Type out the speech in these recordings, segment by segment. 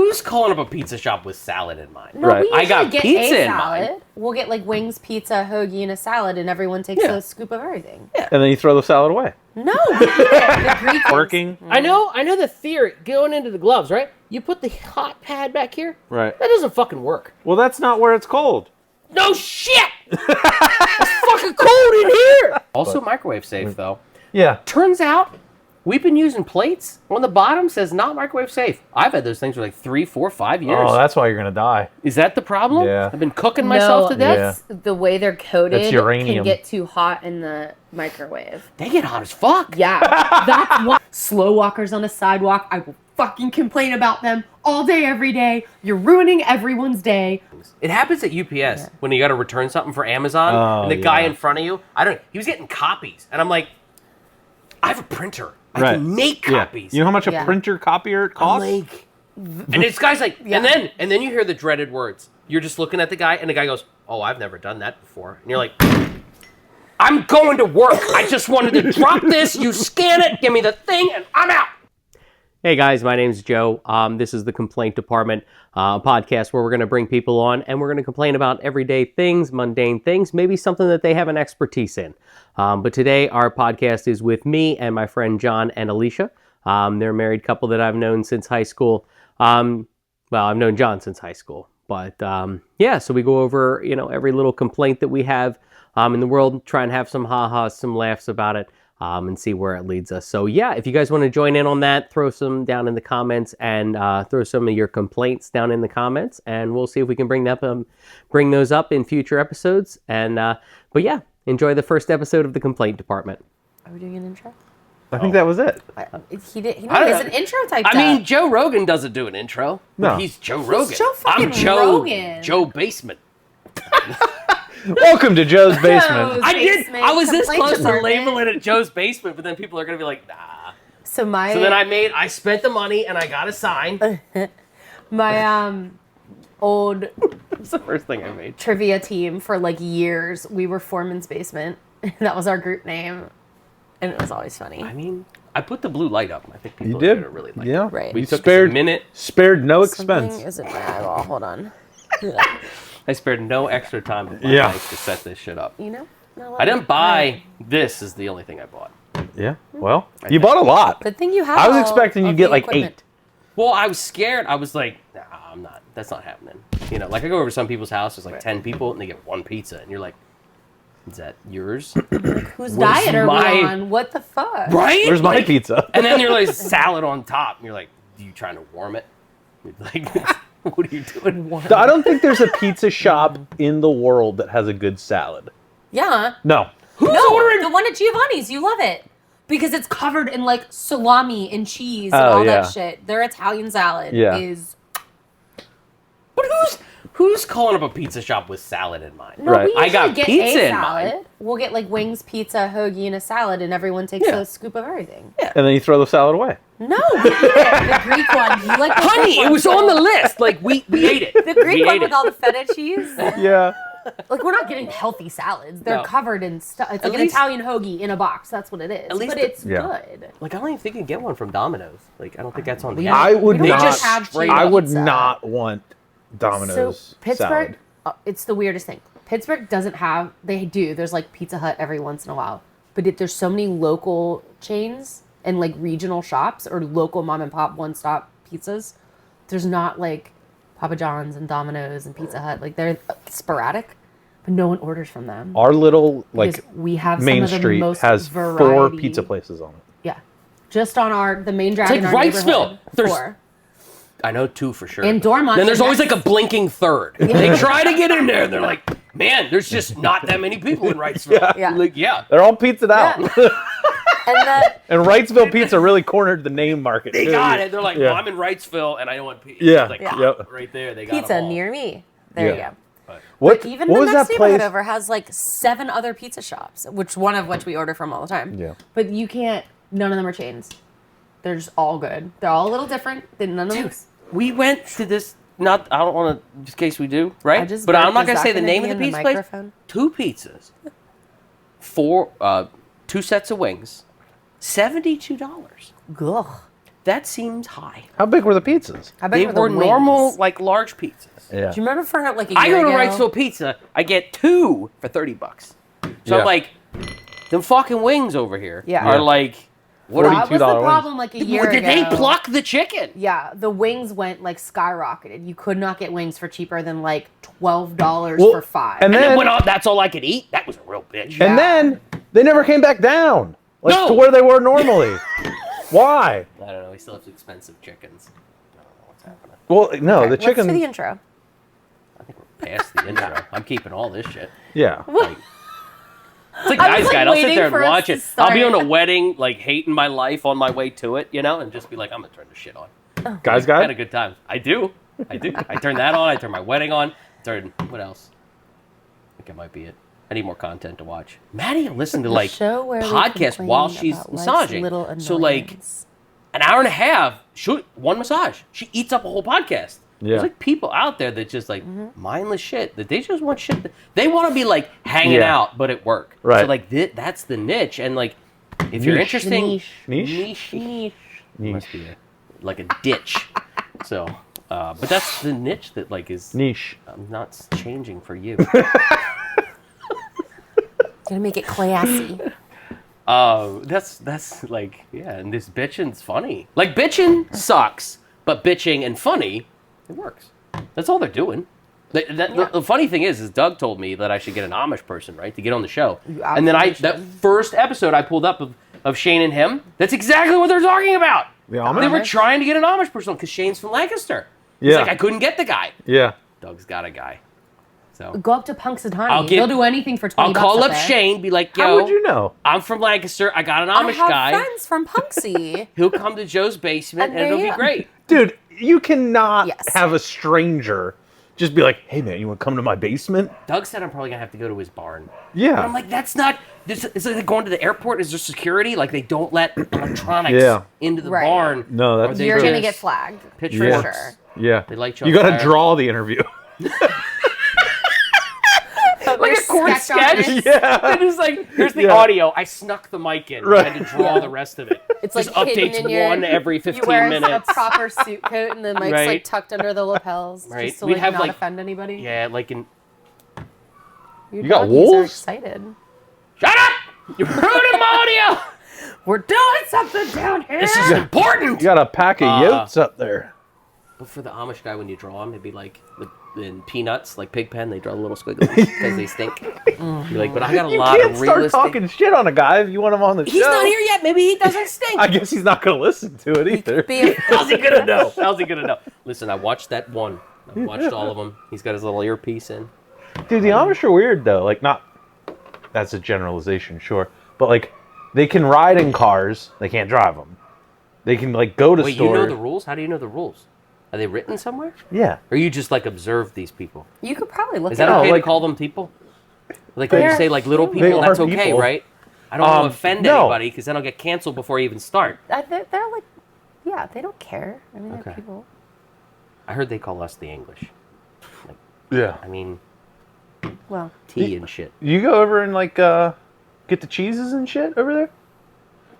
Who's calling up a pizza shop with salad in mind? No, Right. we I got get pizza a in salad. mind. We'll get like wings, pizza, hoagie, and a salad, and everyone takes a scoop of everything. Yeah. And then you throw the salad away. No, we eat it. The Greek ones. Working. I know the theory going into the gloves, right? You put the hot pad back here. Right. That doesn't fucking work. Well, that's not where it's cold. No shit! It's fucking cold in here! Also microwave safe, though. Yeah. Turns out, we've been using plates. On the bottom says not microwave safe. I've had those things for like 3, 4, 5 years. Oh, that's why you're gonna die. Is that the problem? Yeah. I've been cooking myself to death. Yeah. The way they're coated That's uranium. can get too hot in the microwave. They get hot as fuck. Yeah, that's what. Slow walkers on a sidewalk, I will fucking complain about them all day, every day. You're ruining everyone's day. It happens at UPS when you got to return something for Amazon, and the guy in front of you, he was getting copies, and I'm like, I have a printer. I can make copies. You know how much a printer copier costs? And this guy's like, and then you hear the dreaded words. You're just looking at the guy, and the guy goes, "Oh, I've never done that before." And you're like, I'm going to work. I just wanted to drop this. You scan it, give me the thing, and I'm out. Hey guys, my name's Joe. This is the Complaint Department, podcast where we're going to bring people on and we're going to complain about everyday things, mundane things, maybe something that they have an expertise in. But today our podcast is with me and my friend John and Alicia. They're a married couple that I've known since high school. Well, I've known John since high school. But so we go over, every little complaint that we have in the world, try and have some ha-has, some laughs about it. And see where it leads us. So yeah, if you guys want to join in on that, throw some down in the comments and throw some of your complaints down in the comments, and we'll see if we can bring those up in future episodes. And but yeah, enjoy the first episode of the Complaint Department. Are we doing an intro? I think that was it. He did. He has an intro typed up. I mean, Joe Rogan doesn't do an intro. No. He's Joe Rogan. Joe fucking I'm Joe Rogan. Joe Basement. Welcome to Joe's Basement. I was this Complaint close Department. to labeling it Joe's Basement, but then people are gonna be like, nah. So then I spent the money and I got a sign. my old That's the first thing I made. trivia team for like years, we were Foreman's Basement. That was our group name, and it was always funny. I mean, I put the blue light up. I think people You are did. gonna really like Yeah. it. Right. We You took spared a minute. Spared no Something expense. isn't my eyeball. Hold on. I spared no extra time in my Yeah. life to set this shit up. You know? I didn't buy this. Is the only thing I bought. Yeah. Well, you bought a lot. Good thing you have. I was all expecting you'd of get the like equipment. 8. Well, I was scared. I was like, nah, I'm not. That's not happening. Like I go over to some people's house. There's like 10 people, and they get one pizza, and you're like, is that yours? Whose diet are we on? What the fuck? Right? Where's my Like, pizza? And then you're like salad on top, and you're like, are you trying to warm it? You're like, what are you doing? I don't think there's a pizza shop in the world that has a good salad. Yeah. No. The one at Giovanni's. You love it. Because it's covered in like salami and cheese and all that shit. Their Italian salad is... But who's calling up a pizza shop with salad in mind? No, Right. we I usually got get pizza a in salad. mind. We'll get like wings, pizza, hoagie, and a salad, and everyone takes a scoop of everything. Yeah. And then you throw the salad away. No, we eat it. The Greek one. You like the Honey, Greek it one, was so- on the list. Like we ate it. The Greek We one ate with it. all the feta cheese. Yeah. Like, we're not getting healthy salads. They're No. covered in stuff. It's At like least- an Italian hoagie in a box. That's what it is. At least but the- it's good. Like I don't even think you can get one from Domino's. Like I don't think that's on the. We app. I would we don't not. just have cheese I would pizza. not want Domino's So Pittsburgh, salad. it's the weirdest thing. Pittsburgh doesn't have. They do. There's like Pizza Hut every once in a while, but there's so many local chains and like regional shops or local mom and pop one stop pizzas. There's not like Papa John's and Domino's and Pizza Hut. Like they're sporadic, but no one orders from them. Our little Because we have Main some of the Street most has 4 variety. pizza places on it. Yeah, just on the main drag in our like Wrightsville. neighborhood. There's- 4. I know 2 for sure. And Dormont. Then there's the always next- like a blinking third. They try to get in there, and they're like, "Man, there's just not that many people in Wrightsville." Yeah. Like, yeah. They're all pizzaed out. Yeah. And And Wrightsville Pizza really cornered the name market. They too. got it. They're like, Yeah. "Well, I'm in Wrightsville, and I don't want pizza." Yeah. Like, Yeah. Yep. right there, they got pizza them all. near me. There Yeah. you go. What? But even what the was next that neighborhood place? over has like 7 other pizza shops, one of which we order from all the time. Yeah. But you can't. None of them are chains. They're just all good. They're all a little different. None of them. We went to this. Not. I don't want to. Just in case we do, right? I just But I'm burped. not Is gonna that say the gonna name be of the in the pizza place. microphone? 2 pizzas, 4, 2 sets of wings, $72. Ugh. that seems high. How big were the pizzas? I bet They for the were wings. normal, like large pizzas. Yeah. Do you remember for like a year I go to ago? Wrightsville Pizza, I get 2 for $30. So Yeah. I'm like, them fucking wings over here Yeah. are Yeah. like, what are That was the $42 problem like a year Did ago. they pluck the chicken? Yeah, the wings went like skyrocketed. You could not get wings for cheaper than like $12 Well, for 5. and And then- then when that's all I could eat, that was a real bitch. And then they never came back down, like No. to where they were normally. Why? I don't know. We still have expensive chickens. I don't know what's happening. Well, no, the Let's chicken. do the intro. I think we're past the intro. I'm keeping all this shit. Yeah. Like, it's like I was, Guy's like, Guide. I'll sit waiting there and for us watch to it. I'll be on start. a wedding, like hating my life on my way to it, you know, and just be like, I'm gonna turn this shit on. Guys, I had a guy. good time. I do. I turn that on. I turn my wedding on. What else? I think it might be it. I need more content to watch. Maddie will listen to The like show where we podcasts complain while she's about life's massaging. little So like annoyance. an hour and a half, one massage. She eats up a whole podcast. Yeah. There's like people out there that just like mindless shit. That they just want shit. They want to be like hanging Yeah. out, but at work. Right. So like that's the niche. And like if you're Niche. interesting, Niche? niche. Must be like a ditch. So, but that's the niche that like is Niche. not changing for you. Gonna make it classy. That's like, yeah, and this bitching's funny. Like bitching sucks, but bitching and funny, it works. That's all they're doing. The funny thing is Doug told me that I should get an Amish person, right, to get on the show. You And then absolutely that first episode I pulled up of Shane and him, that's exactly what they're talking about. The Amish? They were trying to get an Amish person because Shane's from Lancaster. He's Yeah. like, I couldn't get the guy. Yeah. Doug's got a guy. So Go up to Punxsutawney. I'll get- They'll do anything for 20 I'll bucks call up there. Shane, be like, yo, How would you know? I'm from Lancaster. I got an I Amish have guy. friends from Punxsy. He'll come to Joe's basement And and it'll they- be great. Dude, you cannot Yes. have a stranger just be like, hey man, you want to come to my basement? Doug said I'm probably gonna have to go to his barn. Yeah. But I'm like, that's not. It's like going to the airport. Is there security? Like they don't let electronics Yeah. into the Right. barn. No, that's Or they You're true. gonna just get flagged. pitchforks. For sure. Yeah. They light you You on gotta fire. draw the interview. Like a court sketch. Yeah. It is like, here's the Yeah. audio. I snuck the mic in. Right. I had to draw the rest of it. It's Just like hidden updates in your, one every You 15 wear minutes. a proper suit coat and the mic's Right. like tucked under the lapels Right. just to We'd like have, not like- offend anybody. Yeah, like in. Your You got doggies are wolves? excited. Shut up! You're ruining my audio. We're doing something down here. This is important. You got a pack of yotes up there. But for the Amish guy, when you draw him, it'd be like in Peanuts, like Pigpen, they draw the little squiggles because they stink. You're like, but I got a You lot can't of start realistic. talking shit on a guy if you want him on the show. He's not here yet. Maybe he doesn't stink. I guess he's not gonna listen to it either. Be a- How's he gonna know? How's he gonna know? Listen, I watched that one. I watched all of them. He's got his little earpiece in. Dude, the Amish are weird though. Like, not. That's a generalization, sure, but like, they can ride in cars. They can't drive them. They can like go to Wait, stores. you know the rules? How do you know the rules? Are they written somewhere? Yeah. Or you just like observe these people? You could probably look Is that it up. okay like- to call them people? Like when you They're say like little human. people, They that's are okay, people. right? I don't want to offend no. anybody because then I'll get canceled before I even start. They're like, yeah, they don't care. I mean, Okay. they're people. I heard they call us the English. Yeah. I mean, Well, tea and shit. You go over and like get the cheeses and shit over there.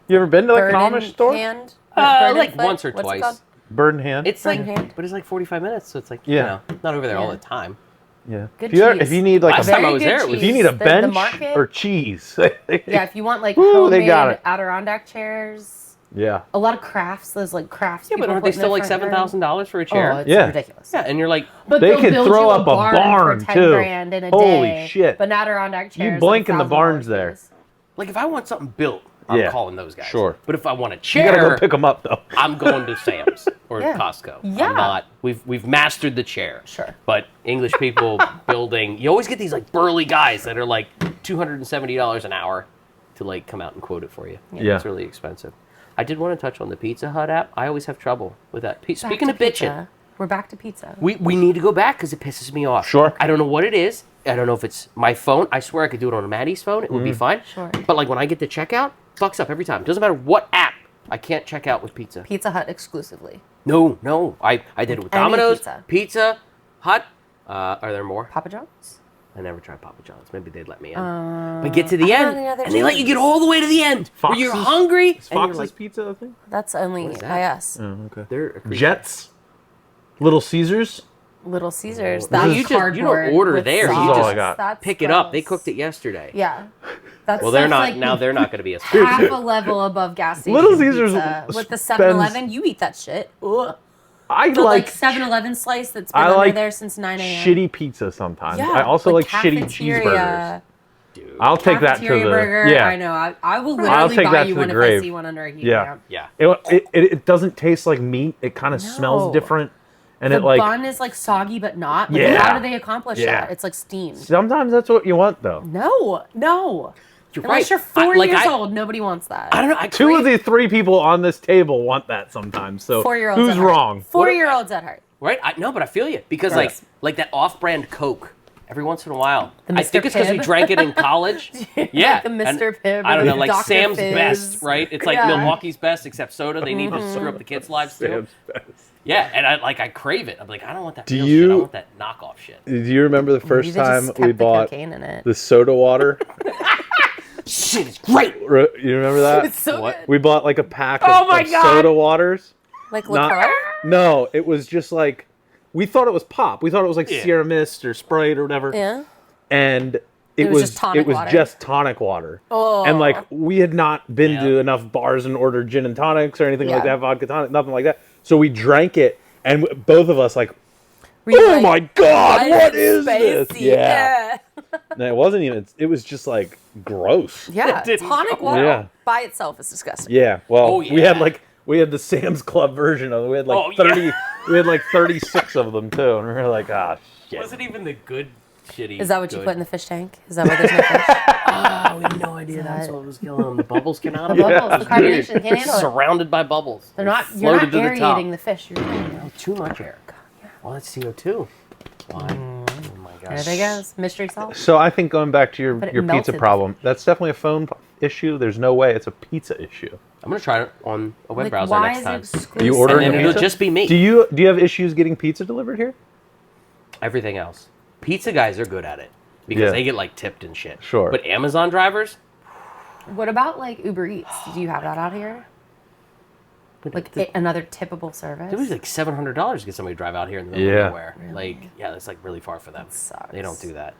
You ever been to like an bird in Amish store? hand. Uh, bird in like foot? once or What's it twice. called? Bird in hand. It's like, Bird in hand? but it's like 45 minutes, so it's like, Yeah. you know, not over there all Yeah. the time. Yeah. Good if, cheese. if you need like Last a time I Very was good there, it was- if you need a cheese. The bench market. or cheese. Yeah, if you want like Ooh, they homemade got it. Adirondack chairs, Yeah. a lot of crafts. There's like crafts. Yeah, but people aren't they put in still their like front yard. $7,000 for a chair? Oh, it's Yeah. ridiculous. Yeah, and you're like, But They they'll could build throw you up a barn, for 10 too. grand in a Holy day. shit. But not Adirondack chairs. blink and and the barn's $1,000 there. fees. like if I want something built, I'm Yeah, calling those guys. sure. But if I want a You chair, gotta go pick them up though. I'm going to Sam's or Yeah. Costco. Yeah. I'm not. We've mastered the chair. Sure. But English people building, you always get these like burly guys that are like $270 an hour to like come out and quote it for you. Yeah. It's really expensive. I did want to touch on the Pizza Hut app. I always have trouble with that. Back Speaking to of bitching, pizza. We're back to pizza. we need to go back because it pisses me off. Sure. I don't know what it is. I don't know if it's my phone. I swear I could do it on Maddie's phone. It would be fine. Sure. But like when I get to checkout, fucks up every time. Doesn't matter what app. I can't check out with pizza. Pizza Hut exclusively. No. I did it with Any Domino's, pizza. Pizza Hut. Are there more? Papa John's. I never tried Papa John's. Maybe they'd let me in. But get to the I end, don't know the other and they let you get chains. all the way to the end. Where you're Fox's- hungry, Is and you're Fox's like, Pizza a thing? That's only What is by that? us. Oh, okay. they're a creature. Jets, Little Caesars. Little Caesars. Well, That's you just- you don't cardboard order with there, you sauce. just got- That's Pick it up. They gross. cooked it yesterday. Yeah. That's Well, they're stuff's not like now. They're not going to be a half sponsor. a level above gas station Little Caesars pizza. With the spends- 7-Eleven, you eat that shit. Ugh. I The like 7-Eleven slice that's been I under like there since 9 a.m. shitty pizza sometimes. Yeah, I also like shitty cafeteria. cheeseburgers. Dude. I'll take that to Cafeteria the burger. yeah. I know. I will I'll literally take buy that you to the one if grave. I see one under a heat Yeah. lamp. Yeah. It doesn't taste like meat. It kind of smells No. different, and The it like bun is like soggy but not. Like, Yeah. How do they accomplish Yeah. that? It's like steamed. sometimes that's what you want though. No. You're Unless right. you're 4 like, years old, nobody wants that. I don't know. I Two of crave- the three people on this table want that sometimes. So 4-year-olds who's at heart. wrong? 4-year-olds at heart. Right? No, but I feel you because Gross. like that off-brand Coke. Every once in a while, The I think Mr. it's because we Pibb. drank it in college. Yeah, Like the Mr. and Pibb I or don't know, the like Dr. Sam's Fizz. Best, right? It's like Yeah. Milwaukee's Best, except soda. They need to screw up the kids' lives too. Sam's Best. Yeah, and I crave it. I'm like, I don't want that Do real shit. I you- want that knockoff shit. Do you remember the Maybe first they just time kept we the bought cocaine in it. the soda water? Shit is great. You remember that? It's so What? good. We bought like a pack Oh my of God. soda waters. Like Not- liqueur? No, it was just like we thought it was pop. We thought it was like Yeah. Sierra Mist or Sprite or whatever. Yeah. And it was was just tonic it was water? just tonic water. Oh. And like we had not been Yeah. to enough bars and ordered gin and tonics or anything like Yeah. that, vodka tonic, nothing like that. So we drank it, and both of us like, Were you oh like, my God, "Why what is is it this? spacey?" Yeah. And it wasn't even. It was just like gross. Yeah. didn't Tonic go water well. by itself is disgusting. Yeah. Well, Oh, we had yeah. we had the Sam's Club version of it. We had like Oh, yeah. 30. We had like 36 of them too, and we were like, ah, shit. Was it even the good shitty? Is that what you good? put in the fish tank? Is that why there's no fish? Oh, we had no idea that's what was killing them. The bubbles came out of The it. bubbles, the carbonation can't handle it. Surrounded by bubbles. They're not. They You're not floated to the top. aerating the fish. You're Oh, too much air. Well, that's CO2. Why? Oh my gosh. there they goes. Mystery solved. So I think going back to But it your pizza melted. problem, that's definitely a phone issue. There's no way it's a pizza issue. I'm gonna try it on a web Like, browser why next is time. it exclusive? You ordering And then a it'll pizza? just be me. Do you have issues getting pizza delivered here? Everything else. Pizza guys are good at it because Yeah. they get like tipped and shit. Sure. But Amazon drivers, What about like Uber Eats? Do you have that out here? Like another tippable service? it was like $700 to get somebody to drive out here in the middle Yeah. of nowhere. Like, yeah, that's like really far for them. sucks. They don't do that.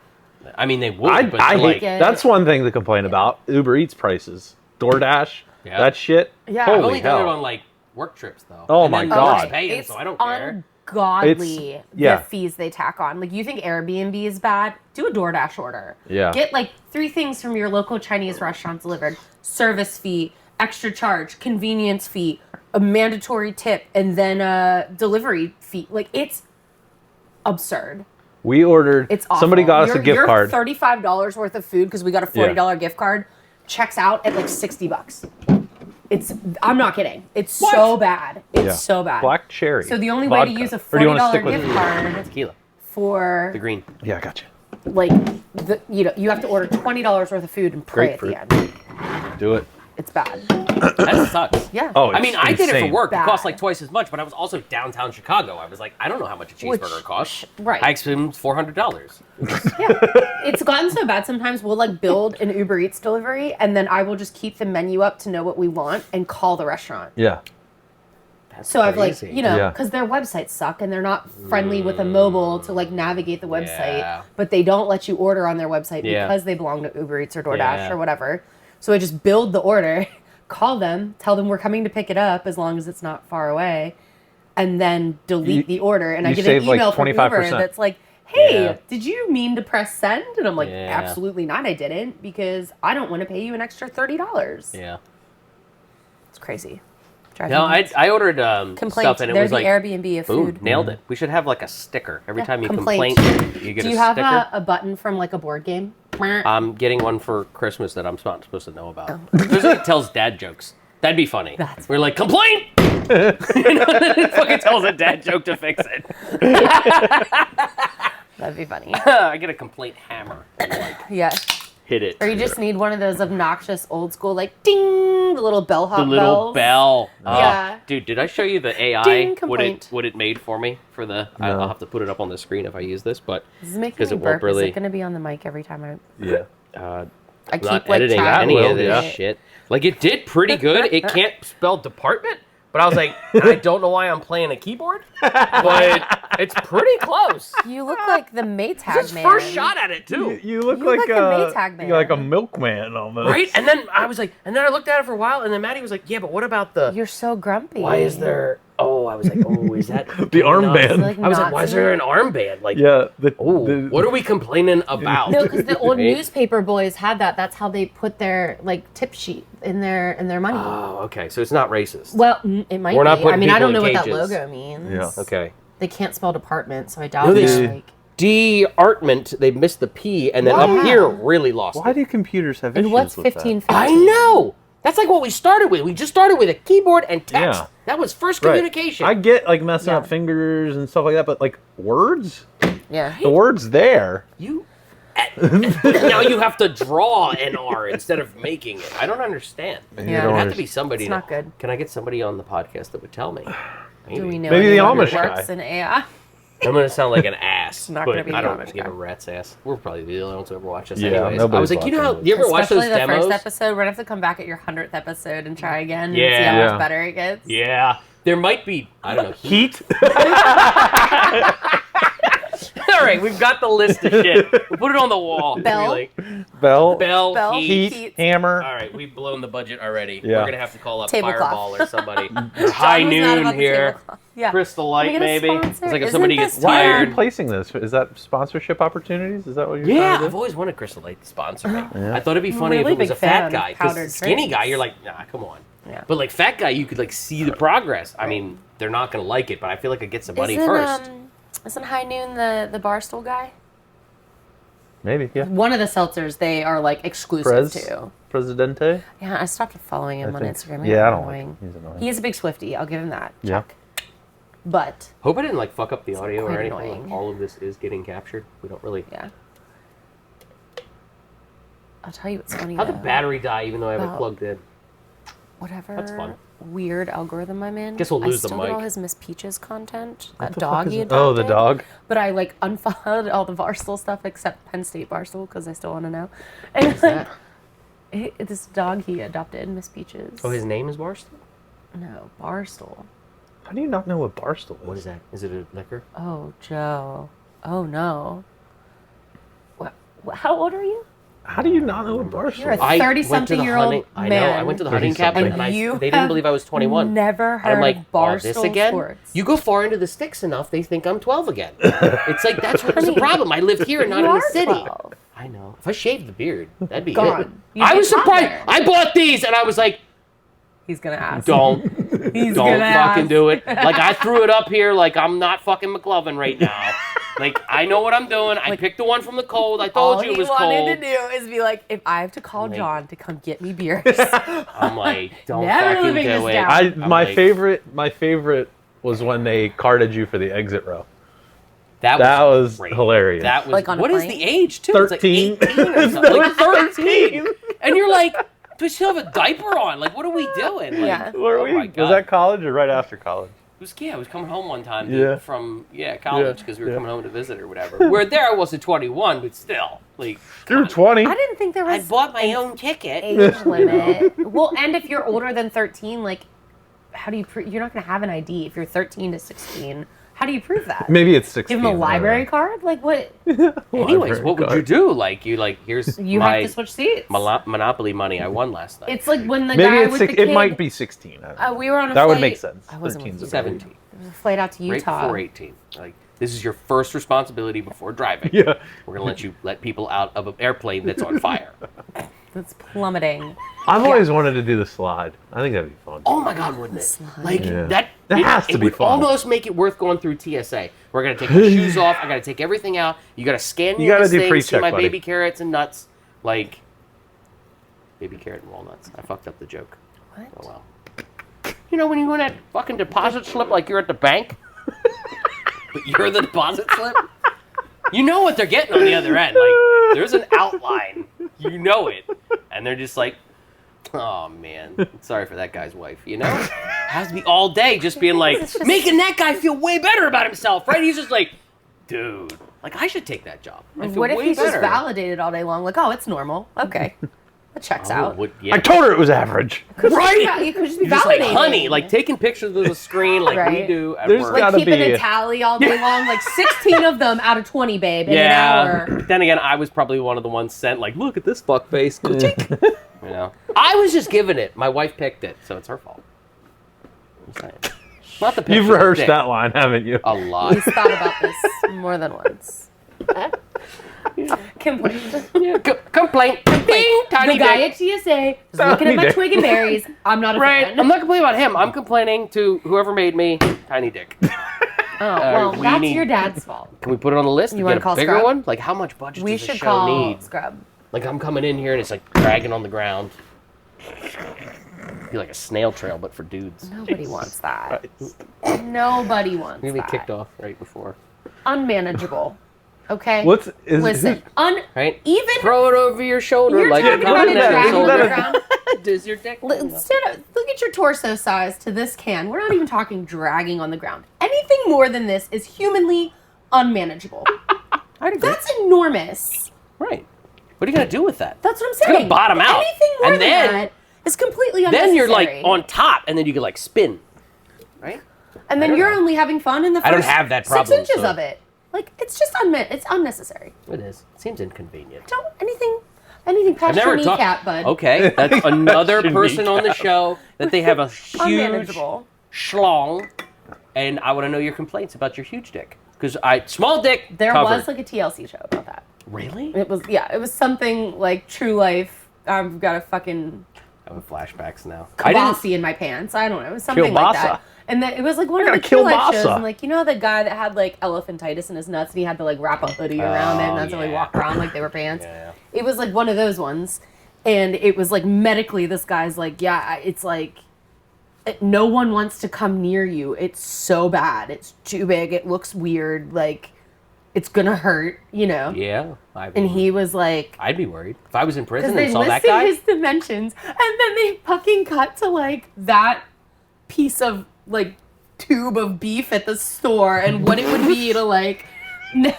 I mean, they would, I but hate like, it. that's one thing to complain about. Uber Eats prices, DoorDash, Yeah. that shit. Yeah. I've Holy only hell. done it on like work trips though. Oh And my then God. I'm just paying, It's so I don't care. ungodly yeah. the fees they tack on. Like, you think Airbnb is bad? Do a DoorDash order. Yeah. Get like 3 things from your local Chinese restaurant delivered. Service fee, extra charge, convenience fee, a mandatory tip, and then a delivery fee. Like, it's absurd. We ordered. It's awful. Somebody got us a Your- gift your card. $35 worth of food because we got a $40 gift card checks out at like $60. I'm not kidding. It's so bad. It's Yeah. so bad. Black cherry. So the only way to vodka. use a Or do you wanna $40 stick with gift it? card Tequila, for the green. Yeah, I got you. like you have to order $20 worth of food and pray Grapefruit. at the end. Do it. It's bad. That sucks. Yeah. Oh, I mean, I did it for insane. work. Bad. It cost like twice as much, but I was also downtown Chicago. I was like, I don't know how much a cheeseburger Which- costs. right. I assumed $400. Yeah. It's gotten so bad sometimes we'll like build an Uber Eats delivery and then I will just keep the menu up to know what we want and call the restaurant. Yeah. That's So I've like, crazy. you know, Yeah. because their websites suck and they're not friendly with a mobile to like navigate the website, Yeah. but they don't let you order on their website Yeah. because they belong to Uber Eats or DoorDash Yeah. or whatever. So I just build the order, call them, tell them we're coming to pick it up as long as it's not far away, and then delete the order. And I you get an save, like, email from Uber 25%. that's like, hey, Yeah. did you mean to press send? And I'm like, Yeah. absolutely not, I didn't, because I don't want to pay you an extra $30. Yeah. It's crazy. Drives No, me nuts. I ordered Complaint. stuff and it They're was the like, Airbnb of boom, food. nailed it. We should have like a sticker. Every Yeah, time you complaint. complain, you get Do a you have sticker. a button from like a board game? I'm getting one for Christmas that I'm not supposed to know about. There's like, it tells dad jokes. That'd be funny. That's We're like, complaint! You know, it fucking tells a dad joke to fix it. That'd be funny. I get a complaint hammer. And like, Yeah. hit it. Or you just need one of those obnoxious old school, like, ding, the little bellhop the little bells. bell. Yeah. Dude, did I show you the AI? Ding, what complaint. it made for me for the? No. I'll have to put it up on the screen if I use this, but This is making 'cause me it won't burp. really- Is it going to be on the mic every time I... Yeah. uh, I I'm keep, not like, editing chatting any will, of this yeah. shit. Like it did pretty good. It can't spell department, but I was like, I don't know why I'm playing a keyboard, but it's pretty close. You look like the Maytag It's his man. first shot at it too. You look You like look like a Maytag man. you're like a milkman almost. Right? And then I was like, and then I looked at it for a while, and then Maddie was like, yeah, but what about the? You're so grumpy. Why is there? Oh, I was like, oh, is that The armband. Like, I was like, not why is to- there an armband? Like, Yeah. oh, what are we complaining about? No, because the old Right? newspaper boys had that. That's how they put their like tip sheet in their money. Oh, okay. So it's not racist. Well, it might We're not be. putting I mean, I people don't know in what that cages. logo means. Yeah. Okay. They can't spell department, so I doubt No, they it's s- like. De-artment, they missed the P, and then Wow. up here really lost Why it. do computers have issues And what's with that? 1515? I know! That's like what we started with. We just started with a keyboard and text. Yeah. That was first Right. communication. I get like messing Yeah. up fingers and stuff like that, but like words, Yeah. the words there. You... now you have to draw an R instead of making it. I don't understand. Yeah. You There'd don't have to be understand. somebody. It's not good. Can I get somebody on the podcast that would tell me? Do we know Maybe the anyone who Amish works guy. in AI? I'm gonna sound like an ass. not but gonna be I the don't Amish give guy. a rat's ass. We're probably the only ones who ever watch us Yeah, anyways. I nobody's was like, you know how watching you ever watch Especially those the demos? first episode. We're gonna have to come back at your 100th episode and try again and see Yeah. how Yeah. much better it gets. Yeah. There might be, I don't know, Heat. All right, we've got the list of shit. We'll put it on the wall. Bell? Like, Bell. bell, Bell, heat. Heat. Hammer. All right, we've blown the budget already. Yeah. We're gonna have to call up Tablecloth. Fireball or somebody. John High was not noon about the here. tablecloth. Yeah. Crystal Can Light, we get a maybe. sponsor? It's like if Isn't somebody this gets Why are you tired. placing this? Is that sponsorship opportunities? Is that what you're Yeah, trying to I've do? always wanted Crystal Light to sponsor me. Yeah. I thought it'd be funny really if it was big a fat fan of guy. 'Cause powdered skinny drinks. guy, you're like, nah, come on. Yeah. But like fat guy, you could like see the progress. I mean, they're not gonna like it, but I feel like it gets some money first. Isn't High Noon the Barstool guy? Maybe. Yeah. One of the seltzers they are like exclusive Prez. to. Presidente. Yeah, I stopped following him I on think- Instagram. Yeah, I don't annoying. like him. He's annoying. He is a big Swiftie. I'll give him that. Yeah. But Hope I didn't like fuck up the audio or quite anything. annoying. Like, all of this is getting captured. We don't really. yeah. I'll tell you what's funny. How'd the though. battery die even though I have it Well, plugged in? Whatever That's fun. weird algorithm I'm in. Guess we'll lose I the still get all mic. his Miss Peaches content. What That the dog fuck he is- adopted. Oh, the dog. But I like unfollowed all the Barstool stuff except Penn State Barstool because I still want to know. And What's that? this dog he adopted, Miss Peaches. Oh, his name is Barstool? No, Barstool. How do you not know what Barstool is? What is that? Is it a liquor? Oh, Joe. Oh no. What? How old are you? How do you not know what You're a Barstool is? I went to the 30-something-year-old hunting. I know. I man. went to the hunting 30-something. cabin and You they didn't have believe I was 21. Never And heard I'm like, of oh, Barstool this again? Sports. You go far into the sticks enough, they think I'm 12 again. It's like, that's what's the Honey, problem. I live here and not you in the are city. 12. I know. If I shaved the beard, that'd be Gone. it. You'd I be was surprised. there. I bought these and I was like, He's gonna ask. don't. He's Don't gonna fucking ask. do it. Like, I threw it up here like I'm not fucking McLovin right now. Like, I know what I'm doing. I picked the one from the cold. I told All you it he was wanted cold. to do is be like, if I have to call Like- John to come get me beers. I'm like, don't Never fucking living do this it. down. I I'm my like, favorite was when they carded you for the exit row. That That was great. hilarious. That was Like on a what is plane? the age too? 13. It's like 18 or something. Like 13. And you're like, do we still have a diaper on? Like, what are we doing? Like, Yeah. Where oh were my you? God. Was that college or right after college? I was coming home one time Yeah. from college because we were Yeah. coming home to visit or whatever. Where there I wasn't 21, but still, like, You were 20. I didn't think there I was bought my own ticket. age limit. Well, and if you're older than 13, like, how do you you're not gonna have an ID if you're 13 to 16. How do you prove that? Maybe it's 16. Give him a I don't know. library card? Like what? Anyways, what would you do? Like, here's You my have to switch seats. Monopoly money I won last night. It's like when the Maybe guy it's with six, the kid, it might be 16. I don't know. we were on a That would flight- make sense. I wasn't with 13's you. a 17. It was a flight out to Right Utah. before 18. Like, this is your first responsibility before driving. Yeah. We're gonna let people out of an airplane that's on fire. It's plummeting. I've always wanted to do the slide. I think that'd be fun. Oh my God, wouldn't it? Like Yeah. that. That it, has to it be would fun. almost make it worth going through TSA. We're gonna take my shoes off. I gotta take everything out. You gotta scan me. You gotta this do thing, see pre-check, my buddy. baby carrots and nuts. Like baby carrot and walnuts. I fucked up the joke. What? Oh well. You know when you go in that fucking deposit slip like you're at the bank, but you're the deposit slip. You know what they're getting on the other end. Like there's an outline. You know it. And they're just like, oh, man. Sorry for that guy's wife, you know? Has to be all day just being like, making that guy feel way better about himself, right? He's just like, dude, like, I should take that job. I feel What if way he's just better. validated all day long? Like, oh, it's normal. Okay. That checks out. Yeah. I told her it was average. Right? You could just be You're just like, validating. honey, like taking pictures of the screen like we Right. do at There's work. gotta Like keeping be a tally all day long, like 16 of them out of 20, babe, in an Yeah. hour. Then again, I was probably one of the ones sent, like, look at this fuck face. You know, I was just giving it. My wife picked it, so it's her fault. I'm saying. Not the picture. You've the rehearsed dick. that line, haven't you? A lot. He's thought about this more than once. Complaint. Yeah, complaint. Ding, tiny The guy dick. at TSA is looking at my dick. twig and berries. I'm not a Right. fan. I'm not complaining about him. I'm complaining to whoever made me tiny dick. Oh, well, we that's need- your dad's fault. Can we put it on the list? You and wanna get a call bigger Scrub? one? Like, how much budget We does the should show call need? Scrub. Like, I'm coming in here and it's like dragging on the ground. Be like a snail trail, but for dudes. Nobody wants that. Nobody wants We're gonna that. be kicked off right before. Unmanageable. Okay? Listen, Right? even Throw it over your shoulder you're like talking a about is a that? dragon on Is that the a- ground. Does your dick? Look at your torso size to this can. We're not even talking dragging on the ground. Anything more than this is humanly unmanageable. I'd agree. That's enormous. Right. What are you gonna do with that? That's what I'm It's saying. gonna bottom out. Anything more And than then- that is completely unnecessary. Then you're like on top, and then you can like spin. Right? and then I don't you're know. only having fun in the first I don't have that problem, 6 inches so- of it. Like it's just it's unnecessary. It is. It seems inconvenient. Don't anything past I've never your talked. kneecap, bud. Okay, that's another Your person on the show that they have a huge Unmanageable. schlong, and I want to know your complaints about your huge dick because small dick. There covered. was like a TLC show about that. Really? It was something like True Life. I've got a fucking I have flashbacks now. I didn't. Kibasi in my pants. I don't know. It was something like Kielbasa. that. And then it was like one of gotta the True Life shows. kielbasa. And like, you know the guy that had like elephantitis in his nuts and he had to like wrap a hoodie around it and that's how he yeah. walked around like they were pants. Yeah. It was like one of those ones. And it was like medically this guy's like, yeah, it's like no one wants to come near you. It's so bad. It's too big. It looks weird. Like it's gonna hurt, you know? Yeah. And he was like, I'd be worried if I was in prison because and they saw that listed guy. his dimensions, and then they fucking cut to like that piece of like tube of beef at the store, and what it would be to like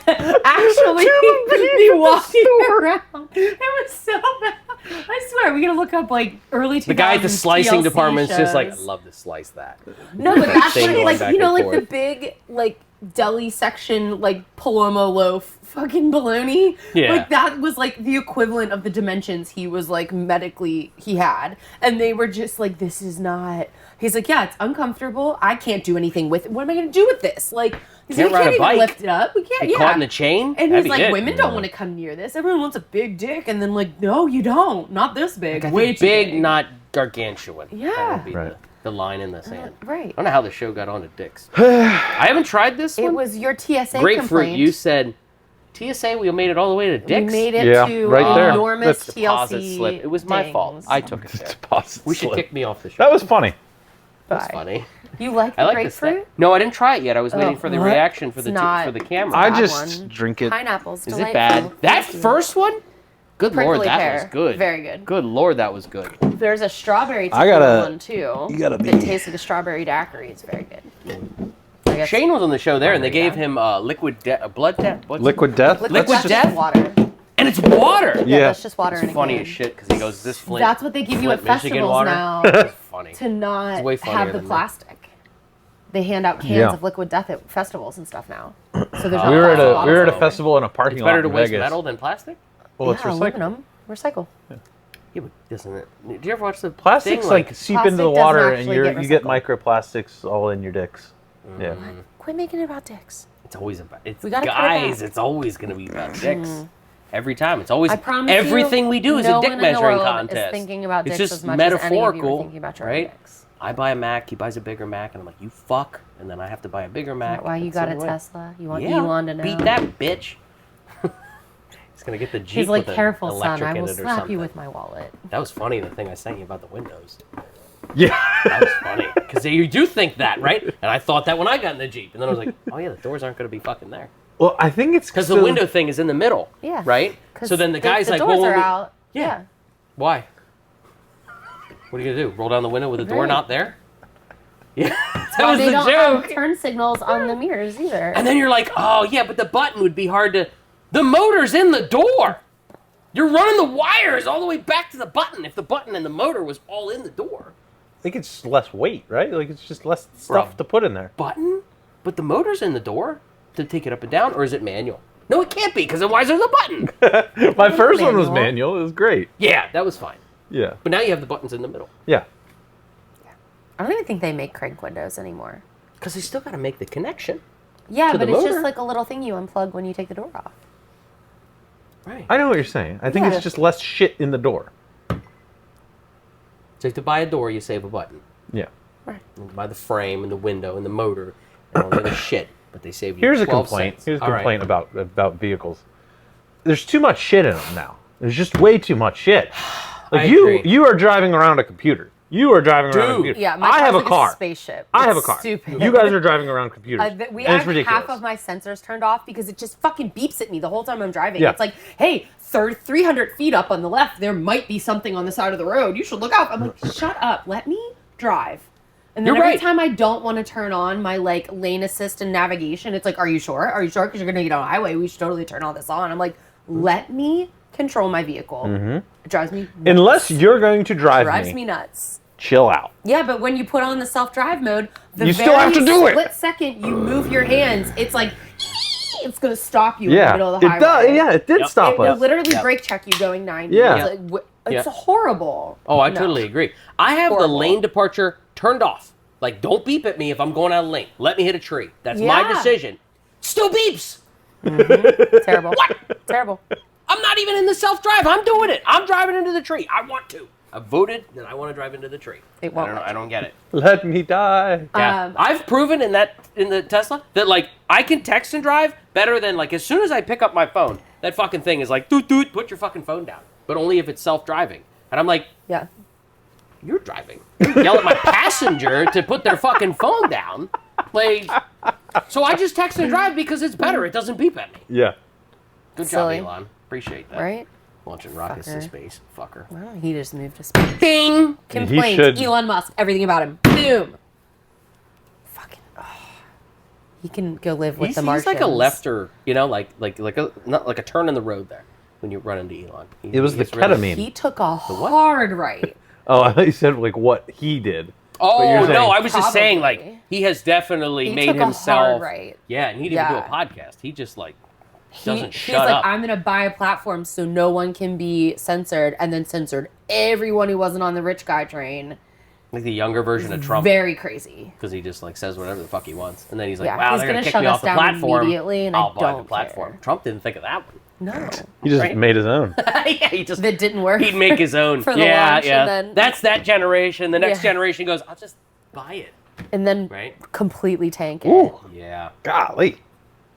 actually be walking around. It was so bad. I swear, we gotta look up like early 2000s The guy at the slicing TLC department's just like, I shows. love to slice that. No, but that's thing what, going like, back you know, and like the forth. big, like, deli section, like, Palomo loaf fucking bologna. Yeah. Like, that was, like, the equivalent of the dimensions he was, like, medically, he had. And they were just like, this is not... He's like, yeah, it's uncomfortable. I can't do anything with it. What am I going to do with this? Like, he's Can't like, we ride a can't even bike. lift it up. We can't, Get yeah. caught in the chain. And That'd he's be like, it. women don't want to come near this. Everyone wants a big dick. And then, like, no, you don't. Not this big. Like, I Way think too big, not gargantuan. Yeah. That would be Right. the line in the sand. Right. I don't know how the show got onto dicks. I haven't tried this It one. was your TSA Grapefruit, complaint. you said TSA, we made it all the way to We dicks. made it Yeah, to right there. enormous That's Deposit TLC slip. It was my fault. dings. I took it there. Deposit We should slip. kick me off the show. That was funny. That's Bye. funny. You like I the like this grapefruit? thing. No, I didn't try it yet. I was waiting for the what? reaction for It's the not- for the camera. I bad just one. drink it. Pineapple's Is delightful. it bad? That Thank you. first one? Good Prickly lord, that pear. was good. Very good. Good lord, that was good. There's a strawberry I gotta- one too. you gotta It be- tastes like a strawberry daiquiri. It's very good. I guess Shane was on the show there, and they there you gave go. him blood death. What's it? Liquid death. liquid Liquid death death? is water. And it's water. Yeah, Yeah. that's just water in It's a funny can. as shit because he goes, "This Flint." That's what they give you at Flint, Michigan festivals water. now It's funny. to not It's way funnier have the than that. plastic. They hand out cans Yeah. of liquid death at festivals and stuff now. So there's We were at plastic a bottles. festival in a parking It's lot better in to waste Vegas. metal than plastic. Well, it's Yeah, recycled. aluminum. Recycle. Yeah, but doesn't it? Did you ever watch the Plastics thing, like seep into the Plastic doesn't water, and actually you get get recycled. microplastics all in your dicks. Yeah. Quit making it about dicks. It's always about. It's We gotta cut it guys. back. It's always gonna be about dicks. Every time, it's always I promise everything you, we do is no a dick one in the measuring world contest. Is thinking about it's dicks just as much as any of you are metaphorical, thinking about your own right? dicks. I buy a Mac, he buys a bigger Mac, and I'm like, you fuck, and then I have to buy a bigger Is Mac. that why you That's got the a way. Tesla? You want Yeah, Elon to know? beat that bitch. He's gonna get the Jeep He's like, with careful, an son. electric I in will it or slap something. you with my wallet. That was funny. The thing I sent you about the windows. Yeah. That was funny because you do think that, right? And I thought that when I got in the Jeep, and then I was like, oh yeah, the doors aren't gonna be fucking there Well, I think it's because the window thing is in the middle. Yeah. Right. 'Cause So then the guy's the like, doors well, are when we- out. Yeah. Why? What are you gonna do? Roll down the window with the door Right. not there? Yeah, that was They the don't joke. have turn signals on the mirrors either. And then you're like, oh yeah, but the button would be hard to. The motor's in the door. You're running the wires all the way back to the button. If the button and the motor was all in the door. I think it's just less weight, right? Like it's just less stuff to put in there. Button? But the motor's in the door to take it up and down, or is it manual? No, it can't be, because then why is there a button? My first one was manual. manual. It was great. Yeah, that was fine. Yeah. But now you have the buttons in the middle. Yeah. I don't even think they make crank windows anymore. Because they still got to make the connection. Yeah, To but the it's motor. just like a little thing you unplug when you take the door off. Right. I know what you're saying. I think Yeah. it's just less shit in the door. So if to buy a door, you save a button. Yeah. Right. You buy the frame and the window and the motor and all the other shit. But they save you Here's a 12 complaint. cents. Here's a All right. complaint about vehicles. There's too much shit in them now. There's just way too much shit. Like I you agree. you are driving around a computer. You are driving around a Dude. computer. Yeah, my I have car's a like car. spaceship. I have a It's car. Stupid. You guys are driving around computers. We and have it's ridiculous. half of my sensors turned off because it just fucking beeps at me the whole time I'm driving. Yeah. It's like, hey, 300 feet up on the left, there might be something on the side of the road. You should look out. I'm like, shut up. Let me drive. And then You're every right. time I don't want to turn on my like lane assist and navigation, it's like, are you sure? Are you sure? Because you're going to get on a highway. We should totally turn all this on. I'm like, let me control my vehicle. It drives me nuts. Unless you're going to drive drives me nuts. chill out. Yeah, but when you put on the self-drive mode, the You still have to do it. split second you move your hands, it's like it's gonna stop you in the Yeah. middle of the It does. highway. Yeah, it did Yep. stop It will us. literally Yep. brake check you going 90. Yeah. It's, like, it's Yeah. horrible. Oh, I No. totally agree. I have the Horrible. lane departure turned off. Like, don't beep at me if I'm going out of lane. Let me hit a tree. That's my Yeah. decision. Still beeps. Terrible. Terrible. I'm not even in the self-drive. I'm doing it. I'm driving into the tree. I want to. I voted that I want to drive into the tree. It won't I don't know. let I don't get it. Let me die. Yeah. I've proven in the Tesla that like I can text and drive better than like as soon as I pick up my phone, that fucking thing is like doot doot, put your fucking phone down. But only if it's self-driving. And I'm like, Yeah. you're driving. Yell at my passenger to put their fucking phone down. Like, so I just text and drive because it's better. It doesn't beep at me. Yeah. Good Silly. job, Elon. Appreciate that. Right? Launching rockets to Fucker. space. Fucker. Well, he just moved to space. Ding! Complaints. should- Elon Musk. Everything about him. Boom. Fucking. He can go live with He's, the he's Martians. like a lefter, you know, like a not like a turn in the road there when you run into Elon. It was He the gets really- ketamine. He took a what? hard right. Oh, I thought you said like what he did. But Oh you're no, saying- I was just saying Probably. like he has definitely He made took a himself hard right. Yeah, and he didn't do a Yeah. podcast. He just like doesn't He's shut like, up. I'm gonna buy a platform so no one can be censored, and then censored everyone who wasn't on the rich guy train. Like the younger version of Trump, Very crazy. because he just like says whatever the fuck he wants, and then he's like, Yeah, "Wow, he's they're gonna gonna kick shut me us off the down platform. immediately, and I I'll buy the don't platform." care. Trump didn't think of that one. No, He just Right. made his own. Yeah, he just that didn't work. he'd make his own. For the yeah, launch, yeah. and then- That's that generation. The next Yeah. generation goes, "I'll just buy it." and then Right? completely tank it. Ooh, Yeah. golly.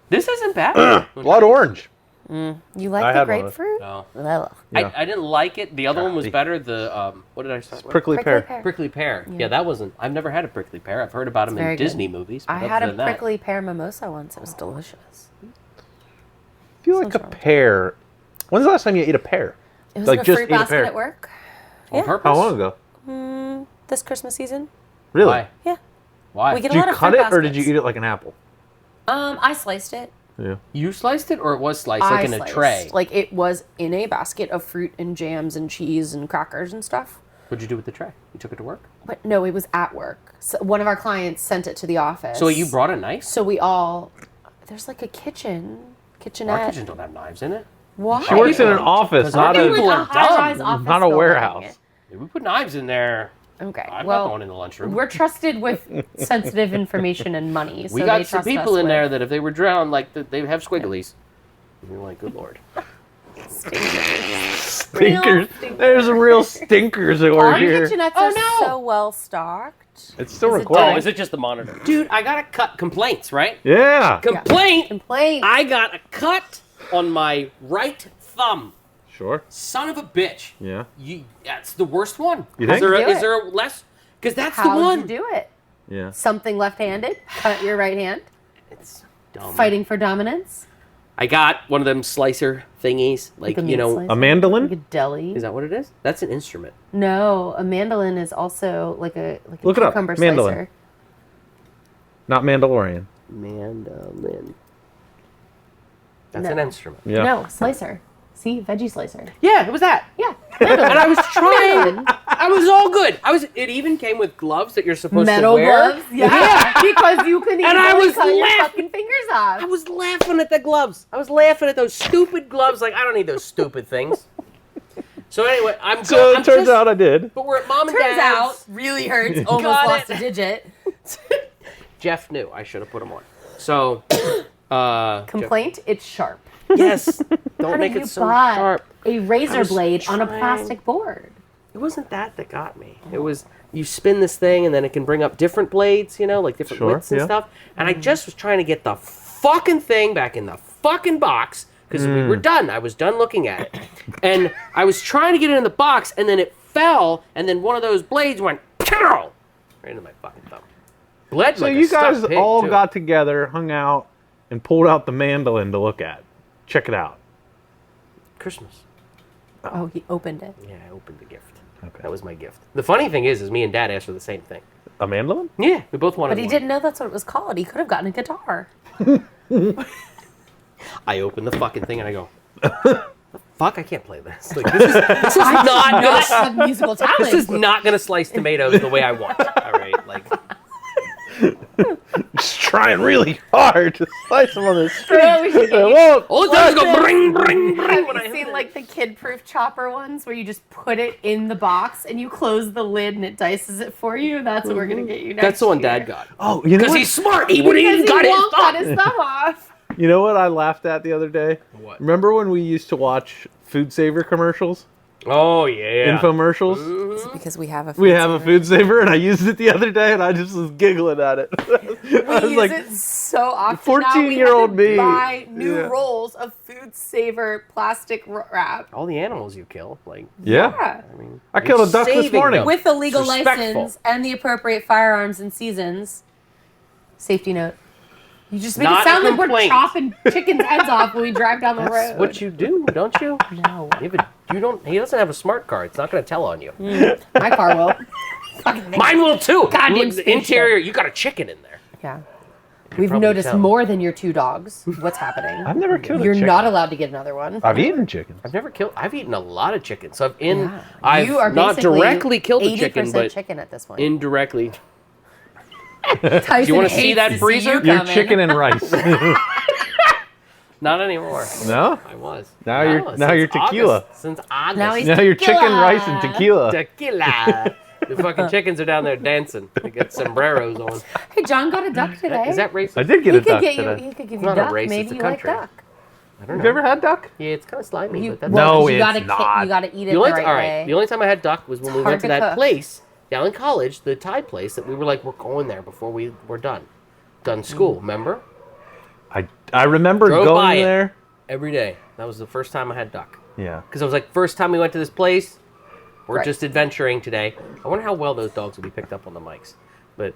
This isn't bad. Blood orange. You I like the had one. grapefruit? No. Ugh. Yeah. I didn't like it. The other one was Golly. better. The what did I start with? Prickly pear. Prickly pear. Yeah, that wasn't. I've never had a prickly pear. I've heard about them in very good. Disney movies. But I other had a than that- prickly pear mimosa once. It was delicious. I feel like a Sounds wrong. pear. When's the last time you ate a pear? It was Like, in a just fruit eat a basket pear. at work. on Yeah. purpose. How long ago? This Christmas season. Really? Why? Yeah. Why? We get Did a you lot of cut fruit it or did you baskets. eat it like an apple? I sliced it. Yeah. You sliced it, or it was sliced like in a sliced. tray? Like it was in a basket of fruit and jams and cheese and crackers and stuff. What'd you do with the tray? You took it to work. But no, it was at work. So one of our clients sent it to the office. So you brought a knife? So we all. There's like a kitchenette. Our kitchen don't have knives in it. Why? She works in an office, 'Cause not our a, people are high-rise dumb. office not a building. warehouse. If we put knives in there, Okay. I'm well, not going in the lunchroom. we're trusted with sensitive information and money. So We they got some trust people us in with there that if they were drowned, like they have squigglies. And you're like, good lord. Stinkers. There's some real stinkers over Our here. kitchenettes Oh, are no. so well stocked. It's still Is it recording. Oh, is it just the monitor? Dude, I got a cut. Complaints, right? Yeah. Complaint. Complaints. I got a cut on my right thumb. Sure. Son of a bitch. Yeah. That's the worst one. You Is think? there How'd you do is it? there a less? Because that's the How one. would you do it? Yeah. Something left-handed? Cut your right hand? It's dumb. Fighting for dominance? I got one of them slicer thingies, like a meat slicer? A Like a mandolin? deli. Is that what it is? That's an instrument. No, a mandolin is also like a Look it up. cucumber Mandolin. slicer. Not Mandalorian. Mandolin. That's No. an instrument. Yeah. No, slicer. See, veggie slicer. Yeah, it was that. Yeah. And I was trying. Mandolin. I was all good. It even came with gloves that you're supposed Metal to wear. gloves. Yeah. Because you can And I easily was cut your laughing. fucking fingers off. I was laughing at the gloves. I was laughing at those stupid gloves. Like, I don't need those stupid things. So anyway, So it turns out I did. But we're at mom and Turns dad's. out, really hurts. Almost Got lost it. a digit. Jeff knew. I should have put them on. So, Complaint, it's sharp. yes. Don't How make did it you so buy sharp. a razor was blade on a trying. plastic board? It wasn't that got me. It was you spin this thing and then it can bring up different blades, like different Sure, widths and yeah. stuff. And I just was trying to get the fucking thing back in the fucking box because we were done. I was done looking at it. And I was trying to get it in the box and then it fell and then one of those blades went pow! Right into my fucking thumb. Bled So like a you guys stuck pig, all too. got together, hung out, and pulled out the mandolin to look at. Check it out. Christmas. Oh, he opened it. Yeah, I opened the gift. Okay. That was my gift. The funny thing is me and Dad asked for the same thing. A mandolin? Yeah, we both wanted But he one. didn't know that's what it was called. He could have gotten a guitar. I open the fucking thing and I go, fuck, I can't play this. Like, this is not gonna, Not a musical talent. this is not gonna slice tomatoes the way I want. All right, like Just trying really hard to slice them on the street. Yeah, we should It get you- won't. all it does is go bring, bring, bring. Have When I you hit seen it. like the kid-proof chopper ones where you just put it in the box and you close the lid and it dices it for you? That's what we're gonna get you next That's the one year. Dad got. Oh, you know Because what? he's smart. He would Because even he got his won't cut thumb. his thumb off. You know what I laughed at the other day? What? Remember when we used to watch Food Saver commercials? Oh yeah. Infomercials? It's because we have a We have a Food Saver, and I used it the other day, and I just was giggling at it. I was We use like, it so often. 14-year-old me. Buy new Yeah. rolls of Food Saver plastic wrap. All the animals you kill, like yeah. I mean, I killed a duck this saving morning. them. With a legal It's respectful. license and the appropriate firearms and seasons. Safety note. You just make Not it sound a like we're complaint. chopping chickens' heads off when we drive down the That's road. what you do, don't you? No. He doesn't have a smart car. It's not going to tell on you. My car will. Fucking thing. Mine will too. Goddamn Look, the spaceship. interior, you got a chicken in there. Yeah. We've probably noticed tell. more than your 2 dogs. What's happening? I've never killed a You're chicken. not allowed to get another one. I've eaten chickens. I've eaten a lot of chicken. So Yeah. I've You are not basically directly killed a chicken, 80% but chicken at this point. indirectly. Tyson you wanna see hates that to freezer? you You're coming. chicken and rice. Not anymore. No? I was. Now you're- now since you're tequila. August. Since August. Now he's Now you're chicken, tequila. rice, and tequila. tequila. The fucking chickens are down there dancing. They got sombreros on. Hey, John got a duck today. Is that racist? I did get he a could duck get today. you. He could give It's you not a duck. race, Maybe it's a you like country. duck. I don't Have know. you ever had duck? Yeah, it's kind of slimy, You, but that's No, 'cause you it's gotta not. You gotta eat it The only the right all right. way. The only time I had duck was when we hard went to to that cook. place down in college, the Thai place that we were like, we're going there before we were done school. Remember? I remember Drove by going it. there. Every day. That was the first time I had duck. Yeah. Because I was like, first time we went to this place, we're Right. just adventuring today. I wonder how well those dogs will be picked up on the mics. But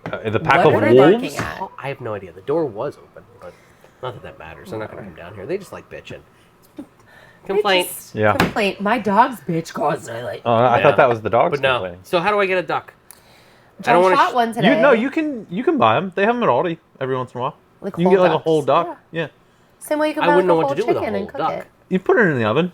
The pack What of are they barking wolves. at? I have no idea. The door was open, but not that that matters. They're not going to come down here. They just like bitching. Complaints. Yeah. Complaint. My dog's bitch cause I like. Oh, I Yeah. thought that was the dogs But no. complaining. So how do I get a duck? John wanna shot one today. You can buy them. They have them at Aldi every once in a while. Like you can get whole like a ducks. whole duck. Yeah. Same way you can I buy like wouldn't a know whole what to do with a chicken and whole cook duck. it. You put it in the oven.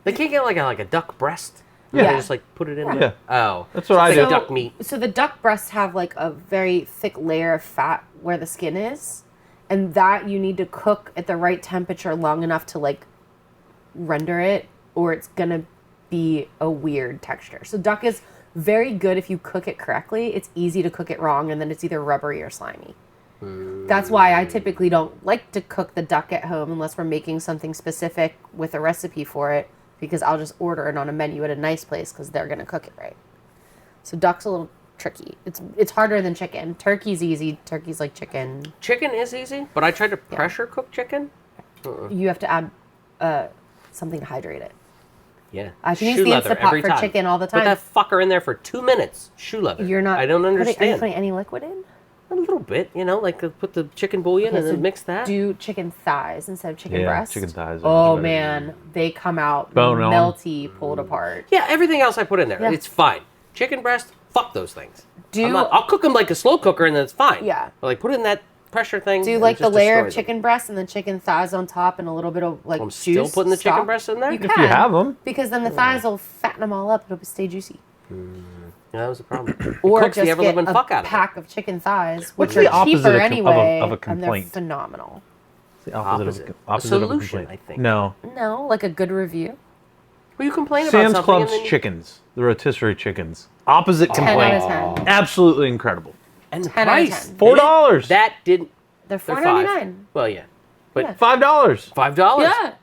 They can't get like a duck breast. Yeah. They just like put it in Yeah. there. Oh. That's what I It's do. like duck meat. So the duck breasts have like a very thick layer of fat where the skin is, and that you need to cook at the right temperature long enough to like render it, or it's gonna be a weird texture. So duck is very good if you cook it correctly. It's easy to cook it wrong, and then it's either rubbery or slimy. That's why I typically don't like to cook the duck at home unless we're making something specific with a recipe for it, because I'll just order it on a menu at a nice place because they're gonna cook it right. So duck's a little tricky. It's harder than chicken. Turkey's easy. Turkey's like chicken. Chicken is easy, but I tried to pressure cook chicken. You have to add something to hydrate it. Yeah. I can use Shoe the leather Instapot every for time. chicken all the Put time. that fucker in there for 2 minutes. Shoe leather. You're not. I don't Are you understand. putting any liquid in? A little bit, like put the chicken bouillon and so then mix that. Do chicken thighs instead of chicken breast. chicken thighs. Oh man, they come out Bone on. melty, pulled apart. Yeah, everything else I put in there, Yeah. it's fine. Chicken breast, fuck those things. Do I'll cook them like a slow cooker and then it's fine. Yeah. But like put it in that pressure thing. do and like the just layer destroy of them. chicken breast and then chicken thighs on top and a little bit of like I'm juice. still putting the chicken stock. breast in there? You If can you have 'em. because then the thighs will fatten them all up. It'll stay juicy. Yeah, that was the problem. Or Cooks just the ever get living a fuck out of it. pack of chicken thighs, What's which the are opposite cheaper of anyway, a and they're complaint? phenomenal. It's the opposite Opposite. of A of a solution, complaint. I think. No. No, like a good review. Well, you complain about Sam's something Club's and then chickens, the rotisserie chickens. Opposite 10 out complaint. of 10. Absolutely incredible. and the 10 out of price. 10. $4. That didn't. They're They're $4.99. Well, yeah, but Yeah. $5. $5. Yeah.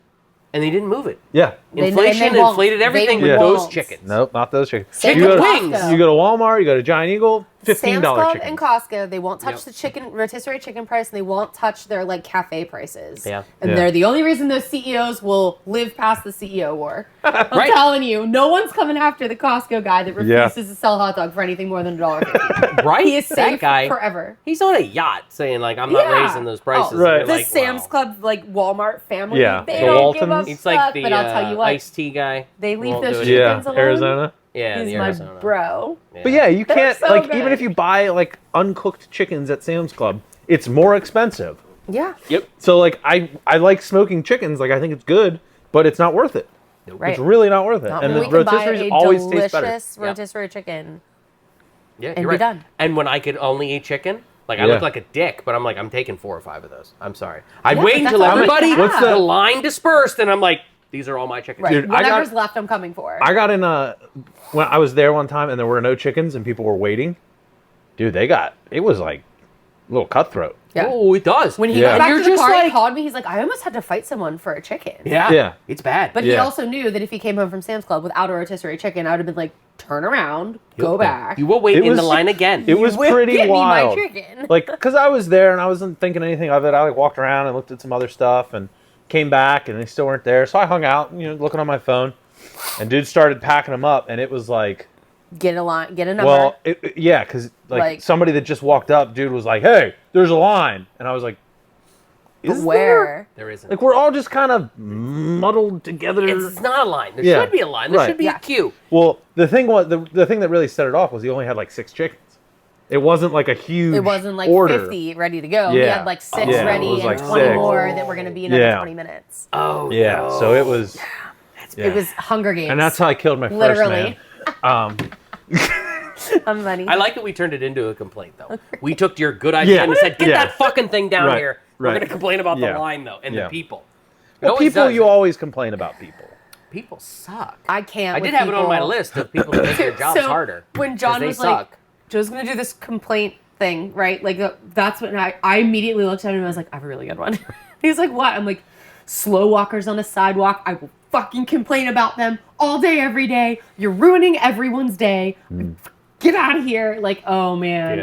And they didn't move it. Yeah. Inflation and they won't. inflated everything They with those won't. chickens. Nope, not those chickens. Same you with go wings. Costco. You go to Walmart, you go to Giant Eagle, $15 Sam's Club chicken. and Costco, they won't touch Yep. the chicken rotisserie chicken price, and they won't touch their like cafe prices. Yeah. And Yeah. they're the only reason those CEOs will live past the CEO war. I'm Right. telling you, no one's coming after the Costco guy that Yeah. refuses to sell hot dog for anything more than $1.50. Right? He is that safe guy. forever. He's on a yacht saying like, "I'm not Yeah. raising those prices." Oh, Right. You're The like, Sam's wow. Club, like Walmart family, Yeah, they the don't give a Waltons. It's like fuck, the but I'll tell you what, iced tea guy. they leave Won't those do it chickens either. Yeah, alone. Arizona. Yeah, He's the my Arizona. bro. But yeah, you They're can't so like good. even if you buy like uncooked chickens at Sam's Club, it's more expensive. Yeah. Yep. So like I like smoking chickens, like I think it's good, but it's not worth it. Right. It's really not worth it. Not and when the we can buy rotisseries a always taste better. delicious Yep. rotisserie chicken. Yeah, And you're be right. done. And when I could only eat chicken, like I Yeah. look like a dick, but I'm like, I'm taking 4 or 5 of those. I'm sorry. I'd Yeah, wait but that's until all we everybody, have. What's the the- line dispersed, and I'm like, these are all my chickens. Right. Dude, I got- Whatever's left, I'm coming for. I got in when I was there one time and there were no chickens and people were waiting. Dude, it was like a little cutthroat. Yeah. Oh, it does. When he Yeah. got back And to you're the just car, he like, called me. He's like, I almost had to fight someone for a chicken. yeah, Yeah. it's bad. But he Yeah. also knew that if he came home from Sam's Club without a rotisserie chicken, I would have been like, turn around, go back. you will wait It in the was- line again. It was will pretty get me my wild. chicken. Like, cause I was there and I wasn't thinking anything of it. I like walked around and looked at some other stuff and came back and they still weren't there. So I hung out, looking on my phone, and dude started packing them up and it was like, Get a line, get a number. well, yeah, cause like somebody that just walked up, dude was like, hey, there's a line, and I was like, but is where? There isn't. Like we're all just kind of muddled together. It's not a line. There Yeah. should be a line. There Right. should be Yeah. a queue. Well, the thing that really set it off was he only had like 6 chickens. It wasn't like a huge It wasn't like order. 50 ready to go. He Yeah. had like 6 Yeah, it ready was and like 20 6. more that were going to be in another Yeah. 20 minutes. Oh, Yeah, no. so it was. Yeah. It was Hunger Games. and that's how I killed my first Literally. man. I'm funny. I like that we turned it into a complaint, though. We took your good idea Yeah. and said, get Yeah. that fucking thing down Right. here. We're Right. going to complain about Yeah. the line, though, and Yeah. the people. It Well, always people, does you it. always complain about people. People suck. I can't. I with did have it on my people. list of people that make their jobs So, harder. When 'cause John they was like, suck. Joe's going to do this complaint thing, right? Like, that's when I immediately looked at him and I was like, I have a really good one. He was like, what? I'm like, slow walkers on a sidewalk. I will fucking complain about them all day, every day. You're ruining everyone's day. Get out of here. Like, oh, man.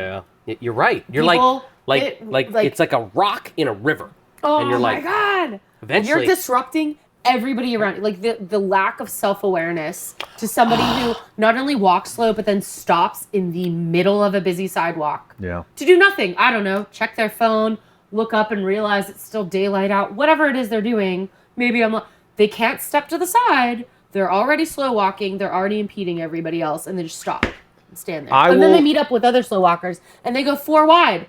Yeah, you're right. You're People, like it- it's like a rock in a river. Oh, and you're my like, God. eventually, You're disrupting everybody around you. Like the lack of self-awareness to somebody who not only walks slow, but then stops in the middle of a busy sidewalk Yeah. to do nothing. I don't know. Check their phone, look up and realize it's still daylight out. Whatever it is they're doing. Maybe they can't step to the side. They're already slow walking. They're already impeding everybody else. And they just stop and stand there. And then they meet up with other slow walkers and they go 4 wide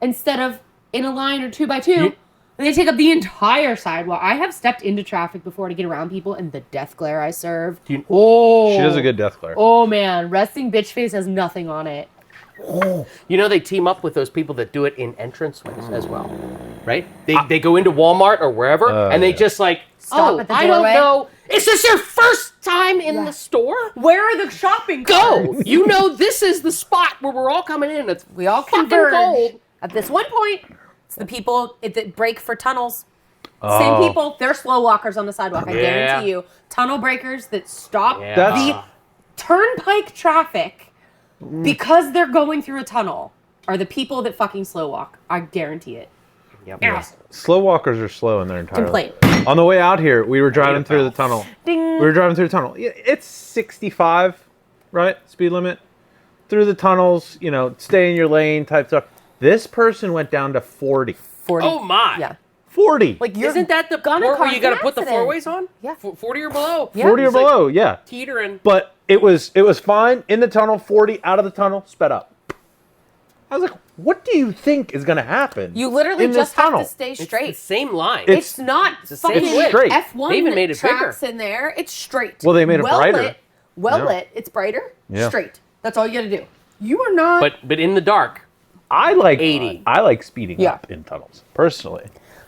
instead of in a line or 2 by 2. And they take up the entire sidewalk. I have stepped into traffic before to get around people, and the death glare I serve. She does a good death glare. Oh man, resting bitch face has nothing on it. you know, they team up with those people that do it in entranceways as well, right? They go into Walmart or wherever, and they yeah. just like, Stop at the I don't doorway." know. Is this your first time in the store? Where are the shopping Go! carts? You know this is the spot where we're all coming in. It's We all fucking converge cold. at this one point. It's the people that break for tunnels. Oh. Same people. They're slow walkers on the sidewalk. I Yeah. guarantee you. Tunnel breakers that stop Yeah. That's- the turnpike traffic because they're going through a tunnel are the people that fucking slow walk. I guarantee it. Yep. Yeah. Slow walkers are slow in their entire Complaint. life. On the way out here, we were driving through the tunnel. Ding. We were driving through the tunnel. Yeah, it's 65, right? Speed limit. Through the tunnels, stay in your lane type stuff. This person went down to 40. 40. Oh my! Yeah. 40. Like you're Isn't that the gonna part where cause you got to an put the accident. four ways on? Yeah. 40 or below. Yeah. 40 or It's like below, yeah. teetering. But it was fine in the tunnel, 40 out of the tunnel, sped up. I was like, what do you think is going to happen? You literally in just this have tunnel? to stay It's straight. the same line. It's not the same fucking width. straight. F1 They even made it tracks bigger. in there. It's straight. Well, they made it brighter. Lit, well Yeah. lit. It's brighter. Yeah. Straight. That's all you got to do. You are not. but in the dark. I like 80. I like speeding Yeah. up in tunnels, personally.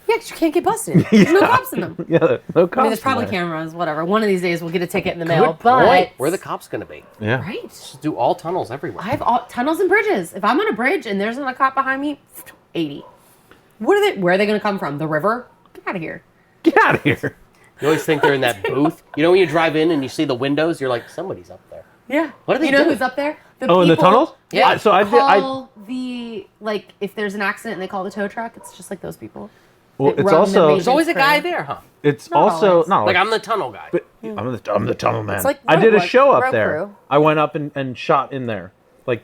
Yeah, 'cause you can't get busted. There's no cops in them. Yeah, no cops. I mean, there's in probably there. cameras. Whatever. One of these days we'll get a ticket in the mail. Good But point. Where are the cops going to be? Yeah. right. Just do all tunnels everywhere. I have all, tunnels and bridges. If I'm on a bridge and there's not a cop behind me, 80. What are they? Where are they going to come from? The river? Get out of here. Get out of here. You always think they're in that booth. You know when you drive in and you see the windows, you're like, somebody's up there. Yeah. What are they You know doing? who's up there? Oh, in the people tunnels? Yeah. So I call the like if there's an accident and they call the tow truck, it's just like those people. well, that it's run the also main- There's always a guy crew. there, huh? it's Not also always. not Like always, I'm the tunnel guy. but I'm the tunnel man. like I did a road show up road there. crew. I went up and shot in there, like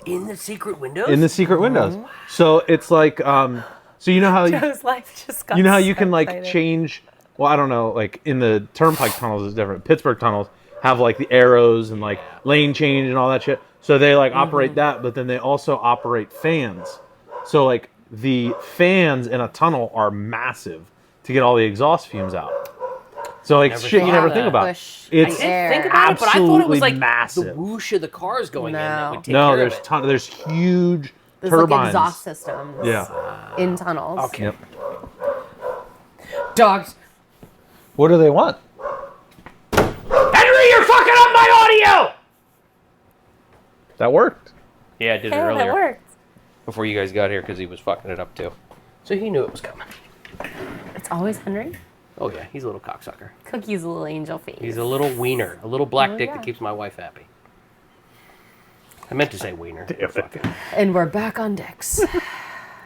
In the secret windows? in the secret windows. So it's like, so you know how Joe's life just got you know how you so can like excited. change. Well, I don't know. Like in the Turnpike tunnels is different. Pittsburgh tunnels have like the arrows and like lane change and all that shit. So they like operate that, but then they also operate fans. So like the fans in a tunnel are massive to get all the exhaust fumes out. So like Never shit you thought never of think that. about. Push It's air. Think about it, but I thought it absolutely was like massive. the whoosh of the cars going in that No. would take No, care there's of it. there's huge There's turbines. like exhaust systems. Yeah. In tunnels. Okay. Yep. Dogs. What do they want? Henry, you're fucking up my audio! That worked. Yeah, I did it Hey, that earlier. worked. Before you guys got here because he was fucking it up too. So he knew it was coming. It's always Henry. Oh yeah, he's a little cocksucker. Cookie's a little angel face. He's a little wiener, a little black Oh, dick yeah. that keeps my wife happy. I meant to say wiener. Fuck it. And we're back on dicks.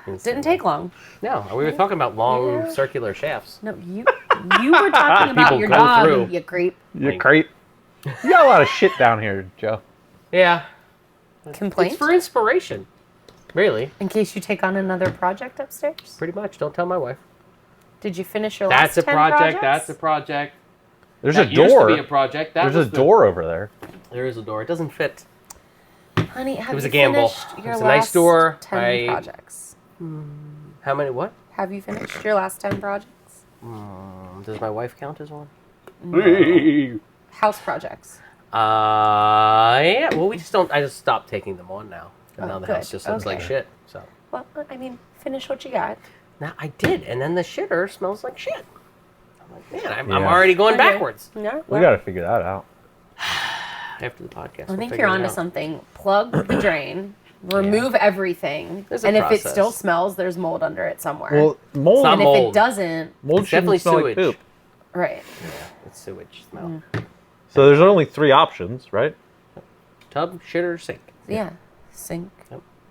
Didn't take long. No, we were talking about long Yeah. circular shafts. No, you were talking about People your go dog, through. you creep. You creep. You got a lot of shit down here, Joe. Yeah. Complaint? It's for inspiration. Really, In case you take on another project upstairs? pretty much. Don't tell my wife. Did you finish your That's last a 10 project. projects? That's a project. There's That a used door. to be a project. That There's was a the- door over there. There is a door. It doesn't fit. Honey, have It was you a gamble. finished It your was a nice last door. 10 projects? How many? What? Have you finished your last 10 projects? Does my wife count as one? House projects. Yeah. Well, we just don't. I just stopped taking them on now, and Oh, now the good. house just looks like Okay. shit. So Well, I mean, finish what you got. now I did, and then the shitter smells like shit. I'm like, man, I'm Yeah. already going Okay. backwards No, We got to figure that out. after the podcast. I we'll think figure you're it onto out. something. Plug the drain. Remove everything. There's a And if it process. still smells, there's mold under it somewhere. Well, mold. Some- and if mold. it doesn't, mold It's definitely shouldn't smell like sewage. poop. right. It's sewage smell. So there's only 3 options, right? Tub, shitter, sink. Yeah. Sink.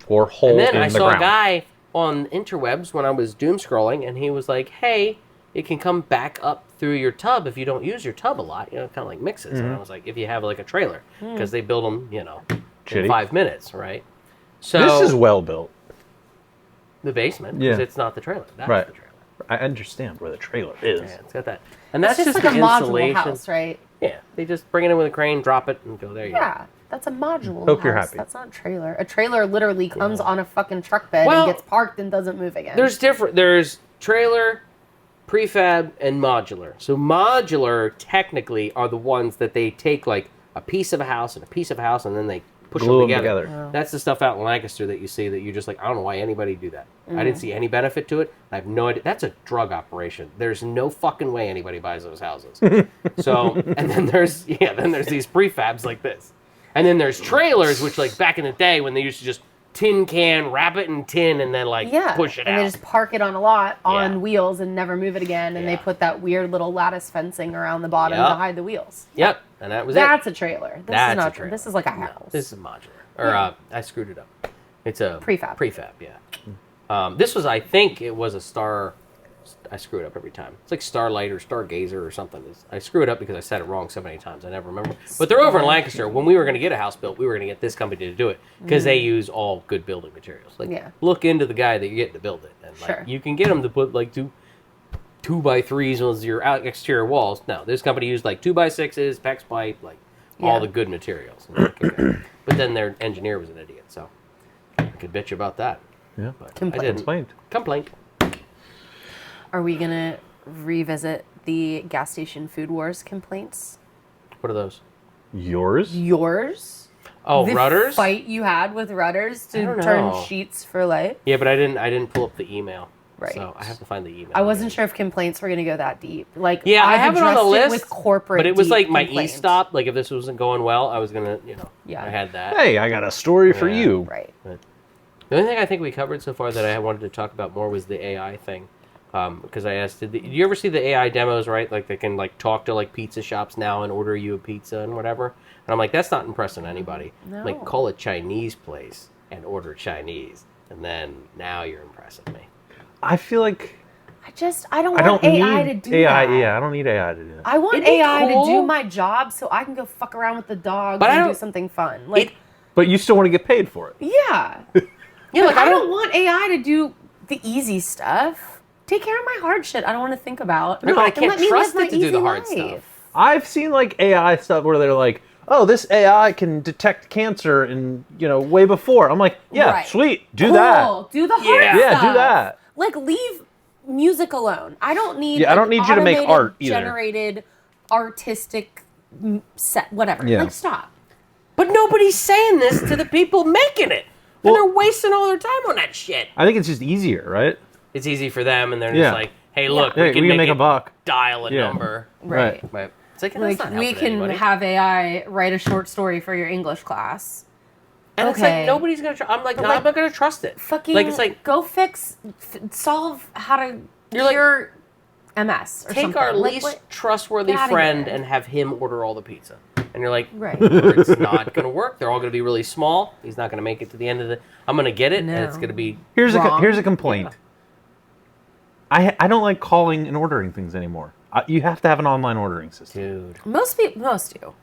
Or hole And then in I the saw ground. a guy on interwebs when I was doom scrolling, and he was like, "Hey, it can come back up through your tub if you don't use your tub a lot. You know, kind of like mixes." And I was like, "If you have like a trailer, because they build them, you know, in Shitty. 5 minutes, right?" So This is well built. the basement, because Yeah. it's not the trailer. That's Right. the trailer. I understand where the trailer is. Yeah, it's got that, and that's It's just like the a modular insulation. house, right? Yeah, they just bring it in with a crane, drop it, and go there. You go. Yeah. That's a modular Hope you're house. happy. That's not a trailer. A trailer literally comes on a fucking truck bed Well, and gets parked and doesn't move again. There's trailer, prefab, and modular. So modular technically are the ones that they take like a piece of a house and a piece of a house, and then they push Glue them them together. together. That's the stuff out in Lancaster that you see that you just like, I don't know why anybody do that. I didn't see any benefit to it. I have no idea. That's a drug operation. There's no fucking way anybody buys those houses. So, and then there's these prefabs like this. And then there's trailers, which like back in the day when they used to just tin can, wrap it in tin, and then like yeah. push it and out. they just park it on a lot on Yeah. wheels and never move it again. And Yeah. they put that weird little lattice fencing around the bottom Yep. to hide the wheels. Yep, and that was That's it. a trailer. This That's is not a trailer. This is like a No, house. this is modular. Or Yeah. I screwed it up. It's a Prefab. Prefab, yeah. This was, I think, it was a I screw it up every time. It's like Starlight or Stargazer or something. I screw it up because I said it wrong so many times. I never remember. But they're over in Lancaster. When we were going to get a house built, we were going to get this company to do it because they use all good building materials. Like, look into the guy that you're getting to build it, and like you can get them to put like two by threes on your exterior walls. No, this company used like 2x6s, PEX pipe, like all the good materials. Like, okay. But then their engineer was an idiot, so I could bitch about that. Yeah, but complaint. Are we gonna revisit the gas station food wars complaints? What are those? Yours? Oh, the Rudders? Fight you had with Rudders to turn sheets for life? Yeah, but I didn't pull up the email. Right. So I have to find the email. I wasn't sure if complaints were going to go that deep. Like, yeah, I have it on the list with corporate, but it was like my complaints. e-stop. Like if this wasn't going well, I was gonna, I had that. Hey, I got a story for you. Right. But the only thing I think we covered so far that I wanted to talk about more was the AI thing. Because I asked, did you ever see the AI demos, right? Like they can like talk to like pizza shops now and order you a pizza and whatever. And I'm like, that's not impressing anybody. No. Like call a Chinese place and order Chinese, and then now you're impressing me. I feel like I don't want AI to do AI, that. Yeah, I don't need AI to do that. I want It'd be AI cool. to do my job so I can go fuck around with the dogs But I and do don't- something fun. Like, But you still want to get paid for it. yeah. Yeah, like I don't want AI to do the easy stuff. Take care of my hard shit I don't want to think about. No, but I And can't let me trust live it to my do the easy hard life. stuff. I've seen like AI stuff where they're like, oh, this AI can detect cancer in, way before. I'm like, yeah, Right. sweet, do Cool. that. Do the hard Yeah. stuff. Yeah, do that. Like, leave music alone. I don't need. Yeah, I don't need you to make automated, art either. Generated, artistic set, whatever. Yeah. Like, stop. But nobody's saying this to the people making it. And Well- they're wasting all their time on that shit. I think it's just easier, right? It's easy for them, and they're Yeah. just like, hey, look, Hey, we can make a it buck. dial a Yeah. number. Right. But it's like, that's Like, not we helping can anybody. have AI write a short story for your English class. And it's Okay. like, nobody's going to I'm like, But, no, like, I'm not going to trust it. Fucking Like, it's like, go solve how to You're like- cure MS or take something. our Like, least what- trustworthy Get outta friend here. and have him order all the pizza. And you're like, Right. it's not going to work. They're all going to be really small. He's not going to make it to the end of the... I'm going to get it, and it's No. going to be... Here's Wrong. a complaint. I don't like calling and ordering things anymore. You have to have an online ordering system. Dude. Most do. Most do.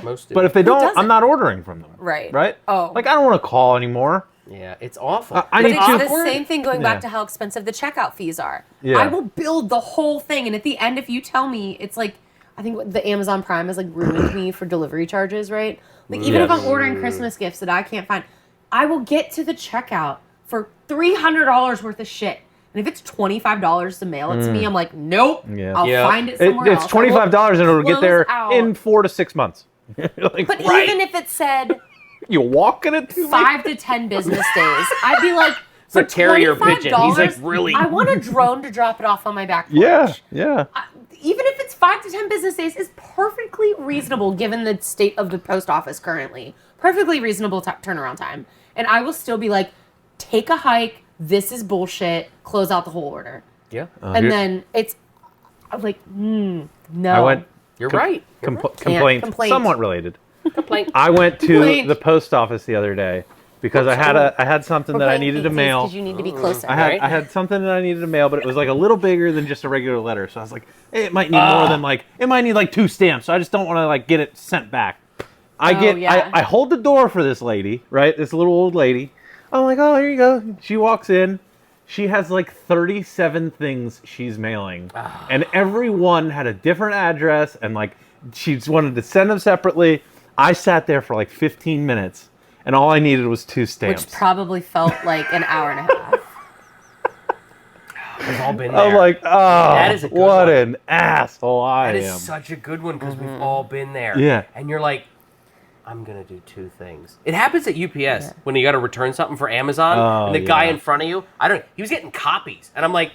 Most do. But if they don't, doesn't? I'm not ordering from them. Right. Right? Oh. Like, I don't want to call anymore. Yeah, it's awful. I But need it's to. the same thing going Yeah. back to how expensive the checkout fees are. Yeah. I will build the whole thing, and at the end, if you tell me, it's like, I think what the Amazon Prime has like ruined me for delivery charges, right? Like even if Yes. I'm ordering Christmas gifts that I can't find, I will get to the checkout for $300 worth of shit. And if it's $25 to mail it to me, I'm like, nope. Yeah. I'll Yeah. find it somewhere else. It's $25 and it'll get close there out. in 4 to 6 months. Like, But Right. even if it said you walking it to me? 5 to 10 business days, I'd be like, for a carrier pigeon. He's, like, $25, really- I want a drone to drop it off on my back porch. Yeah, yeah. Even if it's 5 to 10 business days, is perfectly reasonable given the state of the post office currently. Perfectly reasonable turnaround time. And I will still be like, take a hike. This is bullshit. Close out the whole order. Yeah. And then it's like, no. I went. You're right. You're Complaint. Complaint. Somewhat related. right. Complaint. I went to Complaint. the post office the other day because I had something that I needed to mail. Because you need to be closer. I had something that I needed to mail, but it was like a little bigger than just a regular letter. So I was like, hey, it might need more than it might need like 2 stamps. So I just don't want to get it sent back. Yeah. I hold the door for this lady, right? This little old lady. I'm like, oh, here you go. She walks in. She has 37 things she's mailing, and every one had a different address, and she wanted to send them separately. I sat there for 15 minutes, and all I needed was 2 stamps. Which probably felt like an hour and a half. We've all been there. I'm like, oh, That is a good what one. an asshole I That is am. such a good one because we've all been there. Yeah. And you're like, I'm going to do 2 things. It happens at UPS when you got to return something for Amazon. Oh, and the guy yeah. in front of you, he was getting copies. And I'm like,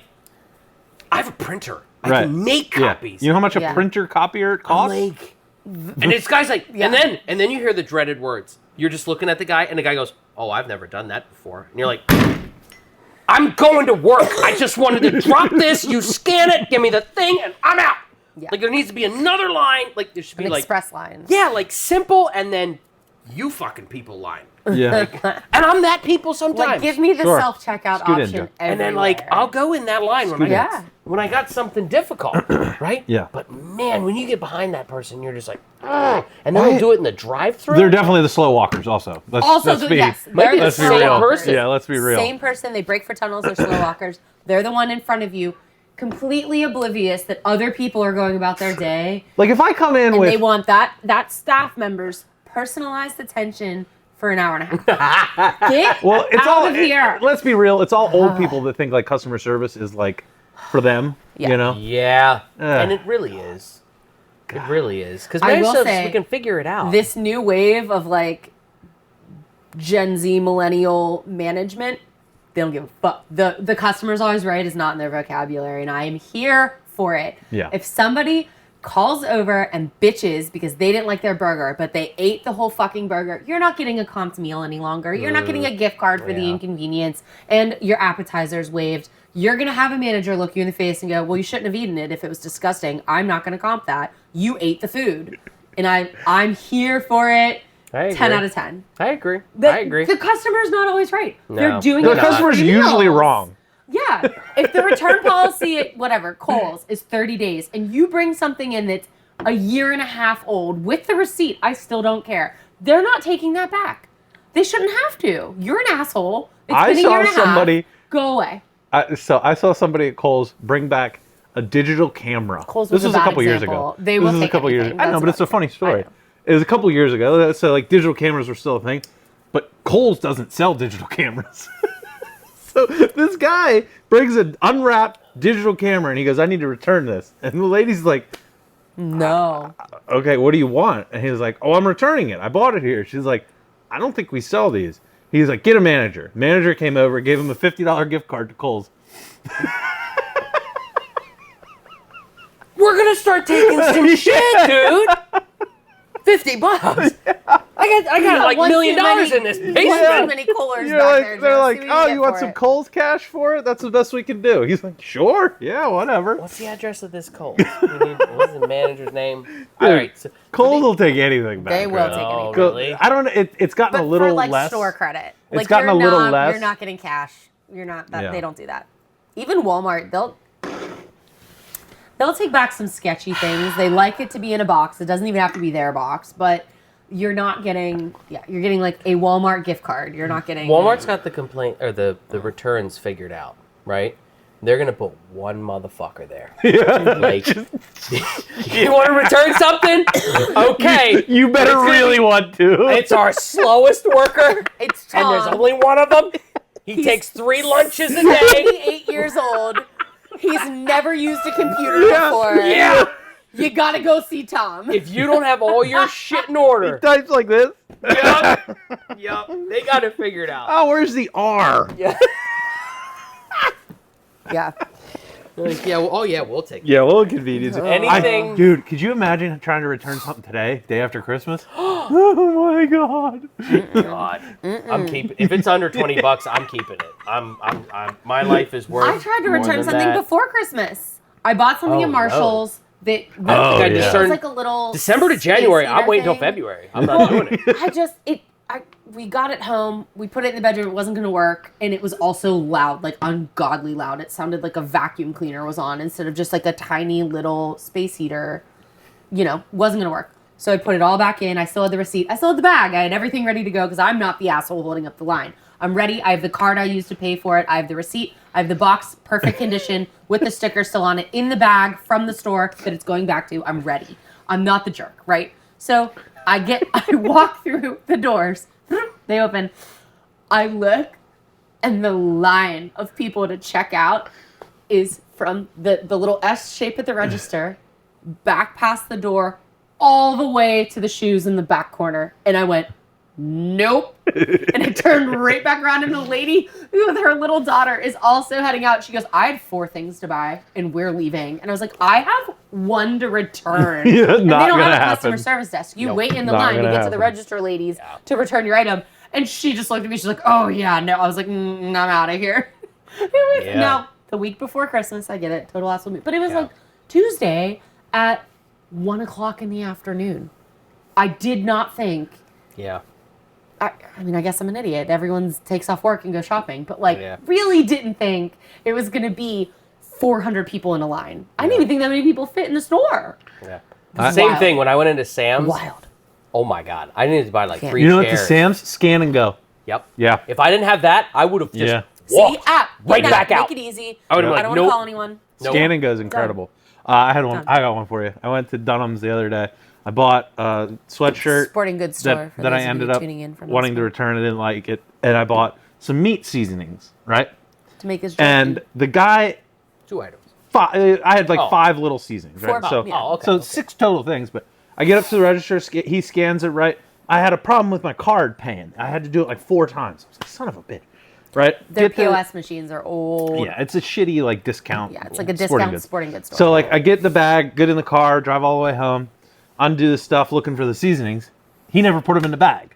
I have a printer. I Right. can make Yeah. copies. You know how much a Yeah. printer copier I'm costs? like, and this guy's like, Yeah. and then you hear the dreaded words. You're just looking at the guy, and the guy goes, oh, I've never done that before. And you're like, I'm going to work. I just wanted to drop this. You scan it, give me the thing, and I'm out. Yeah. There needs to be another line. There should be An express line. yeah, simple, and then you fucking people line. Yeah. And I'm that people sometimes. Like, give me the Sure. self-checkout Scoot in, option Joe. and then everywhere. I'll go in that line when I Yeah. when I got something difficult, right? Yeah. But man, when you get behind that person, you're just like, "Ugh," and then they'll do it in the drive-thru. They're definitely the slow walkers. Also, Yes, Maybe they're the slow same walkers. person. Yeah, let's be real. Same person. They break for tunnels. They're slow walkers. They're the one in front of you, completely oblivious that other people are going about their day, Like if I come in and with they want that staff member's personalized attention for an hour and a half. Get it's out all of here. let's be real. It's all old people that think like customer service is like for them. Yeah. You know. Yeah, Yeah. and it really is. It really is. Because I will we say, can figure it out. This new wave of like Gen Z millennial management, they don't give a fuck. The customer's always right is not in their vocabulary, and I am here for it. Yeah. If somebody calls over and bitches because they didn't like their burger, but they ate the whole fucking burger, you're not getting a comped meal any longer. You're not getting a gift card for the Yeah. inconvenience, and your appetizer's waived. You're going to have a manager look you in the face and go, well, you shouldn't have eaten it if it was disgusting. I'm not going to comp that. You ate the food. And I'm here for it. I 10 agree. out of 10. I agree. The, I agree. The customer's not always right. No. They're doing The it for customer's free usually meals. wrong. Yeah. If the return policy at whatever, Kohl's, is 30 days, and you bring something in that's a year and a half old with the receipt, I still don't care. They're not taking that back. They shouldn't have to. You're an asshole. It's I been a saw year and a somebody- half. Go away. So I saw somebody at Kohl's bring back a digital camera. Kohl's This was a was a bad couple years example. ago. They This will was a take couple years. anything. I know, That's but it's a about funny it. story. I know. It was a couple years ago. So like digital cameras were still a thing, but Kohl's doesn't sell digital cameras. So this guy brings an unwrapped digital camera and he goes, "I need to return this." And the lady's like, No. "Okay, what do you want?" And he was like, "Oh, I'm returning it. I bought it here." She's like, "I don't think we sell these." He's like, "Get a manager." Manager came over, gave him a $50 gift card to Kohl's. We're gonna start taking some shit, dude. $50. I got like $1 million in this Too basement. many coolers You're back like, there. they're Joe. like, See what "Oh, get you want for some it." Kohl's cash for it? That's the best we can do." He's like, "Sure, yeah, whatever." What's the address of this Kohl's? What's the manager's name? All right. So, Kohl's will take anything back. They will right? take Oh, anything. really? I don't know. It's gotten But a little for like less. store credit, It's like gotten you're a little not, less. You're not getting cash. You're not. That, Yeah. They don't do that. Even Walmart, they'll take back some sketchy things. They like it to be in a box. It doesn't even have to be their box, but you're not getting. Yeah, you're getting like a Walmart gift card. You're not getting. Walmart's got the complaint or the returns figured out, right? They're gonna put one motherfucker there. Like, you want to return something? Okay. You better It's gonna really be- want to. It's our slowest worker, It's Tom. and there's only one of them. He takes 3 lunches a day. 78 years old. He's never used a computer before. Yeah. You gotta go see Tom. If you don't have all your shit in order, Types like this. yup, they got it figured out. Oh, where's the R? Yeah. Yeah. Like, yeah. Well, oh yeah, we'll take it. Yeah, well, convenience. Anything. Dude, could you imagine trying to return something today, day after Christmas? Oh my God. God, I'm keeping. If it's under $20, I'm keeping it. I'm. My life is worth. I tried to more return than something that. before Christmas. I bought something Oh, at Marshall's that Oh, I yeah. just it was turned like a little December to January. space I'm waiting heater till February. I'm not doing it. We got it home. We put it in the bedroom. It wasn't going to work, and it was also loud, like ungodly loud. It sounded like a vacuum cleaner was on instead of just like a tiny little space heater. You know, wasn't going to work. So I put it all back in. I still had the receipt. I still had the bag. I had everything ready to go because I'm not the asshole holding up the line. I'm ready. I have the card I used to pay for it. I have the receipt. I have the box, perfect condition, with the sticker still on it, in the bag from the store that it's going back to. I'm ready. I'm not the jerk, right? So I walk through the doors. They open. I look, and the line of people to check out is from the little S shape at the register, back past the door, all the way to the shoes in the back corner. And I went, nope. And I turned right back around, and the lady with her little daughter is also heading out. She goes, I had 4 things to buy, and we're leaving. And I was like, I have 1 to return. Yeah, And they not don't have gonna a customer happen. service desk. You Nope. wait in the Not line to gonna get to the happen. register ladies to return your item. And she just looked at me. She's like, oh, yeah, no. I was like, I'm out of here. It was, Yeah. Now, the week before Christmas, I get it. Total asshole me. But it was Yeah. like Tuesday at 1 o'clock in the afternoon. I did not think... Yeah. I mean, I guess I'm an idiot. Everyone takes off work and goes shopping. But, like, Yeah. really didn't think it was going to be 400 people in a line. I didn't even think that many people fit in the store. Yeah. Same wild. thing when I went into Sam's. Wild. Oh my God. I needed to buy like 3 You know chairs. what the Sam's? Scan and go. Yep. Yeah. If I didn't have that, I would have just Yeah. walked right Get back out. Make it easy. I would've been I like, don't nope. want to call anyone. Nope. Scan and go is incredible. I had one. Done. I got one for you. I went to Dunham's the other day. I bought a sweatshirt Sporting goods store. that I ended up wanting to return. I didn't like it, and I bought some meat seasonings, right? to make this. Jerky. And the guy, 2 items. I had like Oh. 5 little seasonings, right? 4 So, yeah. Oh, okay. so 6 total things. But I get up to the register, he scans it right. I had a problem with my card paying. I had to do it like 4 times. I was like, son of a bitch, right? their Get there- POS machines are old. Yeah, it's a shitty like discount. Yeah, it's like a discount sporting goods store. So like I get the bag, get in the car, drive all the way home, undo the stuff, looking for the seasonings. He never put them in the bag.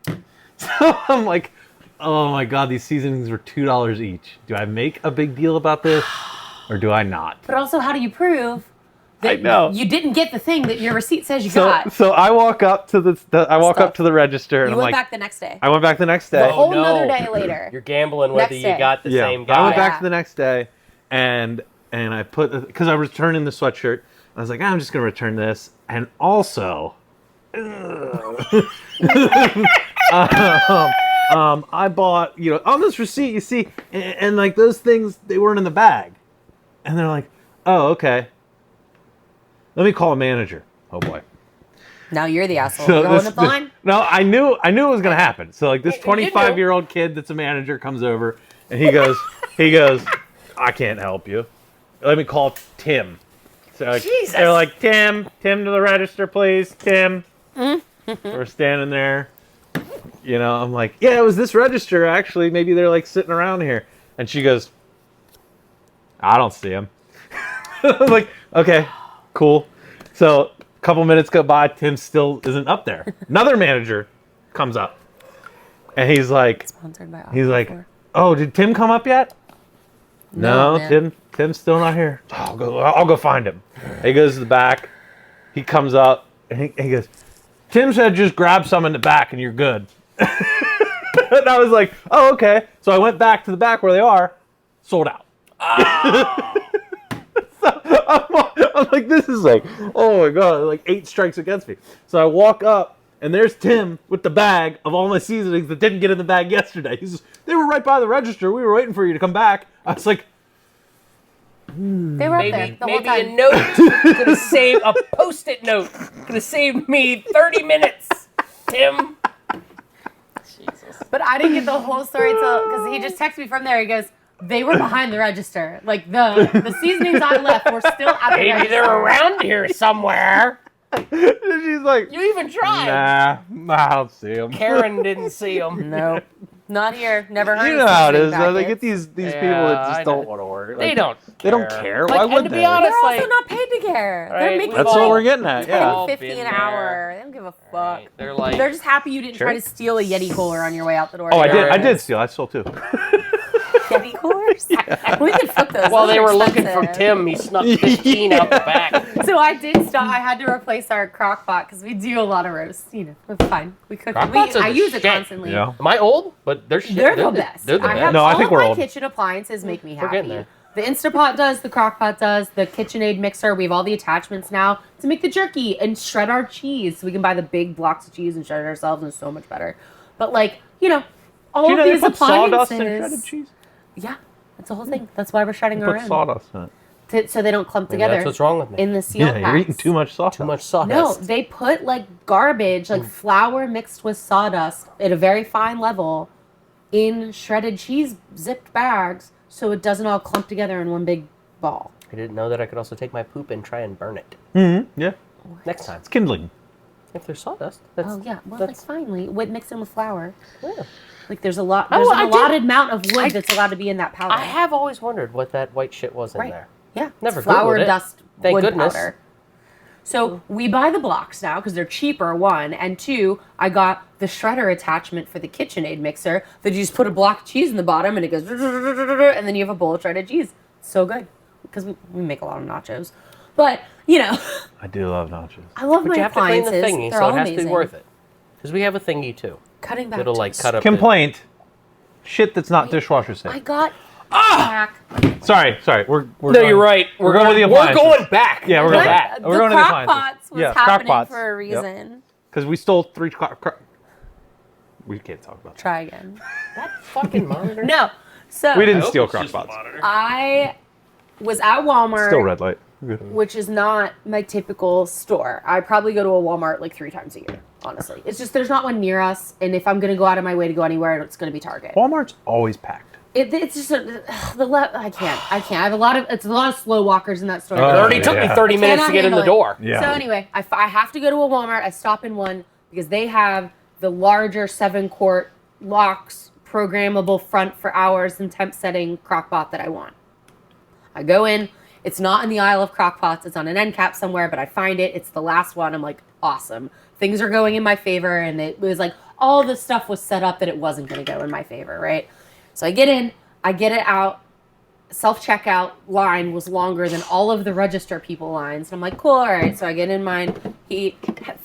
So I'm like, oh my God, these seasonings were $2 each. Do I make a big deal about this or do I not? But also, how do you prove I that know. you didn't get the thing that your receipt says you got? So I walk up to the Stuff. register and You I'm went like, back the next day. I went back the next day. A whole no. nother day later. You're gambling whether Next you day. got the Yeah, same I guy. went back Yeah. the next day, and I put because I was returning the sweatshirt. I was like, I'm just gonna return this, and also, I bought on this receipt you see, and like those things they weren't in the bag, and they're like, oh okay. Let me call a manager. Oh boy. Now you're the asshole. So You're holding up the line. No, I knew it was gonna happen. So like this You knew. 25-year-old kid that's a manager comes over and he goes, I can't help you. Let me call Tim. So like, Jesus. they're like, Tim to the register, please, Tim. We're standing there. I'm like, yeah, it was this register actually. Maybe they're like sitting around here. And she goes, I don't see him. I'm like, okay, cool. So a couple minutes go by, Tim still isn't up there. Another manager comes up, and he's like, Sponsored by oh, did Tim come up yet? No, man. Tim's still not here. I'll go find him. He goes to the back. He comes up, and he goes, Tim said just grab some in the back, and you're good. And I was like, oh, okay. So I went back to the back where they are, sold out. I'm like, this is like, oh my God, like 8 strikes against me. So I walk up, and there's Tim with the bag of all my seasonings that didn't get in the bag yesterday. He says, they were right by the register. We were waiting for you to come back. I was like, They were up there Maybe the whole maybe time. a note could have saved a post-it note. Could have saved me 30 minutes. Tim. Jesus. But I didn't get the whole story till because he just texted me from there. He goes, they were behind the register. Like the seasonings I left were still at the Maybe register. they're around here somewhere. she's like, You even tried. nah, I don't see him. Karen didn't see them. Nope. Not here. Never heard You of know how it is, seasoning though. They packets. get these people Yeah, that I just know. don't want to work. They Like, don't. They don't care. Like, Why and would to they? be honest, They're also like, not paid to care. Right, They're making That's Well, what like we're getting at. they're Yeah. all paying $50 been an there. hour. They don't give a fuck. Right. They're like, They're just happy you didn't try to steal a Yeti cooler on your way out the door. Oh, I did. I Right. did steal. I stole too. Yeti coolers? We could flip those. while Those they are were looking for expensive. Tim, he snuck 15 out the back. So I did stop. I had to replace our crock pot because we do a lot of roasts. It's fine. We cook. Crock pots are I the use it shit. constantly. Yeah. Am I old? But they're shit. They're the best. They're the I best. have No, I all think of we're my old. kitchen appliances make me We're getting happy. there. The Instapot does, the Crock-Pot does, the KitchenAid mixer. We have all the attachments now to make the jerky and shred our cheese. So we can buy the big blocks of cheese and shred it ourselves, and it's so much better. But all Do you of know they these put sawdust in appliances. shredded cheese? Yeah, that's the whole thing. That's why we're shredding our Put own. sawdust in it. So they don't clump Maybe together that's what's wrong with me. in the seal Yeah, you're eating packs. too much sawdust. Too much No, sawdust. they put like garbage, like flour mixed with sawdust at a very fine level in shredded cheese zipped bags so it doesn't all clump together in one big ball. I didn't know that I could also take my poop and try and burn it. Mm-hmm. Yeah. Next time. It's kindling. If there's sawdust, that's, Oh yeah, well that's like finally with mixing with flour. yeah. Like there's a lot. Oh, There's I an did- allotted amount of wood I- that's allowed to be in that powder. I have always wondered what that white shit was in Right. there. Yeah, Never it's flour, Googled it. dust, Thank wood goodness. powder. So we buy the blocks now because they're cheaper. 1 and 2. I got the shredder attachment for the KitchenAid mixer that you just put a block of cheese in the bottom and it goes, and then you have a bowl of shredded cheese. So good because we make a lot of nachos, but I do love nachos. I love But my you have to clean the appliances. thingy, They're so all it has amazing. to be worth it. Because we have a thingy too. Cutting back. It'll to- like cut up. Complaint. Shit that's not dishwasher I safe. got Hack. Sorry. We're No, going, you're right. We're going with the We're appliances. going back. Yeah, we're The going back. We're going to the crock appliances. pots was Yeah, happening crock pots. for a reason. Because we stole 3 We can't talk about that. Try again. That fucking monitor. No. So We I didn't hope steal it's crock just the pots. monitor. I was at Walmart, Still red light. which is not my typical store. I probably go to a Walmart like 3 times a year, honestly. It's just there's not one near us, and if I'm going to go out of my way to go anywhere, it's going to be Target. Walmart's always packed. It's just I can't. I have a lot of slow walkers in that store. Oh, It already took me 30 minutes Cannot to get in the handle it. door. Yeah. So anyway, I have to go to a Walmart. I stop in one because they have the larger 7-quart locks, programmable front for hours and temp setting crock pot that I want. I go in. It's not in the aisle of crock pots. It's on an end cap somewhere, but I find it. It's the last one. I'm like, awesome. Things are going in my favor, and it was like all the stuff was set up that it wasn't going to go in my favor, right? So I get in. I get it out. Self-checkout line was longer than all of the register people lines. And I'm like, cool, all right. So I get in mine. He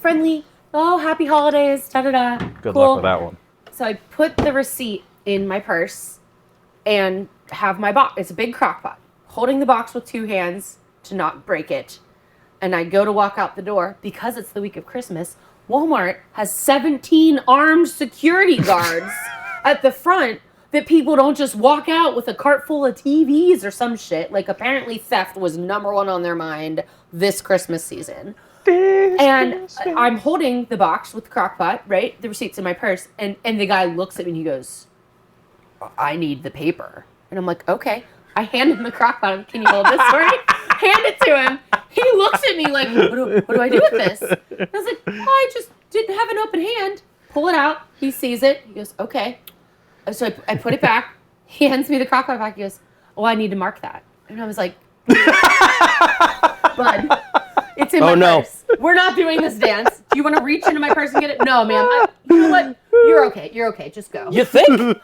friendly. Oh, happy holidays. Da-da-da. Good Cool. luck with that one. So I put the receipt in my purse and have my box. It's a big crock pot. Holding the box with 2 hands to not break it. And I go to walk out the door. Because it's the week of Christmas, Walmart has 17 armed security guards at the front that people don't just walk out with a cart full of TVs or some shit. Like, apparently theft was #1 on their mind this Christmas season. And I'm holding the box with the crock pot, right? The receipt's in my purse. And the guy looks at me and he goes, I need the paper. And I'm like, okay. I hand him the crock pot. Can you hold this for me? Hand it to him. He looks at me like, what do I do with this? And I was like, oh, I just didn't have an open hand. Pull it out. He sees it. He goes, okay. So I put it back. He hands me the crock pot back. He goes, oh, I need to mark that. And I was like, bud, it's in my purse. We're not doing this dance. Do you want to reach into my purse and get it? No, ma'am. You know what? You're okay. You're okay. Just go. You think?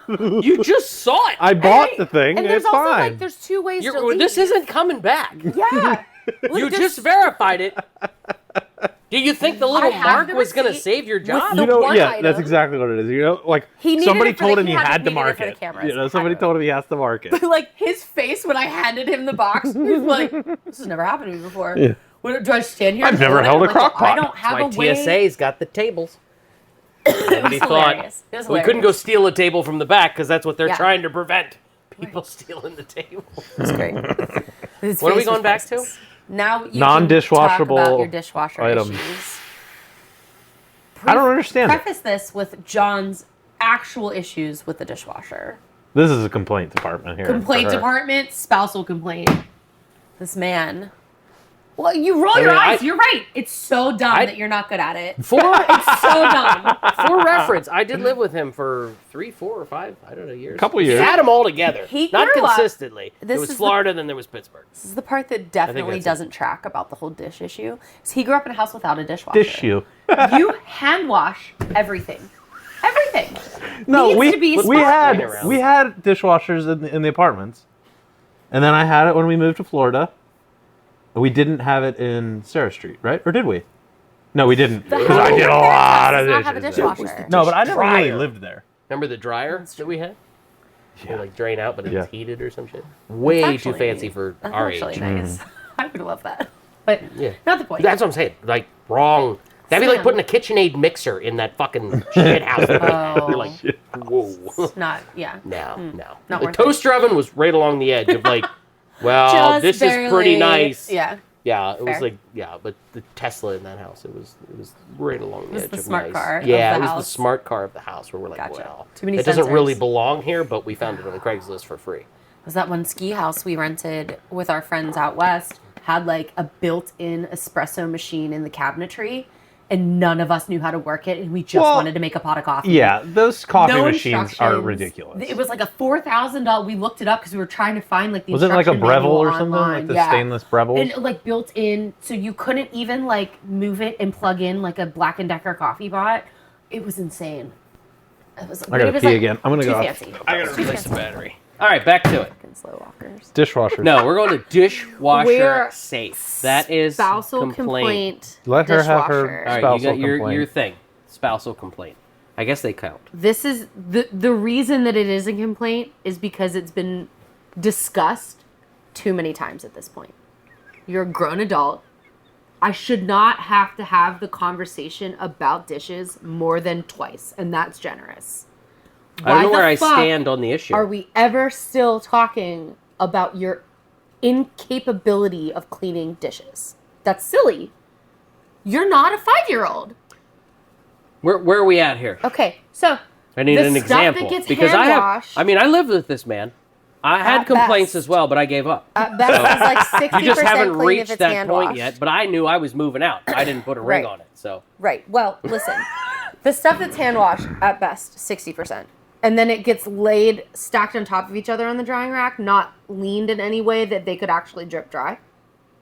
You just saw it. I bought the thing. And there's It's also fine. like there's 2 ways to leave. This isn't coming back. Yeah. You Look, just verified it. Do you think the little I have mark the was going to receipt save your job? the You know, one yeah, item. that's exactly what it is. You know, like He needed somebody it for told the- him he he had to needed it mark for the it. cameras. You know, somebody Had to. told him he has to mark it. Like his face when I handed him the box, he was like, "This has never happened to me before." Yeah. What, do I stand here? I've and never hold it? held a I'm like, crock well, I pot. don't have My a way. TSA's got the tables. Nobody thought hilarious. It was we couldn't go hilarious. steal a table from the back because that's what they're Yeah. trying to prevent. People stealing the table. It's great. His What are we face going was back to? priceless. Now you Non-dishwashable can talk about your dishwasher items. issues. I don't understand it. Preface this with John's actual issues with the dishwasher. This is a complaint department here. Complaint for her. department, spousal complaint. This man. Well, you roll your mean, eyes. You're right. It's so dumb I- that you're not good at it. For It's so dumb. for reference, I did live with him for 3, 4, or 5, I don't know, years. Couple years. Had them all together. He Not grew up- consistently. This There was is the- Florida, then there was Pittsburgh. This is the part that definitely that's it. doesn't track about the whole dish issue. Is he grew up in a house without a dishwasher. Dish you. You hand wash everything. Everything. No, Needs to be we spot. had dishwashers in the apartments, and then I had it when we moved to Florida. We didn't have it in Sarah Street, right? Or did we? No, we didn't. The Because I house did a does lot of not have a dishes. dishwasher. No, but I never really Dryer. lived there. Remember the dryer that we had? Yeah. Like drain out, but it Yeah. was heated or some shit. Way too actually- fancy for That's our actually age. nice. I would love that. But Yeah. not the point. That's what I'm saying. Like, wrong. That'd be like Sam. putting a KitchenAid mixer in that fucking shit house. That we had. Oh. You're like, whoa. It's not, yeah. No, no. not The worth toaster oven was right along the edge of like, well, Just this barely, is pretty nice. Yeah. Yeah, it was Fair. like, yeah, but the Tesla in that house, it was right along the was edge the of smart nice. car of Yeah, the it was house. the smart car of the house where we're like, Gotcha. well, Too many it doesn't really sensors. belong here, but we found it on the Craigslist for free. Was that one ski house we rented with our friends out west had like a built-in espresso machine in the cabinetry, and none of us knew how to work it, and we just Well, wanted to make a pot of coffee. Yeah, those coffee No machines are instructions. ridiculous. It was like a $4,000. We looked it up because we were trying to find like the Was it like a instruction Breville manual or something? online. Like the Yeah. stainless Breville? And like built in, so you couldn't even like move it and plug in like a Black and Decker coffee pot. It was insane. It was, I gotta pee again. I'm gonna too go. fancy. I gotta Too replace the fancy. battery. All right, back to it. Fucking slow walkers. Dishwasher. No, we're going to dishwasher We're safe. That is Spousal complaint. Let her have her dishwasher. All right, spousal you got your complaint. thing. Spousal complaint. I guess they count. This is the reason that it is a complaint is because it's been discussed too many times at this point. You're a grown adult. I should not have to have the conversation about dishes more than twice, and that's generous. I don't know Why where I the fuck stand on the issue. Are we ever still talking about your incapability of cleaning dishes? That's silly. You're not a 5-year-old. Where are we at here? Okay, so I need the an stuff example that gets because hand I have. washed, I mean, I lived with this man. I had At complaints best. as well, but I gave up. at best is like 60% You just haven't clean if reached it's that hand point washed. yet. But I knew I was moving out. I didn't put a ring Right. on it, so Right. Well, listen. The stuff that's hand washed, at best, 60%. And then it gets laid, stacked on top of each other on the drying rack, not leaned in any way that they could actually drip dry.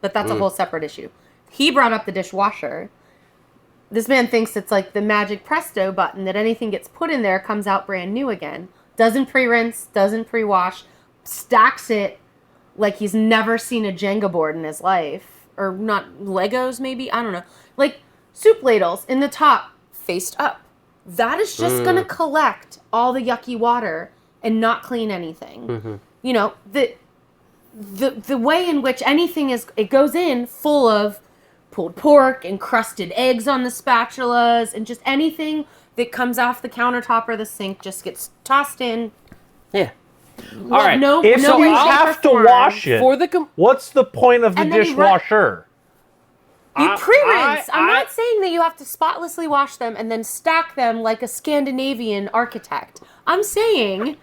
But that's a whole separate issue. He brought up the dishwasher. This man thinks it's like the magic presto button that anything gets put in there comes out brand new again. Doesn't pre-rinse, doesn't pre-wash, stacks it like he's never seen a Jenga board in his life. Or not, Legos maybe? I don't know. Like soup ladles in the top, faced up. That is just going to collect all the yucky water and not clean anything. You know, the way in which anything is, it goes in full of pulled pork and crusted eggs on the spatulas and just anything that comes off the countertop or the sink just gets tossed in. yeah. All right. No, If no you way, shape, or have to form. wash it, For the what's the point of the And then he dishwasher? You pre-rinse. I'm I- not saying that you have to spotlessly wash them and then stack them like a Scandinavian architect. I'm saying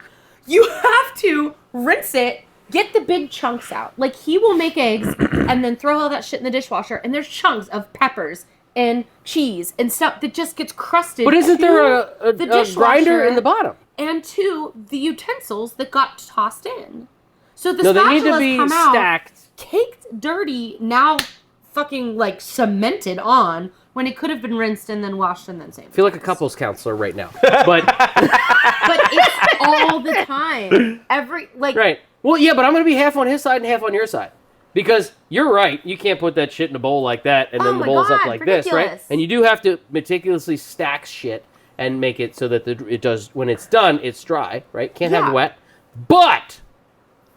you have to rinse it, get the big chunks out. Like he will make eggs and then throw all that shit in the dishwasher and there's chunks of peppers and cheese and stuff that just gets crusted. But isn't to there a the grinder in dishwasher the bottom? and to the utensils that got tossed in? So the No, they need to spatulas be come out stacked. caked dirty, now fucking like cemented on when it could have been rinsed and then washed and then saved. I feel like a couples counselor right now. But But it's all the time. Every like right. Well, yeah, but I'm going to be half on his side and half on your side. Because you're right, you can't put that shit in a bowl like that and Oh then the my bowl's up God, like this, right? ridiculous. And you do have to meticulously stack shit and make it so that it does, when it's done, it's dry, right? Can't have Yeah. it wet. But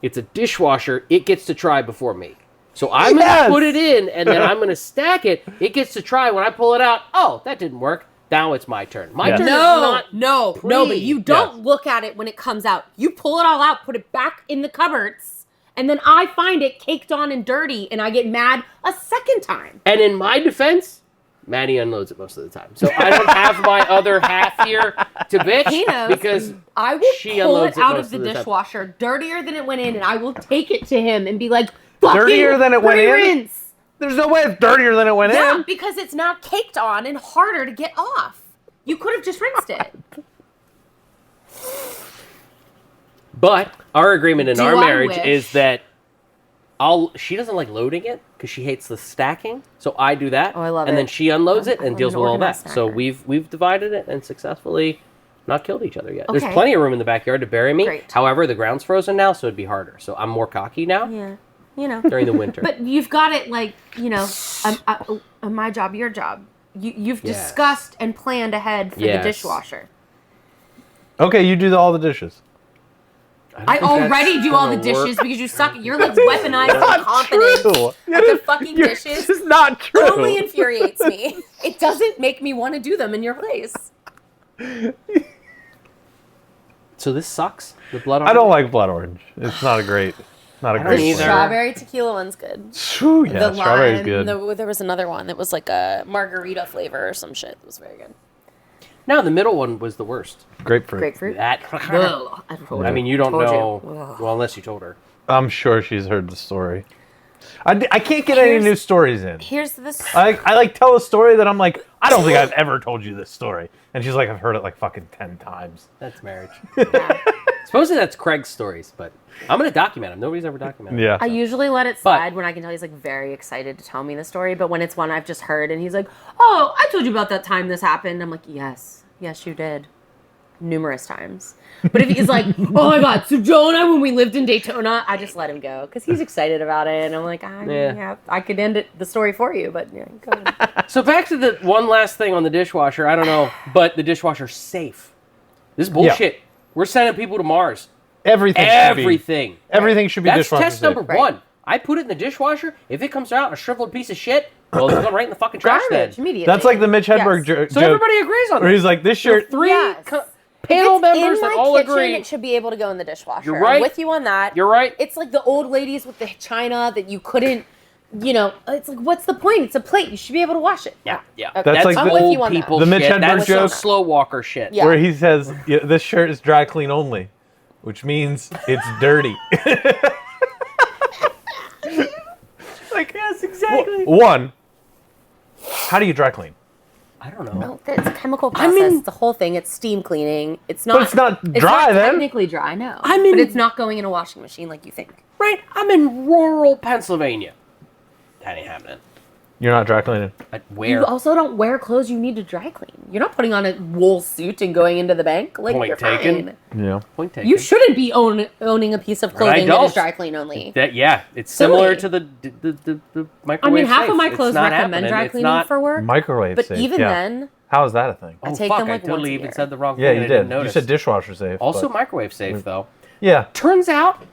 it's a dishwasher, it gets to try before me. So I'm going Yes! to put it in and then I'm going to stack it. It gets to try. When I pull it out, oh, that didn't work. Now it's my turn. My Yes. turn is no, not no, pre. but you don't Yes. look at it when it comes out. You pull it all out, put it back in the cupboards, and then I find it caked on and dirty, and I get mad a second time. And in my defense, Maddie unloads it most of the time. So I don't have my other half here to bitch He knows. because I will she pull unloads it it out most of the of the time. dishwasher dirtier than it went in, and I will take it to him and be like, fucking Dirtier than it went in? pre-rinse. There's no way it's dirtier than it went Yeah, in. because it's now caked on and harder to get off. You could have just rinsed it. But our agreement in Do our I marriage wish? is that she doesn't like loading it because she hates the stacking. So I do that. Oh, I love and it. then she unloads it I'm and deals an with all that. organized So snacker. we've divided it and successfully not killed each other yet. There's Okay. plenty of room in the backyard to bury me. Great. However, the ground's frozen now, so it'd be harder. So I'm more cocky now Yeah, you know. during the winter. But you've got it like, you know, my job, your job. You've Yes. discussed and planned ahead for Yes. the dishwasher. Okay, you do all the dishes. I don't think already that's do all the gonna work. dishes because you suck. You're like weaponized and confident. True. At the fucking dishes. It's not true. Only infuriates me. It doesn't make me want to do them in your place. So this sucks. The blood. I don't like blood orange. It's not a great don't The either. strawberry tequila one's good. Phew, yeah, The strawberry's lime. good. There was another one that was like a margarita flavor or some shit. It was very good. No, the middle one was the worst. Grapefruit. Grapefruit. That. Ugh, I told I you. mean, you don't Told you. know. Ugh. Well, unless you told her. I'm sure she's heard the story. I can't get any Here's- new stories in. Here's this. I like tell a story that I'm like, I don't think I've ever told you this story. And she's like, I've heard it like fucking 10 times. That's marriage. Yeah. Supposedly that's Craig's stories, but I'm going to document them. Nobody's ever documented them. Yeah. I usually let it But- slide when I can tell he's like very excited to tell me the story. But when it's one I've just heard and he's like, "Oh, I told you about that time this happened," I'm like, "Yes, yes, you did, numerous times." But if he's like, "Oh my God, so Joe and I when we lived in Daytona," I just let him go because he's excited about it, and I'm like, Yeah. I could end the story for you, but yeah, go ahead. So back to the one last thing on the dishwasher. I don't know, but the dishwasher's safe. This is bullshit. We're sending people to Mars. Everything. Everything should be That's dishwasher test safe. number one. I put it in the dishwasher. If it comes out a shriveled piece of shit, well, it's going right in the fucking trash Garbage then. immediately. That's like the Mitch Hedberg Yes. joke. So everybody agrees on where that. he's like, this There are shirt. three Yes. panel If it's members in that my all kitchen, agree. It should be able to go in the dishwasher. You're right. I'm with you on that. You're right. It's like the old ladies with the china that you couldn't, it's like, what's the point? It's a plate. You should be able to wash it. Yeah. That's That's like old the- I'm with you on that. people The Mitch shit. Hedberg That's some joke. slow walker shit. Yeah. Where he says, this shirt is dry clean only, which means it's dirty. Like, Yes, exactly. one, how do you dry clean? I don't know. No, it's a chemical I'm process. in- It's the whole thing. It's steam cleaning. It's not. But it's not It's dry not then. technically dry, no. I'm in- But it's not going in a washing machine like you think. Right? I'm in rural Pennsylvania. That ain't happening. You're not dry cleaning. Where? You also don't wear clothes you need to dry clean. You're not putting on a wool suit and going into the bank. Like, Point you're taken. fine. Yeah. Point taken. You shouldn't be owning a piece of clothing that don't. is dry clean only. It's similar Silly. to the I microwave mean, half safe. of my It's clothes not recommend happening. dry It's cleaning not- for work. Microwave But safe. even yeah. then, How is that a thing? I Oh, take fuck, them like I totally once a even year. said the wrong Yeah, thing. you I didn't did. You notice. said dishwasher safe. Also but- microwave safe, though. yeah. Turns out,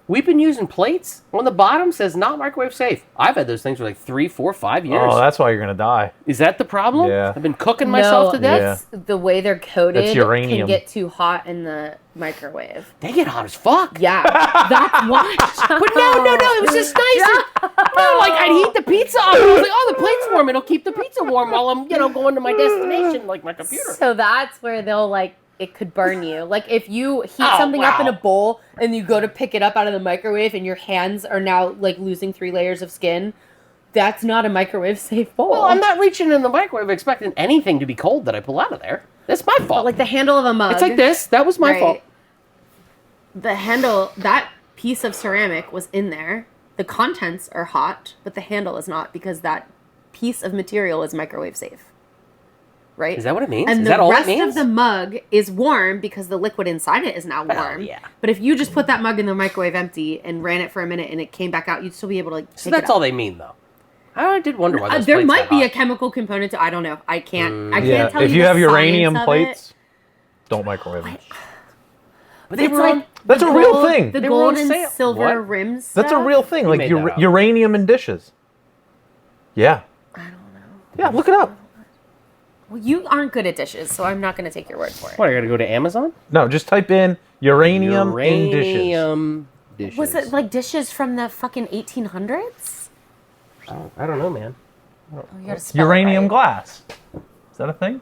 we've been using plates. On the bottom says not microwave safe. I've had those things for like 3, 4, 5 years. Oh, that's why you're gonna die. Is that the problem? Yeah. I've been cooking myself to death. Yeah. it's the way they're coated That's uranium. can get too hot in the microwave. They get hot as fuck. Yeah, that's why. But no, it was just nice. No, like I'd heat the pizza up. And I was like, oh, the plate's warm. It'll keep the pizza warm while I'm, going to my destination, like my computer. So that's where they'll it could burn you. Like if you heat Oh, something up in a wow. bowl and you go to pick it up out of the microwave and your hands are now like losing 3 layers of skin, that's not a microwave safe bowl. Well, I'm not reaching in the microwave expecting anything to be cold that I pull out of there. That's my fault. But like the handle of a mug. it's like this. That was my right? fault. The handle, that piece of ceramic was in there. The contents are hot, but the handle is not because that piece of material is microwave safe. Right? Is that what it means? And Is the that all it rest means? of the mug is warm because the liquid inside it is now warm. yeah. But if you just put that mug in the microwave empty and ran it for a minute and it came back out, you'd still be able to So take that's it out. all they mean, though. I did wonder why those There plates might got be a hot. chemical component to. I don't know. I can't. I can't Yeah. tell If you. you the have uranium science of plates, don't microwave them. But they It's were like on- That's the a real gold- thing. The They were on gold and sale. silver What? rims. That's a stuff. real thing. Like made that up. uranium in dishes. Yeah. I don't know. Yeah. Look it up. Well, you aren't good at dishes, so I'm not going to take your word for it. What, I gotta go to Amazon? No, just type in uranium in dishes. Uranium dishes. Was it like dishes from the fucking 1800s? I don't know, man. Oh, you gotta spell it Uranium right. glass. Is that a thing?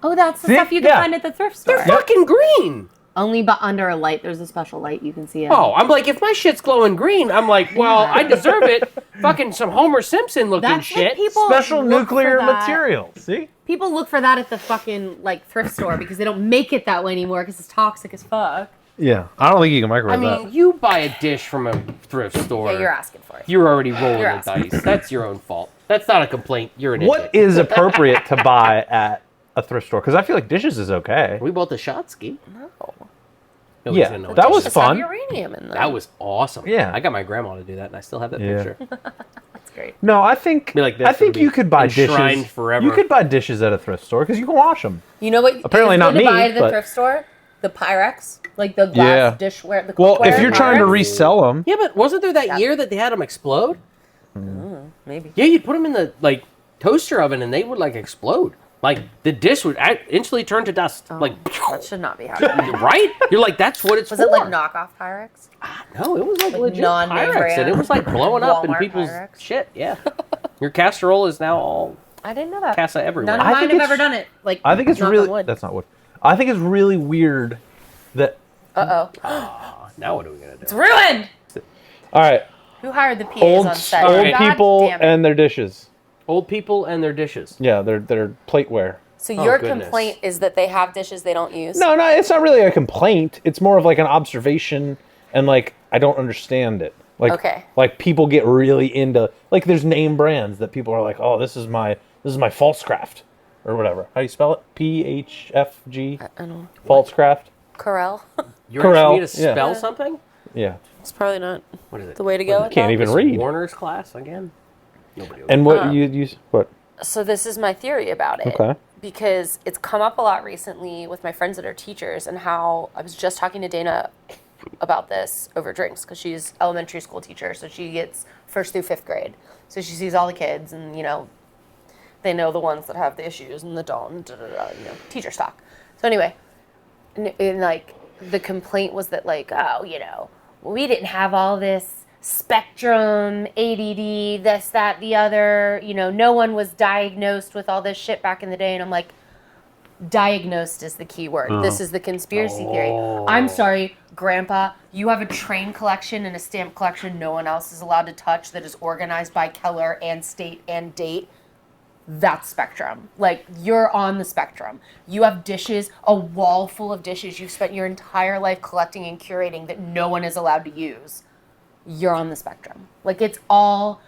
Oh, that's the See? stuff you can Yeah. find at the thrift store. They're fucking green. Only but under a light. There's a special light you can see it. Oh, I'm like, if my shit's glowing green, I'm like, well, I deserve it. Fucking some Homer Simpson looking That's shit. what people Special look for nuclear that. material. See? People look for that at the fucking thrift store because they don't make it that way anymore because it's toxic as fuck. Yeah. I don't think you can I microwave mean, you buy a dish from a thrift store. Yeah, you're asking for it. You're already rolling You're the asking. dice. That's your own fault. That's not a complaint. You're an What idiot. is appropriate to buy at a thrift store? Because I feel like dishes is okay. We bought the shot ski. No. Nobody's Yeah, gonna know what that it was is. Just have fun. uranium in them. That was awesome. Yeah. I got my grandma to do that, and I still have that Yeah. picture. That's great. No, I think Be like this, I think it'll be you could buy enshrined dishes. forever. You could buy dishes at a thrift store because you can wash them. You know what? Apparently is not good to me, buy at the but- thrift store? The Pyrex, like the glass Yeah. dishware. The Well, if cookware you're trying to Pyrex? resell them, Yeah, but wasn't there that Yeah. year that they had them explode? Maybe. Yeah, you'd put them in the toaster oven, and they would explode. Like the dish would instantly turn to dust. Like, That should not be happening. right? You're like, that's what it's Was for. it like knockoff Pyrex? No, it was like legit non-name Pyrex, and brand? it was like blowing up in Walmart people's Pyrex? shit. Yeah, your casserole is now all I didn't know that. casa everywhere. None of I mine think have it's- ever done it. Like I think it's knock on really wood. that's not wood. I think it's really weird that. Now what are we gonna do? It's ruined. All right, Who hired the PAs old on set? old God people damn it. and their dishes. Old people and their dishes. Yeah, their plateware. So Oh, your goodness. complaint is that they have dishes they don't use? No, it's not really a complaint. It's more of like an observation, and I don't understand it. Okay. Like people get really into there's name brands that people are like, oh, this is my Falsecraft or whatever. How do you spell it? PHFG. I don't know. Falsecraft. Corel? You're Corel, asking me to yeah. spell something? Yeah. It's probably not What is it? the way to go. with Can't that. even This read. Warner's class again? Nobody. And what you use? What? So this is my theory about it. Okay. Because it's come up a lot recently with my friends that are teachers and how I was just talking to Dana about this over drinks because she's elementary school teacher, so she gets 1st through 5th grade. So she sees all the kids, and they know the ones that have the issues and the don't, teacher talk. So anyway, and like the complaint was that like, we didn't have all this spectrum, ADD, this, that, the other. No one was diagnosed with all this shit back in the day. And I'm like, diagnosed is the key word. This is the conspiracy theory. I'm sorry, Grandpa, you have a train collection and a stamp collection no one else is allowed to touch that is organized by color and state and date. That's spectrum. Like, you're on the spectrum. You have dishes, a wall full of dishes you've spent your entire life collecting and curating that no one is allowed to use. You're on the spectrum. Like, it's all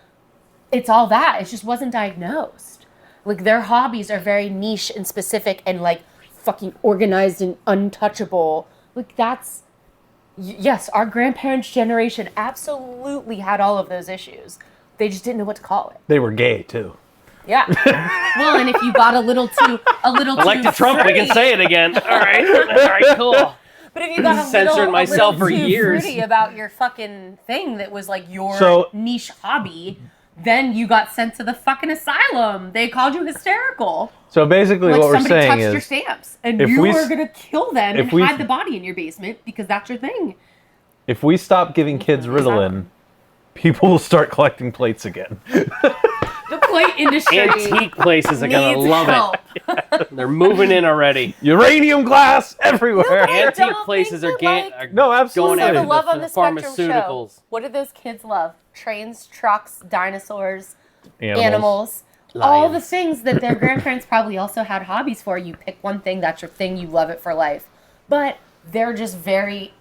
that. It just wasn't diagnosed. Like, their hobbies are very niche and specific and, like, fucking organized and untouchable. Like, that's... Yes, our grandparents' generation absolutely had all of those issues. They just didn't know what to call it. They were gay, too. Yeah. Well, and if you got a little too I like the Trump. We can say it again. All right, cool. But if you got censored myself for too years fruity about your fucking thing that was like your niche hobby, then you got sent to the fucking asylum. They called you hysterical. So basically, like what we're somebody saying touched is, your stamps, and you were gonna kill them and we- hide the body in your basement because that's your thing. if we stop giving kids Ritalin, people will start collecting plates again. The plate industry Antique places are gonna needs love help. it. They're moving in already. Uranium glass everywhere. I Antique don't places think are, that, are No, going absolutely. So after the Love on the Spectrum show. pharmaceuticals. What did those kids love? Trains, trucks, dinosaurs, Animals. animals. All the Lions. things that their grandparents probably also had hobbies for. You pick one thing, that's your thing, you love it for life. But they're just very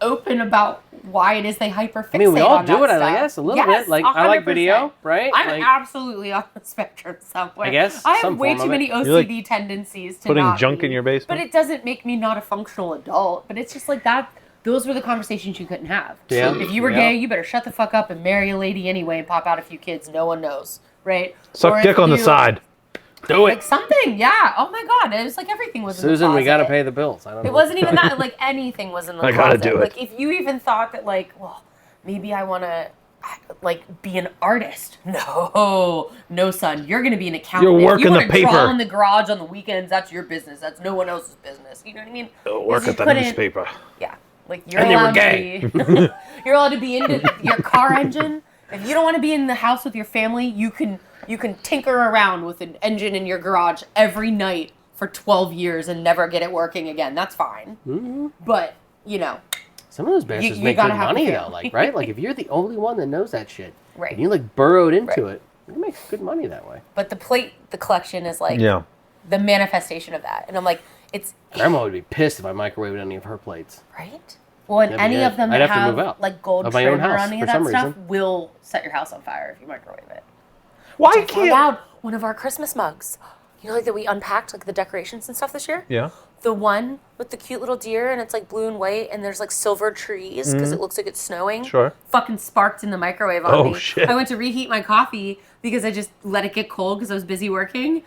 open about why it is they hyperfixate I mean, we all on do that it, I stuff. guess, a little Yes, bit. Like, I like 100%. video, right? I'm Like, absolutely on the spectrum somewhere. I guess, I have some way form too of many it. OCD tendencies to putting not junk be. in your basement? But it doesn't make me not a functional adult. But it's just like that. Those were the conversations you couldn't have. Yeah. If you were Yeah. gay, you better shut the fuck up and marry a lady anyway and pop out a few kids. No one knows, right? Suck Or if dick on the you- side. do Like it. something, yeah. Oh my god, it was like everything was. Susan, in the we gotta closet. pay the bills. I don't know. It wasn't even that. Like anything was in the I closet. gotta do it. Like if you even thought that, like, well, maybe I want to, like, be an artist. No, son, you're gonna be an accountant. You'll work if you in the wanna draw paper. in the garage on the weekends. That's your business. That's no one else's business. You know what I mean? Work You at the couldn't- newspaper. Yeah, like you're And they were allowed gay. to be. You're allowed to be into your car engine. If you don't want to be in the house with your family, you can tinker around with an engine in your garage every night for 12 years and never get it working again. That's fine. Mm-hmm. But, Some of those bastards you make gotta good have money the though, family. like right? Like if you're the only one that knows that shit, Right. and you like burrowed into Right. it, you make good money that way. but the collection is like Yeah. the manifestation of that. And I'm like, it's Grandma would be pissed if I microwaved any of her plates. right. Well, and That'd be any it. of them I'd that have to move have out like gold of my own trim or house any for of that some stuff reason. will set your house on fire if you microwave it. Why I found can't? out one of our Christmas mugs. Like that we unpacked like the decorations and stuff this year. Yeah. The one with the cute little deer and it's like blue and white and there's like silver trees because it looks like it's snowing. Sure. Fucking sparked in the microwave on Oh, me. shit. I went to reheat my coffee because I just let it get cold because I was busy working.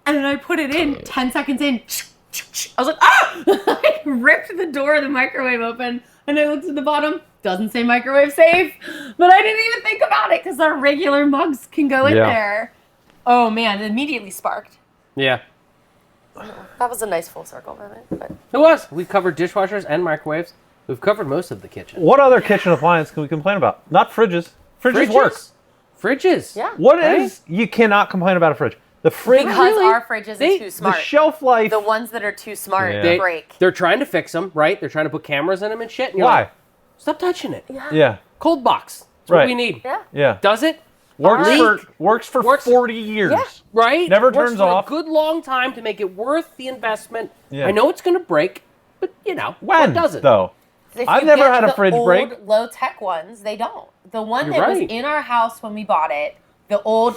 And then I put it in, 10 seconds in, I was like, ah! I ripped the door of the microwave open and I looked at the bottom. Doesn't say microwave safe. But I didn't even think about it because our regular mugs can go in Yeah. there. Oh man, it immediately sparked. Yeah, That was a nice full circle moment. But it was. We covered dishwashers and microwaves. We've covered most of the kitchen. What other kitchen appliance can we complain about? Not fridges. Fridges work. Fridges. yeah. What Right? is? You cannot complain about a fridge. The fridge. Because Really? our fridges They- are too The smart. shelf life. The ones that are too smart Yeah. They, break. They're trying to fix them, right? They're trying to put cameras in them and shit. And you're Why? like, stop touching it. Yeah. Cold box. That's Right. what we need. Yeah. Yeah. Does it? Works Leak. for Works- 40 years. Yeah. Right? Never Works turns for off. a good long time to make it worth the investment. Yeah. I know it's going to break, but When what does it? though? If I've you never get had a the fridge old, break. low-tech ones, they don't. The one You're that was right. in our house when we bought it, the old,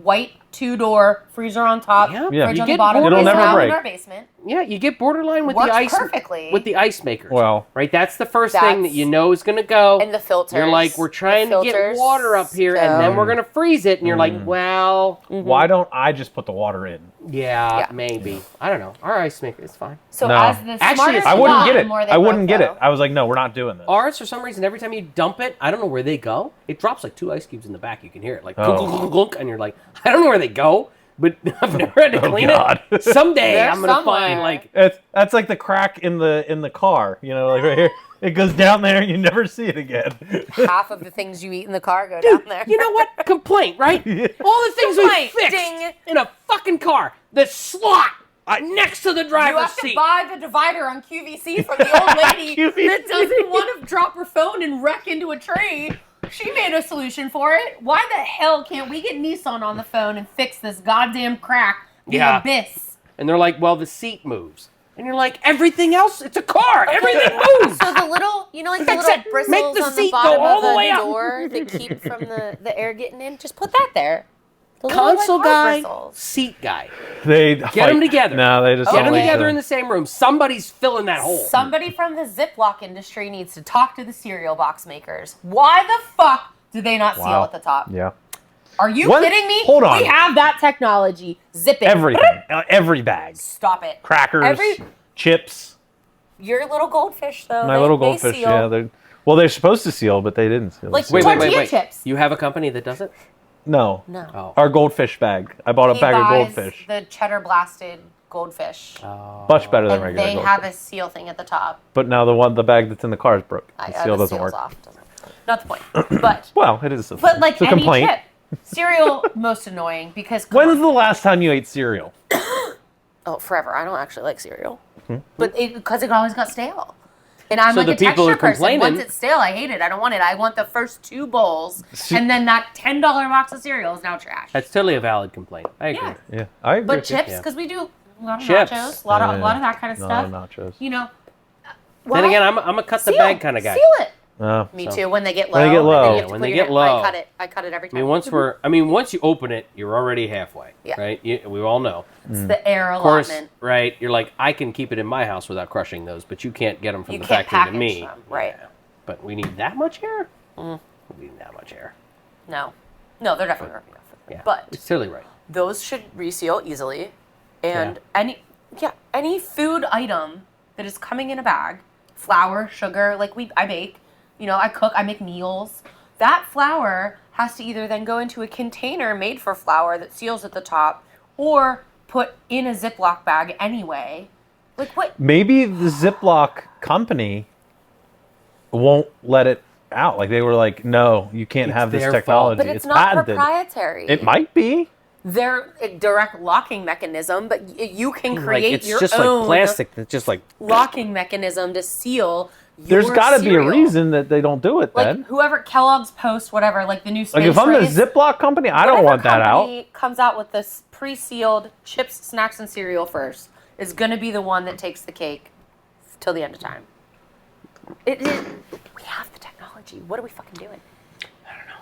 white 2-door, freezer on top, Yeah. Yeah. fridge You on the get bottom. It'll It's never now break. in our basement. Yeah, you get borderline with Works the ice perfectly. with the ice makers. Well- right, that's the first thing that That's- you know is going to go. And the filters. You're like, we're trying The to get filters water up here, and then go. we're going to freeze it, and you're like, well, Why don't I just put the water in? yeah, Yeah. maybe. I don't know. Our ice maker is fine. So No. as the Actually, smarter it's- I you wouldn't got, get the it. more they I wouldn't broke, get it. though. I was like, no, we're not doing this. Ours, for some reason, every time you dump it, I don't know where they go. It drops like 2 ice cubes in the back. You can hear it like Oh. glunk, glunk, glunk, glunk, and you're like, I don't know where they go, but I've never had to Oh, clean God. it. Someday They're I'm gonna find somewhere. like That's like the crack in the car. You know, like right here. It goes down there and you never see it again. Half of the things you eat in the car go down there. you know what? Complaint, right? All the things we Complaint, fixed ding. in a fucking car. The slot next to the You driver's have to seat. buy the divider on QVC from the old lady QVC. that doesn't want to drop her phone and wreck into a tree. She made a solution for it. Why the hell can't we get Nissan on the phone and fix this goddamn crack, the Yeah. abyss? And they're like, well, the seat moves. And you're like, everything else, it's a car. Everything moves. So the little, you know, like the Fix little it. bristles Make the on the seat go bottom all of the way the up. door that keep from the air getting in, just put that there. The little, Console like, guy, bristles. seat guy. They Get them together. No, they just Get don't them like together to- in the same room. Somebody's filling that hole. Somebody from the Ziploc industry needs to talk to the cereal box makers. Why the fuck do they not seal Wow. at the top? Yeah. Are you What? kidding me? Hold on. We have that technology. Zip it. Everything. Every bag. Stop it. Crackers. Every- Chips. Your little goldfish, though. My they- little they goldfish. seal. Yeah. They're supposed to seal, but they didn't seal. Like, They Wait, sealed. wait, wait, Tortilla wait. chips. You have a company that does it? No. No. Oh. Our goldfish bag. I bought a He bag of buys goldfish. the cheddar blasted goldfish. Much better than And regular they goldfish. have a seal thing at the top. But now the bag that's in the car is broke. The seal the doesn't seal's work. off. Not the point. But Well, it is. but like it's a any complaint. chip, cereal most annoying because come When's on. the last time you ate cereal? Oh, forever. I don't actually like cereal. But because it always got stale. And I'm So like the a texture people who are person. complaining- Once it's stale, I hate it. I don't want it. I want the first 2 bowls, and then that $10 box of cereal is now trash. That's totally a valid complaint. I agree. Yeah. Yeah, I agree. But with you. chips, Yeah. because we do a lot of Chips. nachos, a lot of that kind of No, stuff. nachos. You know. Then again, I'm a cut the seal, bag kind of guy. Seal it. Oh. Me So- too. When they get low. When they get and low. then you Yeah, have to when put they your get hand- low. I cut it every I time. mean, once you open it, you're already halfway. Yeah. Right? We all know. It's the air Of course, allotment. right? You're like, I can keep it in my house without crushing those, but you can't get them from You the can't factory to package me. them, right. Yeah. But we need that much air? We need that much air. No, they're definitely working off of it. Yeah. But it's totally right. those should reseal easily, and any food item that is coming in a bag, flour, sugar, like I bake, I cook, I make meals. That flour has to either then go into a container made for flour that seals at the top, or put in a Ziploc bag anyway. Like what? Maybe the Ziploc company won't let it out. Like they were like, no, you can't have this their technology. fault. But it's not patented. proprietary. It might be. They're a direct locking mechanism, but you can create it's your just own like plastic that's just like locking mechanism to seal. There's got to be a cereal. reason that they don't do it Like then. whoever Kellogg's Post, whatever, like the new space Like if I'm the race, Ziploc company, I don't whatever want that out. company comes out with this pre-sealed chips, snacks, and cereal first is going to be the one that takes the cake till the end of time. We have the technology. What are we fucking doing?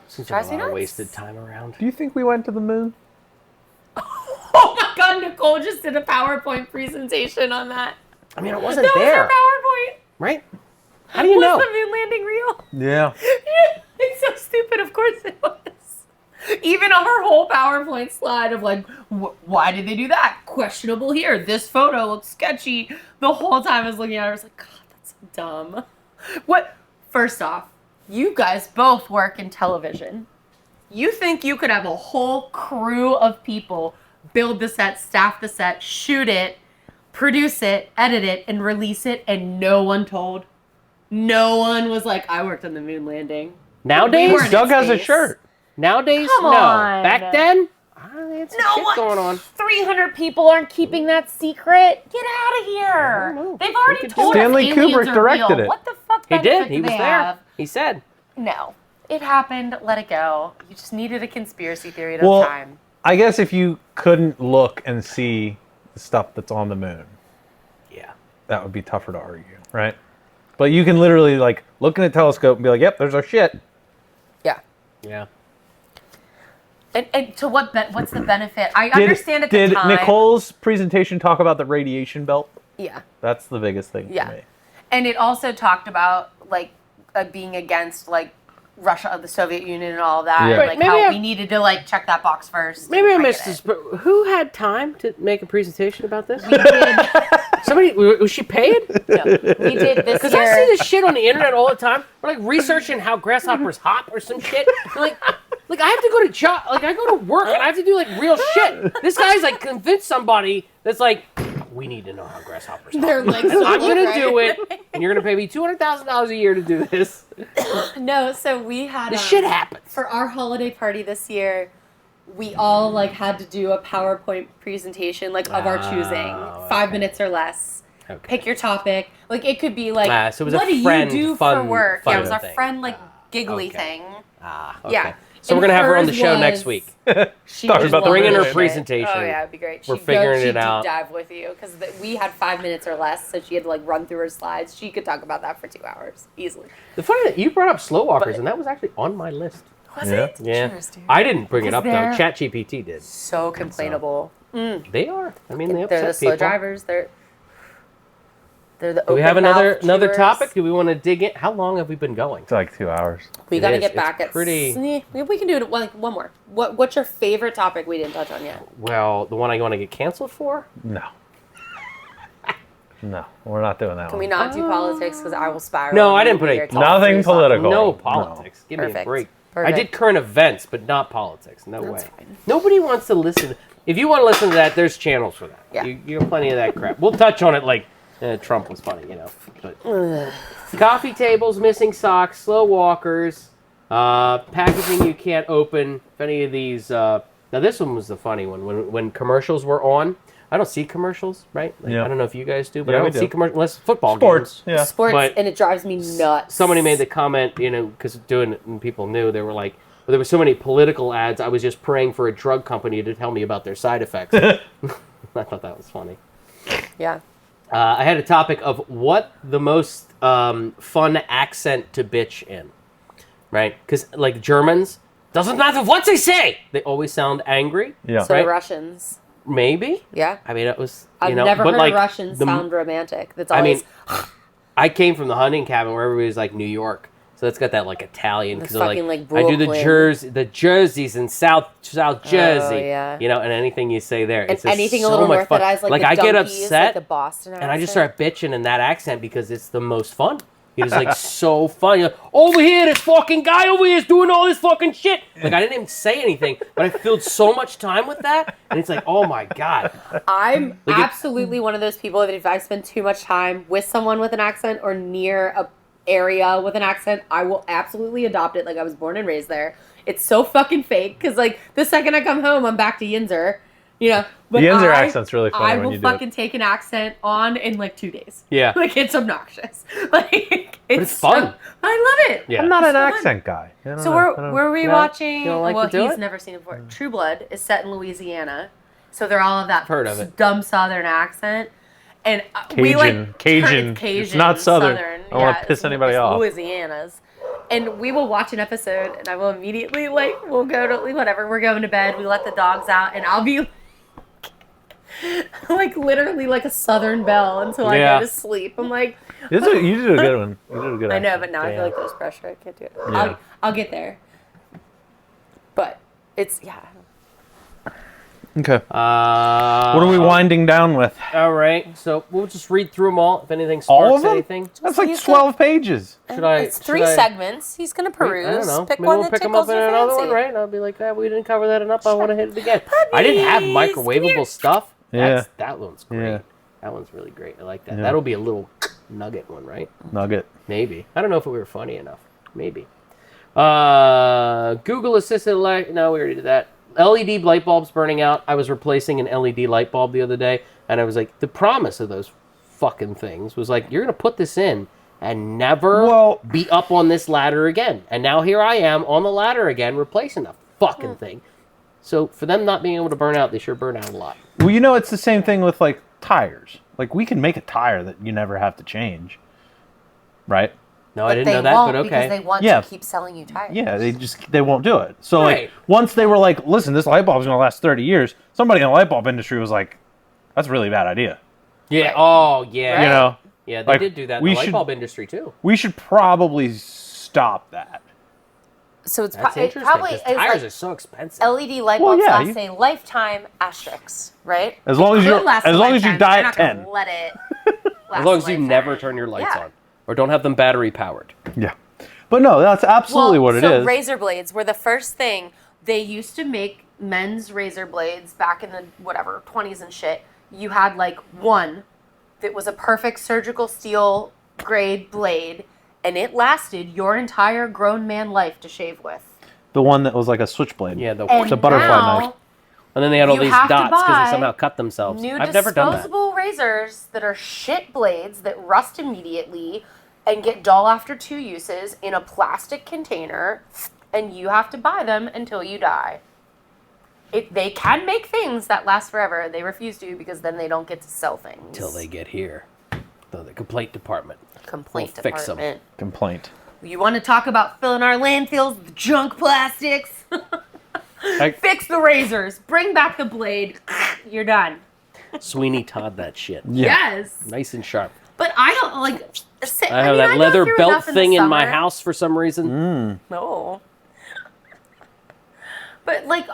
seems Drives like a me lot of nuts. wasted time around. Do you think we went to the moon? Oh my God, Nicole just did a PowerPoint presentation on that. I mean, it wasn't That was there, her PowerPoint. right? How do you Was know? the moon landing real? Yeah. It's so stupid. Of course it was. Even on her whole PowerPoint slide of like, why did they do that? Questionable here. This photo looks sketchy. The whole time I was looking at her, I was like, God, that's so dumb. What? First off, you guys both work in television. You think you could have a whole crew of people build the set, staff the set, shoot it, produce it, edit it, and release it, and no one told? No one was like, I worked on the moon landing. Nowadays, We weren't in Doug has a space. shirt. Nowadays, Come no. on. Back then, it's No, shit what? going on. 300 people aren't keeping that secret. Get out of here. know. They've already could do told it. us Stanley aliens Kubrick are directed real. it. What the fuck He benefit did. He do was they there. have? He said. No. It happened. Let it go. You just needed a conspiracy theory at Well, a time. I guess if you couldn't look and see the stuff that's on the moon, Yeah. that would be tougher to argue, right? But you can literally like look in a telescope and be like, "Yep, there's our shit." Yeah. Yeah. And to what's the benefit? I understand at the Did time. Nicole's presentation talk about the radiation belt? Yeah. That's the biggest thing Yeah. for me. And it also talked about like being against like Russia, the Soviet Union, and all that. Yeah. And, Right, like maybe how I- we needed to like check that box first. Maybe I get missed it. this, but who had time to make a presentation about this? We did. Somebody, was she paid? No, we did this Because I year. see this shit on the internet all the time. We're like researching how grasshoppers hop or some shit. Like I have to go to job, like I go to work and I have to do like real shit. This guy's like convinced somebody that's like, we need to know how grasshoppers hop. Their legs I'm look gonna right. do it, and you're gonna pay me $200,000 a year to do this. No, so we had This shit happens. for our holiday party this year. We all like had to do a PowerPoint presentation like of our choosing, 5 minutes or less. Okay. Pick your topic. Like it could be like, So it was a what do friend you do fun- for work? fun Yeah, it was our thing. friend like giggly Okay. thing. Okay. Yeah. So And we're gonna have her on the hers show next was- week. She Talking would about the love Bring in her this shit. presentation. Oh yeah, it'd be great. We're She'd figuring she'd it out. Deep dive with you because we had 5 minutes or less, so she had to like run through her slides. She could talk about that for 2 hours easily. The funny that you brought up slow walkers, and that was actually on my list. Was Yeah. it? Yeah, Cheers, dude. I didn't bring it up though. they're- ChatGPT did. So complainable. They are. I mean, they They're the upset slow people. drivers. They're the. Do we have another chewers. topic? Do we want to dig in? How long have we been going? It's like 2 hours. We It got to is. get It's back at. pretty- We can do it like one more. What's your favorite topic we didn't touch on yet? Well, the one I want to get canceled for? No. No, we're not doing that Can one. we not do politics? Because I will spiral. No, and I didn't we'll put be a here till Nothing 3 o'clock. political. No No. politics. Give me a Perfect. break. I Perfect. did current events, but not politics. No That's way. fine. Nobody wants to listen. If you want to listen to that, there's channels for that. Yeah. You have plenty of that crap. We'll touch on it like Trump was funny, you know. But coffee tables, missing socks, slow walkers, packaging you can't open. If any of these, now this one was the funny one. When commercials were on, I don't see commercials, right? Like, Yeah. I don't know if you guys do, but Yeah, I we don't see do. commercials unless football Sports, games. yeah. Sports, But- and it drives me nuts. Somebody made the comment, you know, because doing it and people knew, they were like, well, there were so many political ads, I was just praying for a drug company to tell me about their side effects. I thought that was funny. Yeah. I had a topic of what the most fun accent to bitch in, right? Because like Germans, doesn't matter what they say, they always sound angry. Yeah. So Right. the Russians. Maybe. Yeah. I mean, it was. You I've know, never but heard like, a Russian the- sound romantic. That's I mean, always I came from the hunting cabin where everybody's like New York, so it's got that like Italian. That's Because fucking, like like, I do the Brooklyn. the jerseys in South Jersey. yeah. You know, and anything you say there, and it's just anything so a little much north fun. that has like the I get donkeys, upset like the Boston and I just accent. start bitching in that accent because it's the most fun. It is like so fun. You're like, over here, this fucking guy over here is doing all this fucking shit. Like I didn't even say anything, but I filled so much time with that, and it's like, oh my god. I'm Like, it- absolutely one of those people that if I spend too much time with someone with an accent or near a area with an accent, I will absolutely adopt it like I was born and raised there. It's so fucking fake because like the second I come home, I'm back to Yinzer, you know. But The Yinzer accent's really funny I when will you do it. fucking take an accent on in like 2 days. Yeah. Like it's obnoxious. Like it's fun. I love it. Yeah. I'm not an So fun. accent guy. I don't So know. I don't know. were we No? watching? You don't like well, to do he's it? never seen it before. True Blood is set in Louisiana, so they're all of that Heard of it. dumb Southern accent. And we like Cajun. turn Cajun. It's not Southern. I don't wanna Yeah, piss anybody it's off. Louisiana's, and we will watch an episode, and I will immediately like we'll go to whatever we're going to bed. We let the dogs out, and I'll be like literally like a Southern belle until I Yeah. go to sleep. I'm like, You did a good one. You did a good I know, accent. but now I Damn. feel like there's pressure. I can't do it. Yeah. I'll get there. But it's Okay. What What are we winding down with? All right, so we'll just read through them all. If anything All sparks of them? anything, That's like He's 12 pages. should I? It's 3 should I- segments. He's gonna I peruse. don't know. Pick Maybe one we'll that pick them up tickles in your another fancy. one, right? And I'll be like, we didn't cover that enough. I want to hit it again. I didn't have Puppies, come here. microwavable stuff. Yeah. That one's great. Yeah. That one's really great. I like that. Yeah. That'll be a little nugget one, right? Nugget. Maybe. I don't know if we were funny enough. Maybe. Google Assistant light. No, we already did that. LED light bulbs burning out. I was replacing an LED light bulb the other day, and I was like, the promise of those fucking things was like, you're gonna put this in and never Well- be up on this ladder again. And now here I am on the ladder again, replacing the fucking thing. So for them not being able to burn out, they sure burn out a lot. Well, you know, it's the same thing with like tires. Like we can make a tire that you never have to change, right? No, I didn't know that, but okay. Because they want Yeah. to keep selling you tires. Yeah, they won't do it. So Right. like once they were like, listen, this light bulb's gonna last 30 years. Somebody in the light bulb industry was like, that's a really bad idea. Yeah. Oh, yeah. You know, Yeah, they Like, did do that in we the light should- bulb industry too. we should probably stop that. So it's That's it interesting. probably 'Cause is tires like are so expensive. LED light Well, bulbs yeah, last a lifetime asterisk, right? As long as Could you're last as a long as you lifetime, die they're at not gonna 10. Let it. As long as you never turn your lights on or don't have them battery powered. Yeah. But no, that's absolutely what it so is. razor blades were the first thing. They used to make men's razor blades back in the 20s and shit. You had like one that was a perfect surgical steel grade blade, and it lasted your entire grown man life to shave with. The one that was like a switchblade. Yeah, the And butterfly now, knife. And then they had all you these have to dots because buy they somehow cut themselves. New I've never done that. disposable razors that are shit blades that rust immediately and get dull after 2 uses in a plastic container, and you have to buy them until you die. They can make things that last forever. They refuse to because then they don't get to sell things. Till they get here. The complaint department. Complaint We'll fix 'em. department. Complaint. You want to talk about filling our landfills with junk plastics? Fix the razors. Bring back the blade. You're done. Sweeney Todd that shit. Yeah. Yes. Nice and sharp. But I don't like. I have that leather belt thing in my house for some reason. No. But like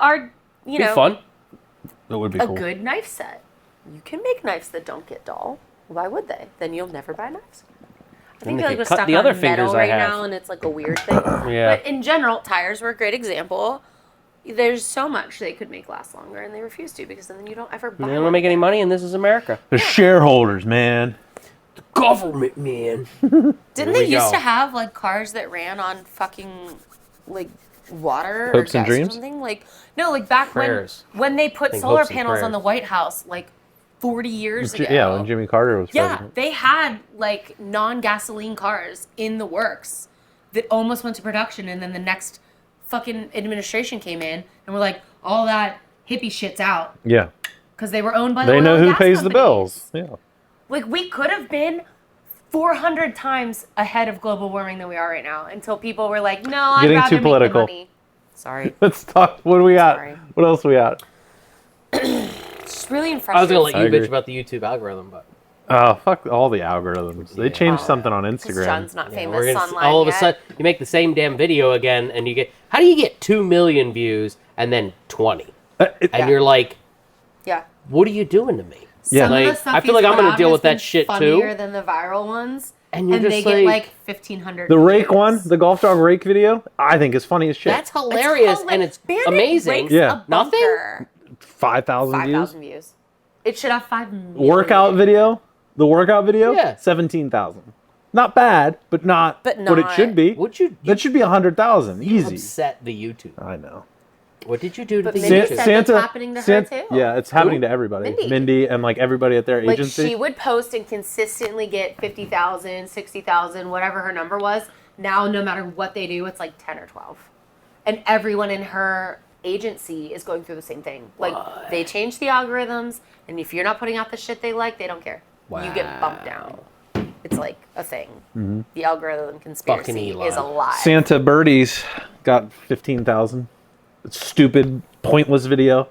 Be fun. That would be a cool. good knife set. You can make knives that don't get dull. Why would they? Then you'll never buy knives. I Then think they like could we're cut stuck the on other metal fingers I right have. now, and it's like a weird thing. Yeah. But in general, tires were a great example. There's so much they could make last longer, and they refuse to because then you don't ever buy. They don't one make any again. money, and this is America. The shareholders, man. Government, man. Didn't There they we used go. to have like cars that ran on fucking like water Hopes or and gas or dreams? something? Like no, like back Prayers. when they put Think solar hopes and panels on prayers. the White House like 40 years ago. Yeah, when Jimmy Carter was Yeah, president. they had like non-gasoline cars in the works that almost went to production, and then the next fucking administration came in and were like, all that hippie shit's out Yeah. because they were owned by the They oil know and who gas pays the companies. bills. Yeah. Like we could have been 400 times ahead of global warming than we are right now until people were like, no, I'd Getting rather too make the political. money. Sorry. Let's talk. What do we got? Sorry. What else we got? It's really I was frustrating. gonna let I you agree. bitch about the YouTube algorithm, but Oh, fuck all the algorithms. They Yeah. changed something on Because Instagram. John's not yeah, famous we're gonna online all of a yet. sudden you make the same damn video again, and you get how do you get 2 million views and then 20, and Yeah. you're like, Yeah. what are you doing to me? Yeah. Some of the Like, stuff I feel he's like I'm put gonna out deal has with that been shit, too. funnier than the viral ones, And you're and they just get like- like 1,500. The rake views. one, the golf dog rake video, I think is funny as shit. That's hilarious and it's Bandit amazing. rakes Yeah. a Nothing? bunker. 5,000 views. 5,000 views. It should have 5 million. Workout video, the workout video, Yeah. 17,000. Not bad, but not But what it not- should be. Would you That should be 100,000, easy. upset the YouTube? I know. What did you do to But the Mindy YouTube? said- that's happening to her, too. Yeah, it's happening to everybody. Mindy. Mindy and like everybody at their Like agency. she would post and consistently get 50,000, 60,000, whatever her number was. Now, no matter what they do, it's like 10 or 12. And everyone in her agency is going through the same thing. Like they change the algorithms, and if you're not putting out the shit they like, they don't care. You get bumped down. It's like a thing. Mm-hmm. The algorithm conspiracy Elon. is a lie. Santa Birdies got 15,000. Stupid, pointless video.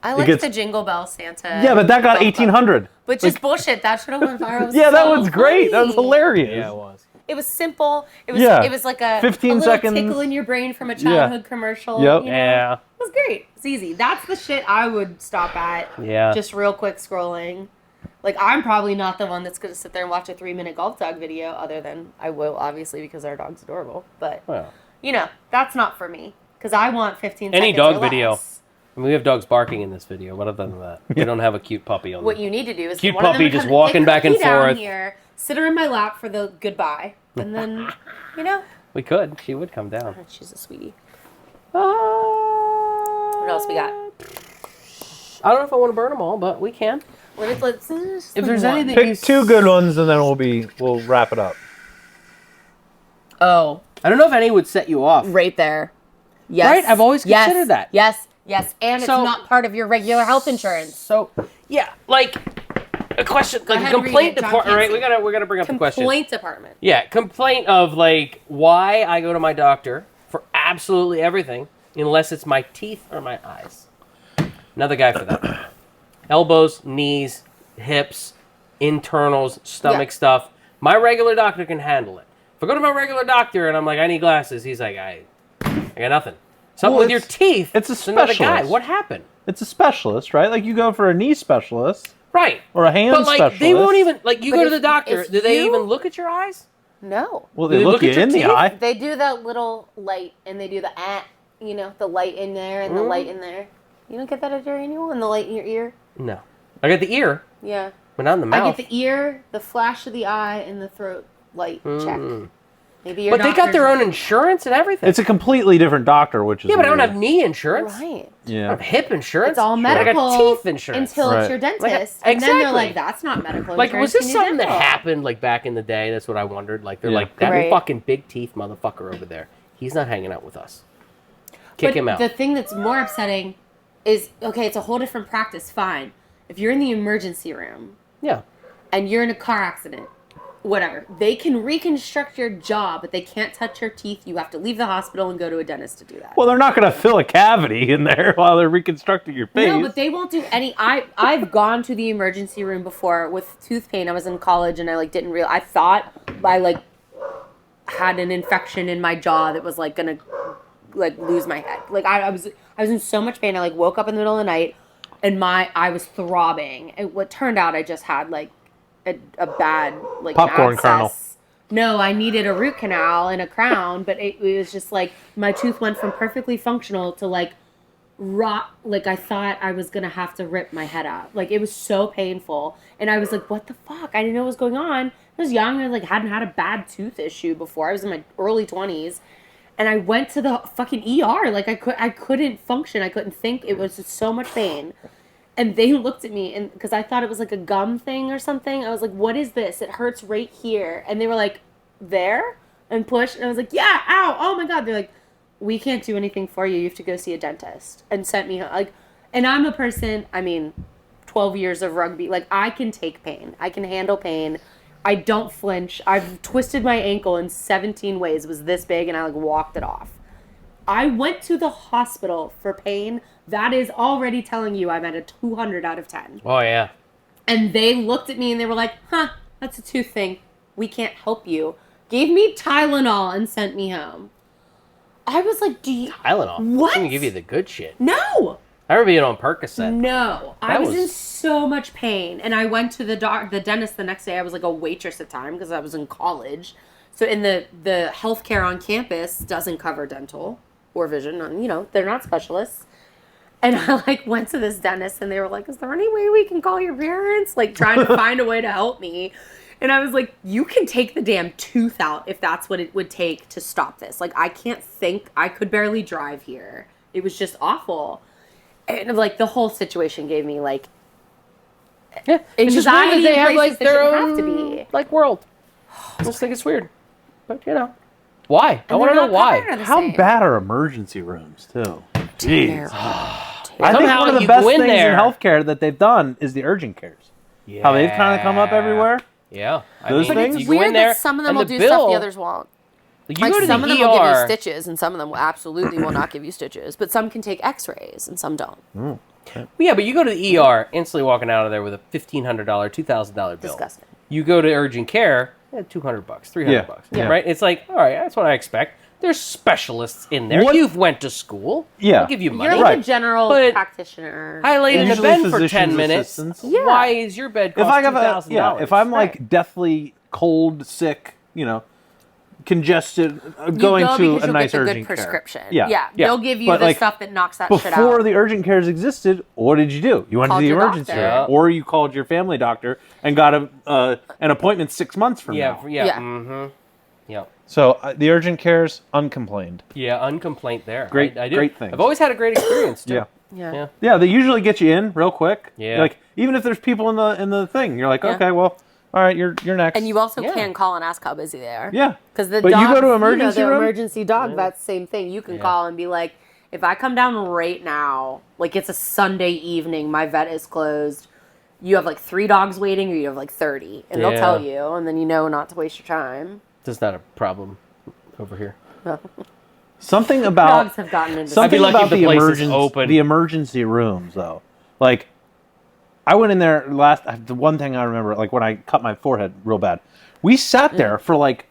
I like gets- the Jingle Bell Santa. Yeah, but that got bump up. 1,800. Which is bullshit. That should have went viral. It was Yeah, that so was great. That was funny. hilarious. Yeah, it was. It was simple. It was Yeah. it was like a 15 a little seconds. tickle in your brain from a childhood commercial. Yep. you know? Yeah. It was great. It's easy. That's the shit I would stop at. Yeah. Just real quick scrolling. Like I'm probably not the one that's gonna sit there and watch a 3-minute golf dog video, other than I will obviously because our dog's adorable. But Well, you know, that's not for me. Because I want 15 Any seconds dog or less. video. I mean, we have dogs barking in this video, but other than that, we don't have a cute puppy on What there. you need to do is Cute one of them puppy to just come walking get back and Cookie down forth. Here, sit her in my lap for the goodbye, and then, you know, We could. She would come down. she's a sweetie. What else we got? I don't know if I want to burn them all, but we can. Let's If there's anything you Pick two good ones and then we'll wrap it up. Oh, I don't know if any would set you off. right there. Yes. Right? I've always Yes. considered that. Yes. Yes. And So- it's not part of your regular health insurance. So, yeah, like, a question, like a ahead and read complaint it, John department. Right, Cancy. we gotta bring up the question. Complaint department. Yeah, complaint of like why I go to my doctor for absolutely everything unless it's my teeth or my eyes. Another guy for that. Elbows, knees, hips, internals, stomach stuff. My regular doctor can handle it. If I go to my regular doctor and I'm like, I need glasses, he's like, I got nothing. Something with your teeth. It's a another guy. specialist. What happened? It's a specialist, right? Like you go for a knee specialist Right. or a hand But like specialist. they won't even like you But go to the if- doctor. if Do they you- even look at your eyes? No. Well, Do they they look look you at your in the teeth? eye. They do that little light, and they do the the light in there and the light in there. You don't get that at your annual, and the light in your ear. No. I got the ear, Yeah. but not in the mouth. I get the ear, the flash of the eye, and the throat light check. Maybe your But they got their doctor's- own insurance and everything. It's a completely different doctor, which is yeah, but I don't weird. have knee insurance. Right. I Yeah. don't have hip insurance. It's all But I medical got teeth insurance. until Right. it's your dentist, Like, and then they're exactly. like, "That's not medical." Like, insurance, was this you need something that dental." happened like back in the day? That's what I wondered. Like, they're Yeah. like, that Right. fucking big teeth motherfucker over there. He's not hanging out with us. Kick But him out. the thing that's more upsetting is, okay, it's a whole different practice. Fine, if you're in the emergency room Yeah. and you're in a car accident, whatever, they can reconstruct your jaw, but they can't touch your teeth. You have to leave the hospital and go to a dentist to do that. Well, they're not going to fill a cavity in there while they're reconstructing your face. No, but they won't do any. I've gone to the emergency room before with tooth pain. I was in college and I like didn't realize. I thought I like had an infection in my jaw that was like gonna like lose my head. Like I was in so much pain. I like woke up in the middle of the night and I was throbbing. And what turned out I just had like a bad like Popcorn abscess. kernel. No, I needed a root canal and a crown, but it was just like my tooth went from perfectly functional to like rot. Like I thought I was gonna have to rip my head out. Like it was so painful, and I was like, "What the fuck?" I didn't know what was going on. I was young and like hadn't had a bad tooth issue before. I was in my early 20s, and I went to the fucking ER. Like I couldn't function. I couldn't think. It was just so much pain. And they looked at me, and because I thought it was like a gum thing or something, I was like, "What is this? It hurts right here." And they were like, "There?" and pushed. And I was like, "Yeah, ow, oh my god." They're like, "We can't do anything for you. You have to go see a dentist." And sent me like, and I'm a person. I mean, 12 years of rugby. Like I can take pain. I can handle pain. I don't flinch. I've twisted my ankle in 17 ways. It was this big, and I like walked it off. I went to the hospital for pain. That is already telling you I'm at a 200 out of 10. Oh, yeah. And they looked at me and they were like, "Huh, that's a tooth thing. We can't help you." Gave me Tylenol and sent me home. I was like, "Do you..." Tylenol. What? I'm going to give you the good shit. No! I remember being on Percocet. No. I That was in was- so much pain. And I went to the dentist the next day. I was like a waitress at the time because I was in college. So in the healthcare on campus doesn't cover dental or vision. You know, they're not specialists. And I like went to this dentist and they were like, "Is there any way we can call your parents?" Like trying to find a way to help me. And I was like, "You can take the damn tooth out if that's what it would take to stop this. Like I can't think. I could barely drive here. It was just awful." And like the whole situation gave me like Yeah. It's just weird that anxiety they in have places like that their shouldn't own have to be. like world. I just think it's weird. But, you know. Why? I And want to they're know not why. covered or the How same. bad are emergency rooms, too? Jeez. I think Somehow one of the you best go in things there- in healthcare that they've done is the urgent cares. Yeah. How they've kind of come up everywhere. Yeah. Those But things? it's you go in weird there, that some of them and will the do stuff bill- the others won't. You Like go to some the of them will give you ER. stitches, and some of them will absolutely will not give you stitches. But some can take X-rays, and some don't. Yeah, but you go to the ER, instantly walking out of there with a $1,500, $2,000 bill. Disgusting. You go to urgent care, $200, $300, Yeah. right? It's like, all right, that's what I expect. There's specialists in there. What- You've went to school. Yeah. I'll give you You're money. like Right. a general But- practitioner. I laid in the Usually bed for 10 physician's minutes. assistants. Yeah. Why is your bed If cost I have $2,000? if I'm like deathly cold, sick, congested, going go to because a you'll nice get the urgent good prescription. care. Yeah. Yeah. They'll give you But, the like, stuff that knocks that shit Before out. the urgent cares existed, what did you do? You went Called to the your emergency doctor. room, Yeah. or you called your family doctor and got an appointment 6 months from yeah, now. yeah, Yeah. mm-hmm. Yeah. So the urgent cares, uncomplained. Yeah, uncomplaint there. Great- I do. great things. I've always had a great experience, too. Yeah. yeah. Yeah, they usually get you in real quick. Yeah. Like even if there's people in the thing, you're like, Yeah. okay, well, all right, you're next. And you also Yeah. can call and ask how busy they are. yeah. Because the But you dog, go to emergency the room? emergency dog, that's the same thing. You can call and be like, "If I come down right now, like it's a Sunday evening, my vet is closed, you have like 3 dogs waiting or you have like 30, and they'll Yeah. tell you, and then you know not to waste your time. That's not a problem over here. Something about Dogs have gotten into I'd be something lucky about if the the place is emergency open. the emergency rooms though. Like I went in there the one thing I remember, like when I cut my forehead real bad. We sat there for like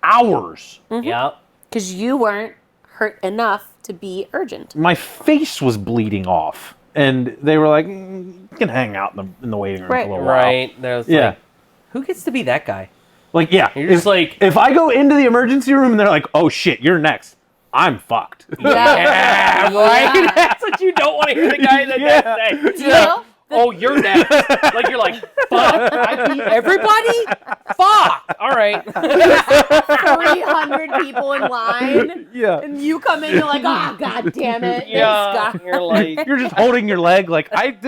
hours. Yeah. because you weren't hurt enough to be urgent. My face was bleeding off. And they were like, you can hang out in the waiting room Right. for a little while. Right. There's Yeah. like, who gets to be that guy? Like, yeah. You're just like, If I go into the emergency room and they're like, oh shit, you're next, I'm fucked. yeah, right? That's what you don't want to hear the guy that say. You know? Oh, you're next. Like, you're like, fuck, I beat everybody? Fuck. All right. 300 people in line, Yeah. and you come in, you're like, oh, god damn it. Yeah. This guy. You're like, You're just holding your leg like, can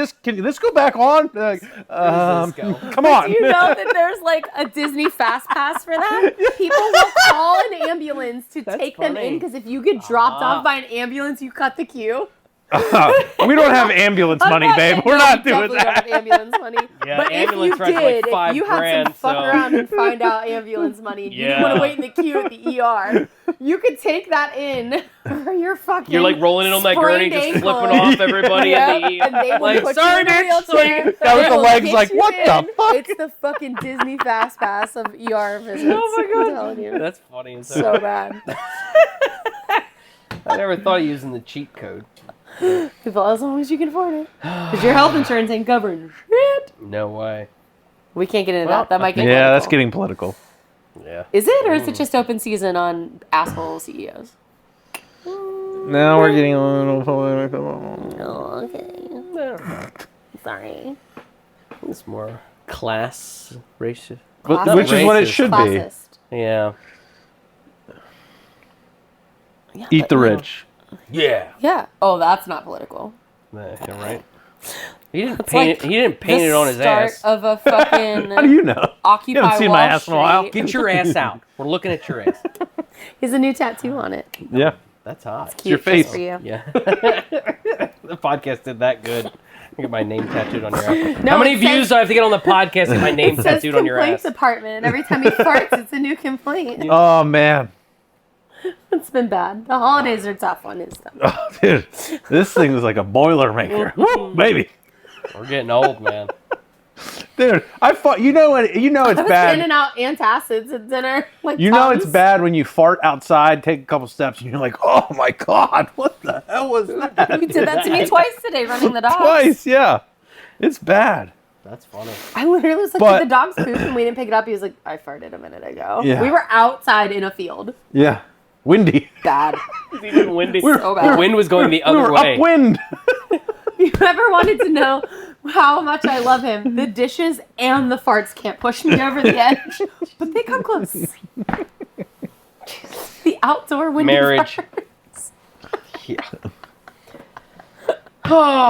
this go back on? Like, does this go? come on. Do you know that there's like a Disney Fast Pass for that? People will call an ambulance to take them funny. in, because if you get dropped off by an ambulance, you cut the queue. We don't have ambulance money, babe. We're not doing Definitely that. don't have ambulance money. Yeah, but if you ambulance runs like did, $5 if you had grand, some fuck so- around and find out ambulance money, you didn't Yeah. want to wait in the queue at the ER, you could take that in for your fucking you're like rolling in on that gurney, sprained just ankle. flipping off everybody Yeah, in the and they will like, put sorry, you in a bitch. wheelchair. Like, That was They the will legs get like, you what the in. fuck? It's the fucking Disney Fast Pass of ER visits. Oh my God. I'm telling you. That's funny. And So bad. I never thought of using the cheat code. People, as long as you can afford it. Because your health insurance ain't covering shit. No way. We can't get into Well, that. That might get Yeah, that's political. getting political. Yeah. Is it, or is it just open season on asshole E CEOs? Now we're getting a little political. Oh, okay. Sorry. It's more class racist. Classist. Which is what it Racist. should be. Classist. Yeah. Yeah, Eat but, the you know, rich. Yeah. Yeah. Oh, that's not political. Yeah, right. He didn't It's paint like it. He didn't paint the it on his start ass. of a fucking How do you know? Occupy You haven't seen Wall my ass in a while. Street. Get your ass out. We're looking at your ass. He's a new tattoo on it. Yeah. That's hot. Cute your just face. for you. Yeah. The podcast did that good. I get my name tattooed on your ass. No, How many it says- views do I have to get on the podcast to get my name It says tattooed on your complaints ass? department, and every time he farts, it's a new complaint. Oh, man. It's been bad. The holidays are tough on his stuff. Oh, dude. This thing is like a boilermaker. Woo, baby. We're getting old, man. Dude, I fought. You know it's I was bad. handing out antacids at dinner. Like You know it's Tums. bad when you fart outside, take a couple steps, and you're like, oh my God, what the hell was that? You did that to me twice today, running the dogs. Twice, yeah. It's bad. That's funny. I literally was like, But- did the dogs poop? And we didn't pick it up. He was like, I farted a minute ago. Yeah. We were outside in a field. Yeah. Windy. Bad. It's even windy. So bad. The wind was going the We other were way. upwind. If you ever wanted to know how much I love him, the dishes and the farts can't push me over the edge, but they come close. The outdoor windy Marriage. farts. Yeah.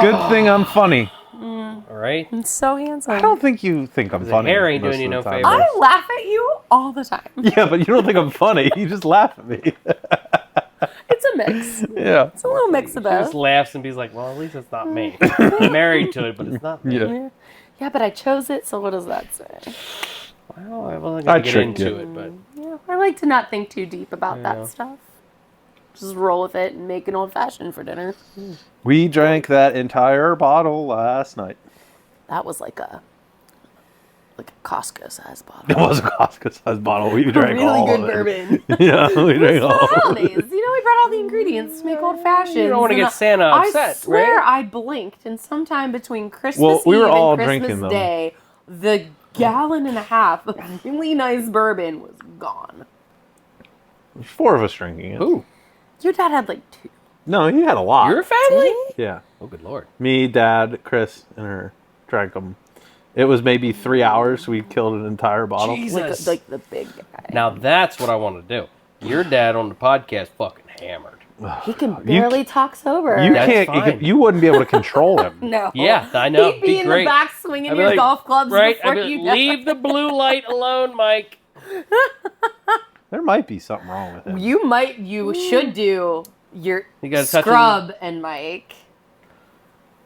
Good thing I'm funny. All right. I'm so handsome. I don't think you think I'm funny. hair ain't most doing you of the no time. favors. I laugh at you all the time. Yeah, but you don't think I'm funny. You just laugh at me. It's a mix. Yeah. It's a little mix of She just both. laughs and be like, well, at least it's not me. I'm married to it, but it's not me. Yeah. Yeah, but I chose it, so what does that say? Well, I wasn't I going to get tricked into you. it, but Yeah, I like to not think too deep about Yeah. that stuff. Just roll with it and make an old fashioned for dinner. We drank that entire bottle last night. That was like a Costco sized bottle. It was a Costco-sized bottle. We drank Really all good of it. bourbon. Yeah, we drank all of it. Holidays. You know, we brought all the ingredients to make old fashions. You don't wanna and get Santa I upset, swear right? I blinked, and sometime between Christmas Well, we were Eve all and Christmas drinking them. Day, the gallon and a half of really nice bourbon was gone. There's 4 of us drinking it. ooh, Your dad had like 2. No, he had a lot. your family? Yeah. Oh, good Lord. Me, Dad, Chris, and her drank them. It was maybe 3 hours. We killed an entire bottle. Jesus. Like the big guy. Now that's what I want to do. Your dad on the podcast fucking hammered. He can barely talk sober. You That's can't. fine. You wouldn't be able to control him. No. Yeah, I know. He'd be Be in great. the back swinging I'd be your like, golf clubs right? before I'd be you like, know. leave the blue light alone, Mike. There might be something wrong with him. You should do your You gotta touch scrub and Mike.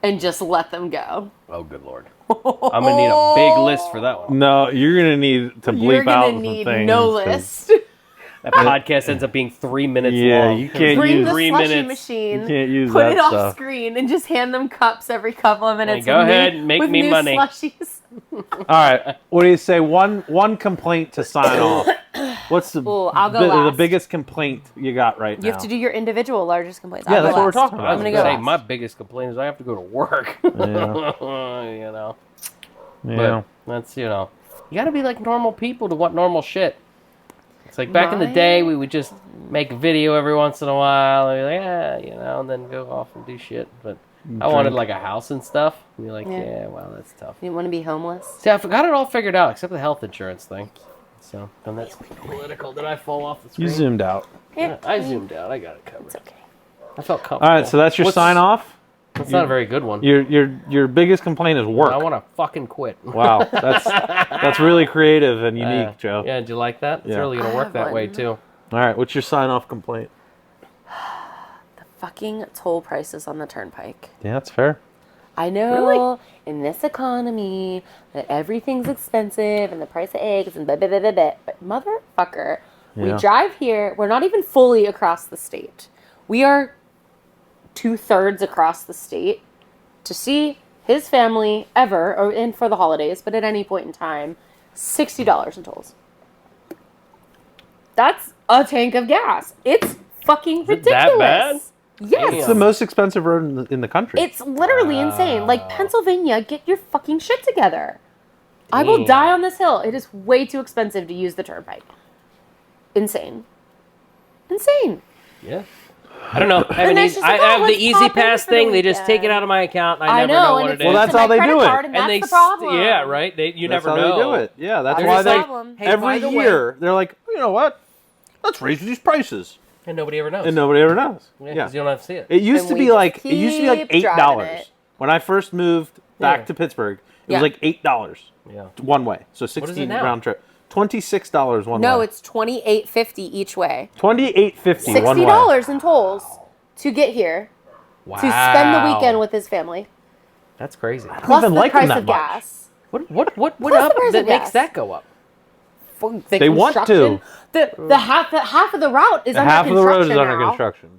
and just let them go. Oh, good lord. I'm gonna need a big list for that one. No, you're gonna need to You're bleep out gonna some need things. no 'cause- list. That podcast ends up being 3 minutes Yeah, long. you can't Bring use the 3 slushy minutes. machine. You can't use Put that it off stuff. screen and just hand them cups every couple of minutes. Go with ahead, new, make with me new money. Slushies. All right. What do you say? One complaint to sign off. What's the Ooh, I'll go the last. biggest complaint you got right now? You have to do your individual largest complaints. Yeah, I'll go that's what we're last. talking about. I was I'm gonna gonna go say last. my biggest complaint is I have to go to work. Yeah. You know. Yeah. But that's, you know, you got to be like normal people to want normal shit. It's like back in the day, we would just make a video every once in a while and be like, yeah, you know, and then go off and do shit. But I wanted like a house and stuff. And be like, yeah, well, that's tough. You want to be homeless? See, I got it all figured out except the health insurance thing. So, and that's political. Did I fall off the screen? You zoomed out. Yeah, I zoomed out. I got it covered. It's okay. I felt comfortable. All right, so that's your sign off. That's not a very good one. Your biggest complaint is work. I want to fucking quit. Wow, that's really creative and unique, Joe. Yeah, did you like that? It's Yeah. really going to I work have that way, one. too. All right, what's your sign off complaint? Fucking toll prices on the turnpike. Yeah, that's fair. I know in this economy that everything's expensive and the price of eggs and blah, blah, blah, blah, blah. But motherfucker, we Yeah. drive here. We're not even fully across the state. We are 2/3 across the state to see his family ever, or in for the holidays, but at any point in time, $60 in tolls. That's a tank of gas. It's fucking it that ridiculous. bad? Yes. It's the most expensive road in the country. It's literally insane. Like, Pennsylvania, get your fucking shit together. I will die on this hill. It is way too expensive to use the turnpike. Insane. Insane. Yeah. I don't know. I have, And it's just I like, oh, have the let's Easy pop in Pass for the thing. They just take it weekend. out of my account. And I I never know, know and what it's it Well, is. that's to how my they credit do it. card, and And that's they the problem. Yeah, right. You That's never how know. they do it. Yeah, that's That's why the they problem. Hey, every by the way- year they're like, you know what? Let's raise these prices, And nobody ever knows. and nobody ever knows. Yeah, Yeah, 'cause you don't have to see it. it used And to we be just like keep $8 driving it. when I first moved back Yeah. to Pittsburgh. It Yeah. was like $8 Yeah. one way, so is it 16 now? round trip. $26 one way. No, it's $28.50 each way. $28.50 one way. $60 in tolls to get here Wow. to spend the weekend with his family. That's crazy. Plus even the like them price that of much. gas. What Plus up the price that of makes gas. that go up? The They want construction- to. The half of the route is under Half of construction the road is under now. construction.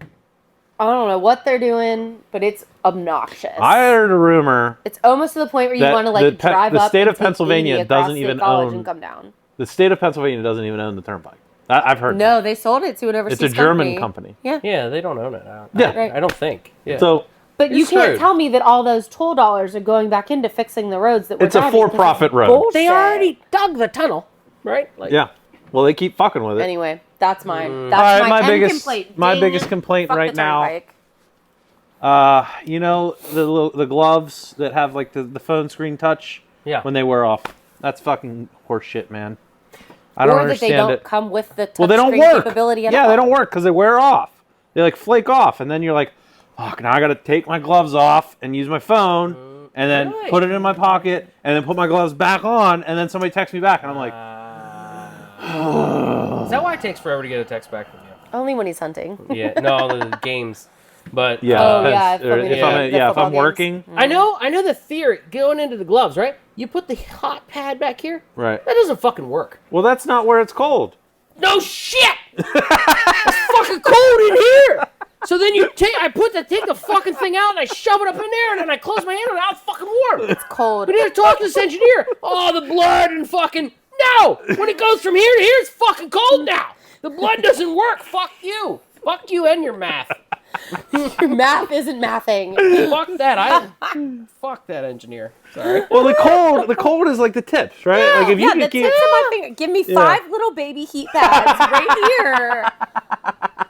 I don't know what they're doing, but it's obnoxious. I heard a rumor It's almost to the point where you that want to the like Pe- drive the up. state and of take Pennsylvania 80 across doesn't State even College own- and come down. the state of Pennsylvania doesn't even own the turnpike. I've heard. No, they sold it to an overseas It's a German company. Yeah. Yeah, they don't own it. Yeah. Right. I don't think. Yeah. So But you You're can't screwed. tell me that all those toll dollars are going back into fixing the roads that we're It's a driving, 'cause for-profit it's road. bullshit. they already dug the tunnel, right? Like, yeah, well they keep fucking with it. Anyway, that's mine. All That's right, my, my end biggest complaint. my Ding. biggest complaint Fuck right the now. turnpike. You know the gloves that have like the phone screen touch. Yeah. When they wear off, that's fucking horseshit, man. I don't Or that understand they don't it. come with the Well, they don't touchscreen work. capability at Yeah, all. they don't work because they wear off. They like flake off, and then you're like, fuck. Now I got to take my gloves off and use my phone, and then Right. put it in my pocket, and then put my gloves back on, and then somebody texts me back, and I'm like, Is that why it takes forever to get a text back from Only when he's hunting. you? Yeah. No, the games. But yeah, Oh, depends. yeah, Or from the- if yeah, I'm the if football I'm games. working, I know the theory going into the gloves, right? You put the hot pad back here. right? That doesn't fucking work. Well, that's not where it's cold. No shit! It's fucking cold in here! So then I take the fucking thing out and I shove it up in there and then I close my hand and now it's fucking warm. It's cold. We need to talk to this engineer. Oh, the blood and fucking... No! When it goes from here to here, it's fucking cold now. The blood doesn't work. Fuck you. Fuck you and your math. Your math isn't mathing. Fuck that. Fuck that engineer. Sorry. Well, the cold is like the tips, right? Like if you Yeah, could the keep, tips of my finger. Give me 5 little baby heat pads right here.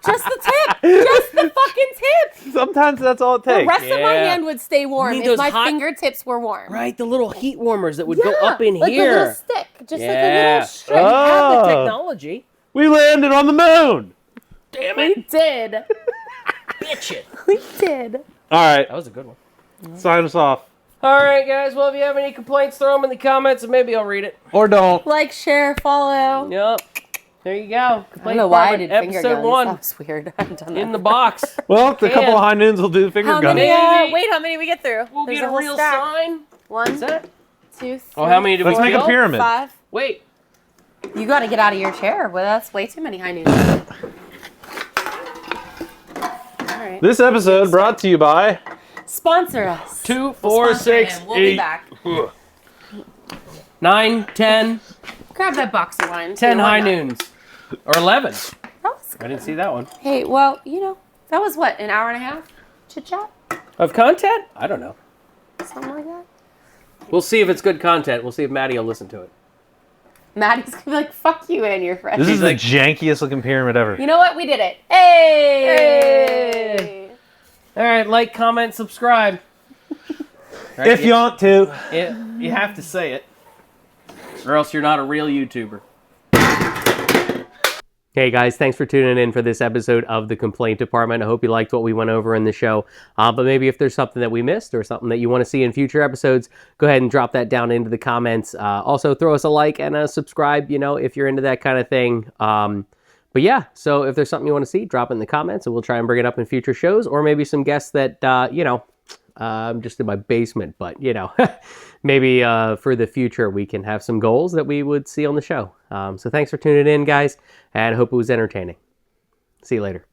Just the tip. Just the fucking tip. sometimes that's all it The takes. rest of my Yeah. hand would stay warm need if those my hot- fingertips were warm. Right, the little heat warmers that would go Yeah, up in like here. a little stick. Just like a Yeah. little string. We have the Oh. technology. We landed on the moon. Damn We it. did. Bitch it. We did. All right, That was a good one. sign us off, All right, guys. Well, if you have any complaints, throw them in the comments and maybe I'll read it. or don't. Like, share, follow. Yep. There you go. I don't know why I did finger episode guns. 1 That was weird. I haven't done that. in the box. Well, a couple of high noons will do the finger How gun. many? Maybe. Wait, how many we get through? We'll There's get a whole real stack. sign. One, Is that? 2, 3. Oh, how many do we Let's make a kill? pyramid. 5. Wait. You got to get out of your chair. Well, that's way too many high noons. All right. This episode brought to you by. Sponsor us. 2, We'll 4, sponsor 6, him. We'll be 8, back. 9, 10, Grab that box of wine. 10 too, why high not? noons. Or 11. That was I didn't see that one. Hey, well, that was what, an hour and a half? Chit chat? Of content? I don't know. Something like that? We'll see if it's good content. We'll see if Maddie will listen to it. Maddie's going to be like, fuck you and your friends. This is the like- jankiest looking pyramid ever. You know what? We did it. Hey! All right, like, comment, subscribe. All right, If you want to. you have to say it, or else you're not a real YouTuber. Hey guys, thanks for tuning in for this episode of The Complaint Department. I hope you liked what we went over in the show. But maybe if there's something that we missed or something that you want to see in future episodes, go ahead and drop that down into the comments. Also, throw us a like and a subscribe, if you're into that kind of thing. But yeah, so if there's something you want to see, drop it in the comments and we'll try and bring it up in future shows, or maybe some guests that, I'm just in my basement, but, maybe for the future we can have some goals that we would see on the show. So thanks for tuning in, guys, and I hope it was entertaining. See you later.